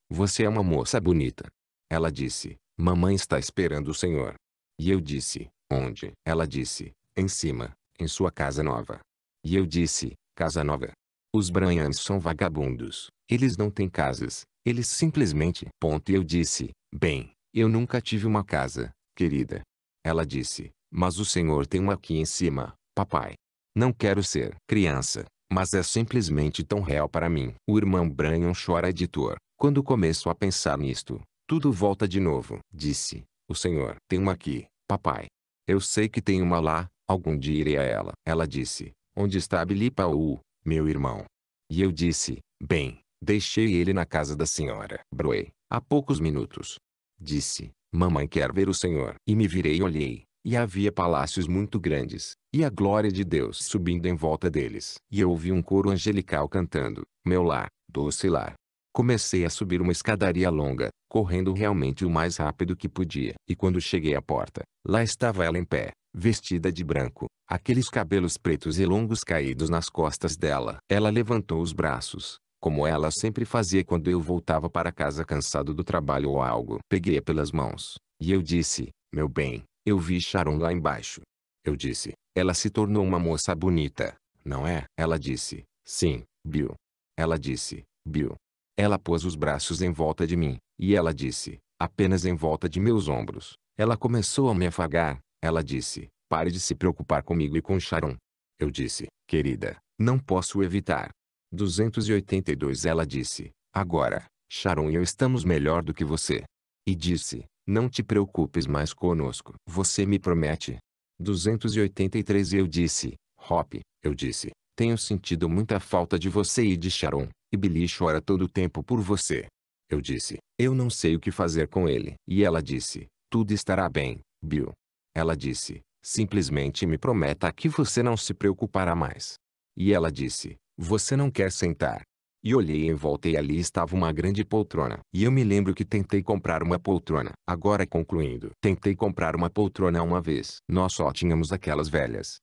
é uma moça bonita. Ela disse, mamãe está esperando o senhor. E eu disse, onde? Ela disse, em cima, em sua casa nova. E eu disse, casa nova? Os Brahmins são vagabundos, eles não têm casas, eles simplesmente. E eu disse, bem, eu nunca tive uma casa, querida. Ela disse, mas o senhor tem uma aqui em cima, papai. Não quero ser criança, mas é simplesmente tão real para mim. O irmão Brian chora editor. Quando começo a pensar nisto, tudo volta de novo. Disse, o senhor tem uma aqui, papai. Eu sei que tem uma lá, algum dia irei a ela. Ela disse, onde está Billy Paul, meu irmão? E eu disse, bem, deixei ele na casa da senhora Broe, há poucos minutos. Disse, mamãe quer ver o senhor. E me virei e olhei, e havia palácios muito grandes, e a glória de Deus subindo em volta deles. E eu ouvi um coro angelical cantando, meu lar, doce lar. Comecei a subir uma escadaria longa, correndo realmente o mais rápido que podia. E quando cheguei à porta, lá estava ela em pé, vestida de branco, aqueles cabelos pretos e longos caídos nas costas dela. Ela levantou os braços, como ela sempre fazia quando eu voltava para casa cansado do trabalho ou algo. Peguei-a pelas mãos, e eu disse, meu bem, eu vi Sharon lá embaixo. Eu disse, ela se tornou uma moça bonita, não é? Ela disse, sim, Bill. Ela disse, Bill. Ela pôs os braços em volta de mim, e ela disse, apenas em volta de meus ombros. Ela começou a me afagar. Ela disse, pare de se preocupar comigo e com Sharon. Eu disse, querida, não posso evitar. 282 Ela disse, agora, Sharon e eu estamos melhor do que você. E disse, não te preocupes mais conosco. Você me promete? 283 Eu disse, Hop, eu disse, tenho sentido muita falta de você e de Sharon, e Billy chora todo o tempo por você. Eu disse, eu não sei o que fazer com ele. E ela disse, tudo estará bem, Bill. Ela disse, simplesmente me prometa que você não se preocupará mais. E ela disse, você não quer sentar? E olhei em volta e ali estava uma grande poltrona. E eu me lembro que tentei comprar uma poltrona. Agora concluindo, tentei comprar uma poltrona uma vez. Nós só tínhamos aquelas velhas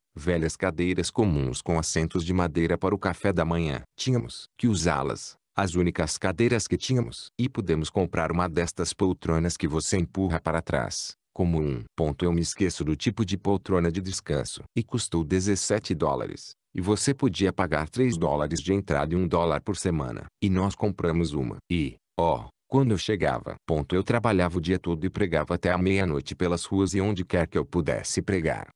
cadeiras comuns com assentos de madeira para o café da manhã. Tínhamos que usá-las. As únicas cadeiras que tínhamos. E pudemos comprar uma destas poltronas que você empurra para trás. Como eu me esqueço do tipo de poltrona de descanso. E custou $17. E você podia pagar $3 de entrada e $1 por semana. E nós compramos uma. E, quando eu chegava, eu trabalhava o dia todo e pregava até a meia-noite pelas ruas e onde quer que eu pudesse pregar.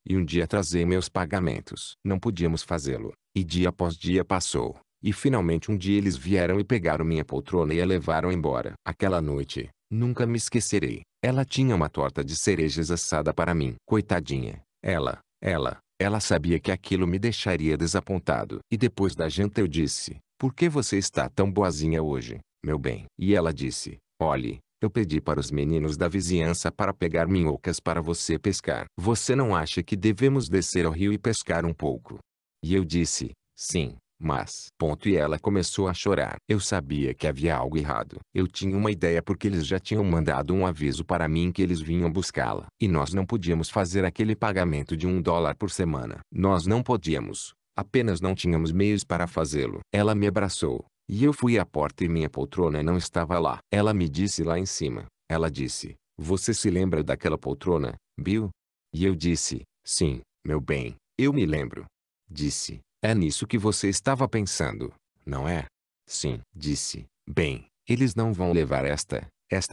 E um dia atrasei meus pagamentos. Não podíamos fazê-lo. E dia após dia passou. E finalmente um dia eles vieram e pegaram minha poltrona e a levaram embora. Aquela noite, nunca me esquecerei. Ela tinha uma torta de cerejas assada para mim. Coitadinha. Ela sabia que aquilo me deixaria desapontado. E depois da janta eu disse, por que você está tão boazinha hoje, meu bem? E ela disse, olhe, eu pedi para os meninos da vizinhança para pegar minhocas para você pescar. Você não acha que devemos descer ao rio e pescar um pouco? E eu disse, sim. Mas, e ela começou a chorar. Eu sabia que havia algo errado. Eu tinha uma ideia porque eles já tinham mandado um aviso para mim que eles vinham buscá-la. E nós não podíamos fazer aquele pagamento de $1 por semana. Nós não podíamos. Apenas não tínhamos meios para fazê-lo. Ela me abraçou. E eu fui à porta e minha poltrona não estava lá. Ela me disse lá em cima. Ela disse, você se lembra daquela poltrona, Bill? E eu disse, sim, meu bem, eu me lembro. Disse, é nisso que você estava pensando, não é? Sim. Disse, bem, eles não vão levar esta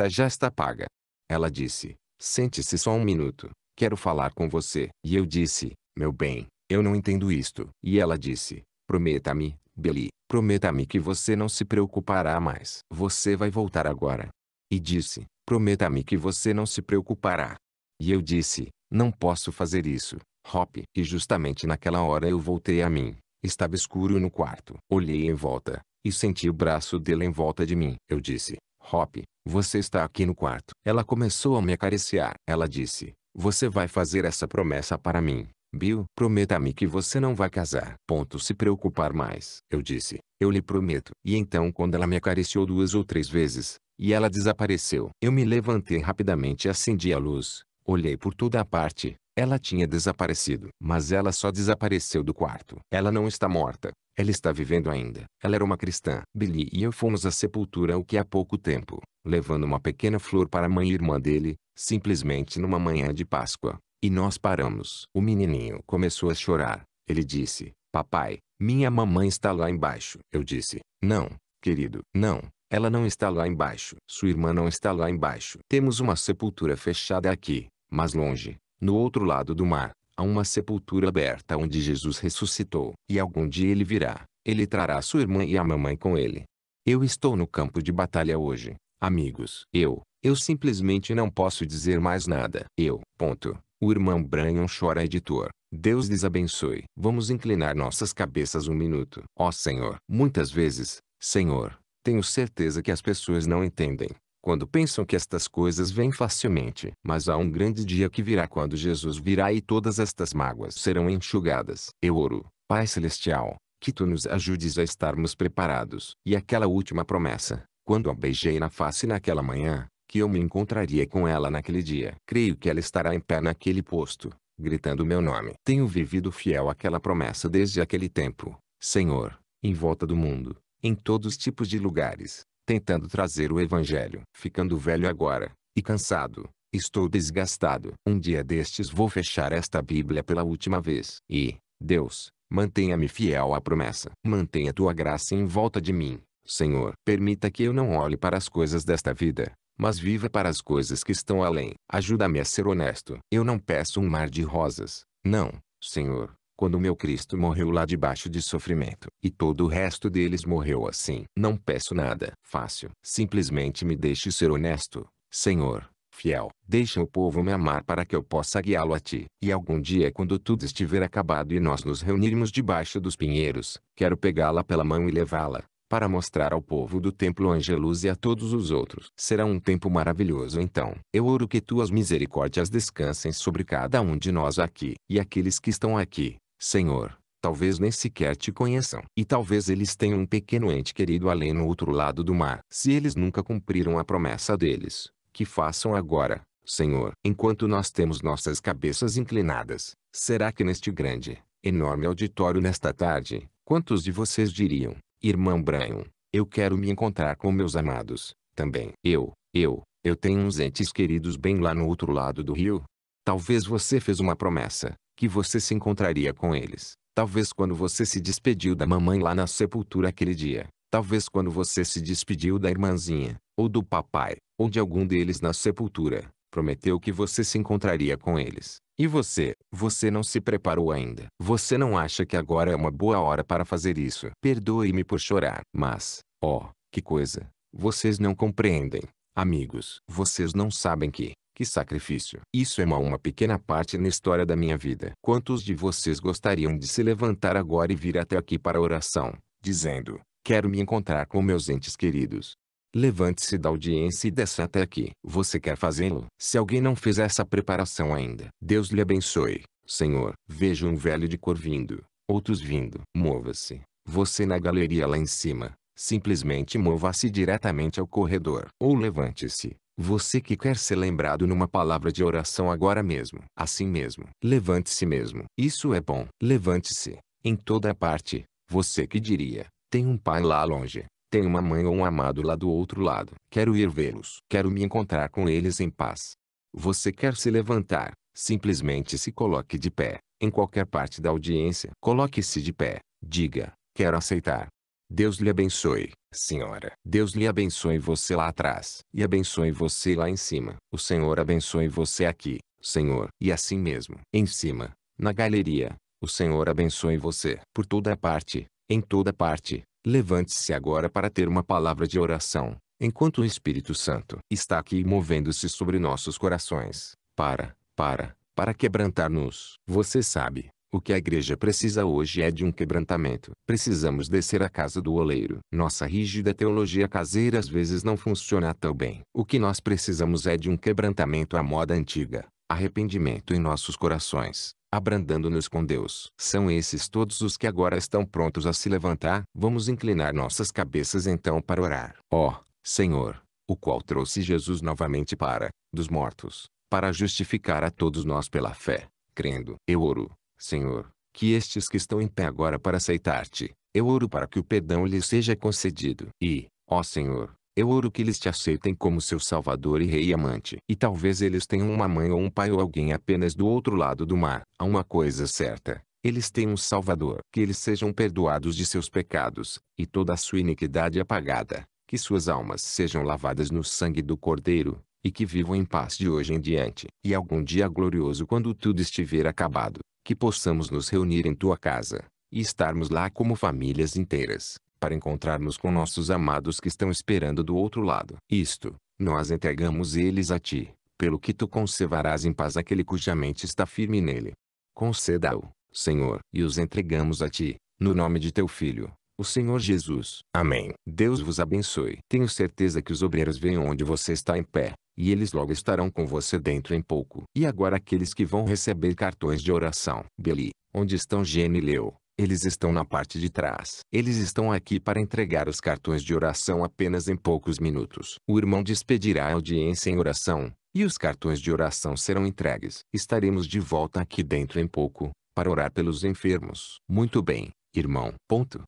já está paga. Ela disse, sente-se só um minuto, quero falar com você. E eu disse, meu bem, eu não entendo isto. E ela disse, prometa-me, Billy, prometa-me que você não se preocupará mais. Você vai voltar agora. E disse, prometa-me que você não se preocupará. E eu disse, não posso fazer isso, Hop. E justamente naquela hora eu voltei a mim. Estava escuro no quarto. Olhei em volta, e senti o braço dele em volta de mim. Eu disse: Hop, você está aqui no quarto. Ela começou a me acariciar. Ela disse: você vai fazer essa promessa para mim, Bill? Prometa-me que você não vai casar. Se preocupar mais. Eu disse: eu lhe prometo. E então quando ela me acariciou 2 ou 3 vezes, e ela desapareceu. Eu me levantei rapidamente e acendi a luz. Olhei por toda a parte. Ela tinha desaparecido. Mas ela só desapareceu do quarto. Ela não está morta. Ela está vivendo ainda. Ela era uma cristã. Billy e eu fomos à sepultura há pouco tempo, levando uma pequena flor para a mãe e irmã dele, simplesmente numa manhã de Páscoa. E nós paramos. O menininho começou a chorar. Ele disse: papai, minha mamãe está lá embaixo. Eu disse: não, querido, não. Ela não está lá embaixo. Sua irmã não está lá embaixo. Temos uma sepultura fechada aqui, mas longe, no outro lado do mar, há uma sepultura aberta onde Jesus ressuscitou. E algum dia ele virá. Ele trará sua irmã e a mamãe com ele. Eu estou no campo de batalha hoje, amigos. Eu simplesmente não posso dizer mais nada. O irmão Brian chora. Editor. Deus lhes abençoe. Vamos inclinar nossas cabeças um minuto. Ó Senhor. Muitas vezes, Senhor, tenho certeza que as pessoas não entendem quando pensam que estas coisas vêm facilmente. Mas há um grande dia que virá quando Jesus virá e todas estas mágoas serão enxugadas. Eu oro, Pai Celestial, que Tu nos ajudes a estarmos preparados. E aquela última promessa, quando a beijei na face naquela manhã, que eu me encontraria com ela naquele dia. Creio que ela estará em pé naquele posto, gritando meu nome. Tenho vivido fiel àquela promessa desde aquele tempo, Senhor, em volta do mundo, em todos os tipos de lugares, tentando trazer o evangelho. Ficando velho agora, e cansado, estou desgastado. Um dia destes vou fechar esta Bíblia pela última vez. E, Deus, mantenha-me fiel à promessa. Mantenha tua graça em volta de mim, Senhor. Permita que eu não olhe para as coisas desta vida, mas viva para as coisas que estão além. Ajuda-me a ser honesto. Eu não peço um mar de rosas. Não, Senhor. Quando meu Cristo morreu lá debaixo de sofrimento, e todo o resto deles morreu assim. Não peço nada fácil. Simplesmente me deixe ser honesto, Senhor, fiel. Deixa o povo me amar para que eu possa guiá-lo a Ti. E algum dia quando tudo estiver acabado e nós nos reunirmos debaixo dos pinheiros, quero pegá-la pela mão e levá-la, para mostrar ao povo do Templo Angelus e a todos os outros. Será um tempo maravilhoso então. Eu oro que Tuas misericórdias descansem sobre cada um de nós aqui. E aqueles que estão aqui, Senhor, talvez nem sequer Te conheçam. E talvez eles tenham um pequeno ente querido além no outro lado do mar. Se eles nunca cumpriram a promessa deles, que façam agora, Senhor. Enquanto nós temos nossas cabeças inclinadas, será que neste grande, enorme auditório nesta tarde, quantos de vocês diriam: Irmão Brian, eu quero me encontrar com meus amados, também. Eu tenho uns entes queridos bem lá no outro lado do rio. Talvez você fez uma promessa, que você se encontraria com eles. Talvez quando você se despediu da mamãe lá na sepultura aquele dia. Talvez quando você se despediu da irmãzinha, ou do papai, ou de algum deles na sepultura, prometeu que você se encontraria com eles. E você não se preparou ainda. Você não acha que agora é uma boa hora para fazer isso? Perdoe-me por chorar. Mas, que coisa, vocês não compreendem, amigos. Vocês não sabem que sacrifício. Isso é uma pequena parte na história da minha vida. Quantos de vocês gostariam de se levantar agora e vir até aqui para a oração, dizendo: quero me encontrar com meus entes queridos? Levante-se da audiência e desça até aqui. Você quer fazê-lo? Se alguém não fez essa preparação ainda, Deus lhe abençoe, Senhor. Vejo um velho de cor vindo, outros vindo. Mova-se. Você na galeria lá em cima, simplesmente mova-se diretamente ao corredor. Ou levante-se. Você que quer ser lembrado numa palavra de oração agora mesmo. Assim mesmo. Levante-se mesmo. Isso é bom. Levante-se. Em toda parte. Você que diria: tem um pai lá longe. Tem uma mãe ou um amado lá do outro lado. Quero ir vê-los. Quero me encontrar com eles em paz. Você quer se levantar? Simplesmente se coloque de pé. Em qualquer parte da audiência. Coloque-se de pé. Diga: quero aceitar. Deus lhe abençoe, senhora. Deus lhe abençoe você lá atrás. E abençoe você lá em cima. O Senhor abençoe você aqui, Senhor. E assim mesmo. Em cima, na galeria. O Senhor abençoe você. Por toda parte, em toda parte. Levante-se agora para ter uma palavra de oração, enquanto o Espírito Santo está aqui movendo-se sobre nossos corações. para quebrantar-nos. Você sabe, o que a igreja precisa hoje é de um quebrantamento. Precisamos descer à casa do oleiro. Nossa rígida teologia caseira às vezes não funciona tão bem. O que nós precisamos é de um quebrantamento à moda antiga. Arrependimento em nossos corações, abrandando-nos com Deus. São esses todos os que agora estão prontos a se levantar? Vamos inclinar nossas cabeças então para orar. Ó Senhor, o qual trouxe Jesus novamente dos mortos, para justificar a todos nós pela fé, crendo. Eu oro, Senhor, que estes que estão em pé agora para aceitar-te, eu oro para que o perdão lhes seja concedido. E, ó Senhor, eu oro que eles te aceitem como seu Salvador e Rei e amante. E talvez eles tenham uma mãe ou um pai ou alguém apenas do outro lado do mar. Há uma coisa certa. Eles têm um Salvador. Que eles sejam perdoados de seus pecados, e toda a sua iniquidade apagada. Que suas almas sejam lavadas no sangue do Cordeiro, e que vivam em paz de hoje em diante. E algum dia glorioso quando tudo estiver acabado, que possamos nos reunir em tua casa, e estarmos lá como famílias inteiras, para encontrarmos com nossos amados que estão esperando do outro lado. Isto, nós entregamos eles a ti, pelo que tu conservarás em paz aquele cuja mente está firme nele. Conceda-o, Senhor, e os entregamos a ti, no nome de teu Filho, o Senhor Jesus. Amém. Deus vos abençoe. Tenho certeza que os obreiros veem onde você está em pé, e eles logo estarão com você dentro em pouco. E agora aqueles que vão receber cartões de oração. Billy, onde estão Jenny e Leo? Eles estão na parte de trás. Eles estão aqui para entregar os cartões de oração apenas em poucos minutos. O irmão despedirá a audiência em oração, e os cartões de oração serão entregues. Estaremos de volta aqui dentro em pouco, para orar pelos enfermos. Muito bem, irmão. Ponto.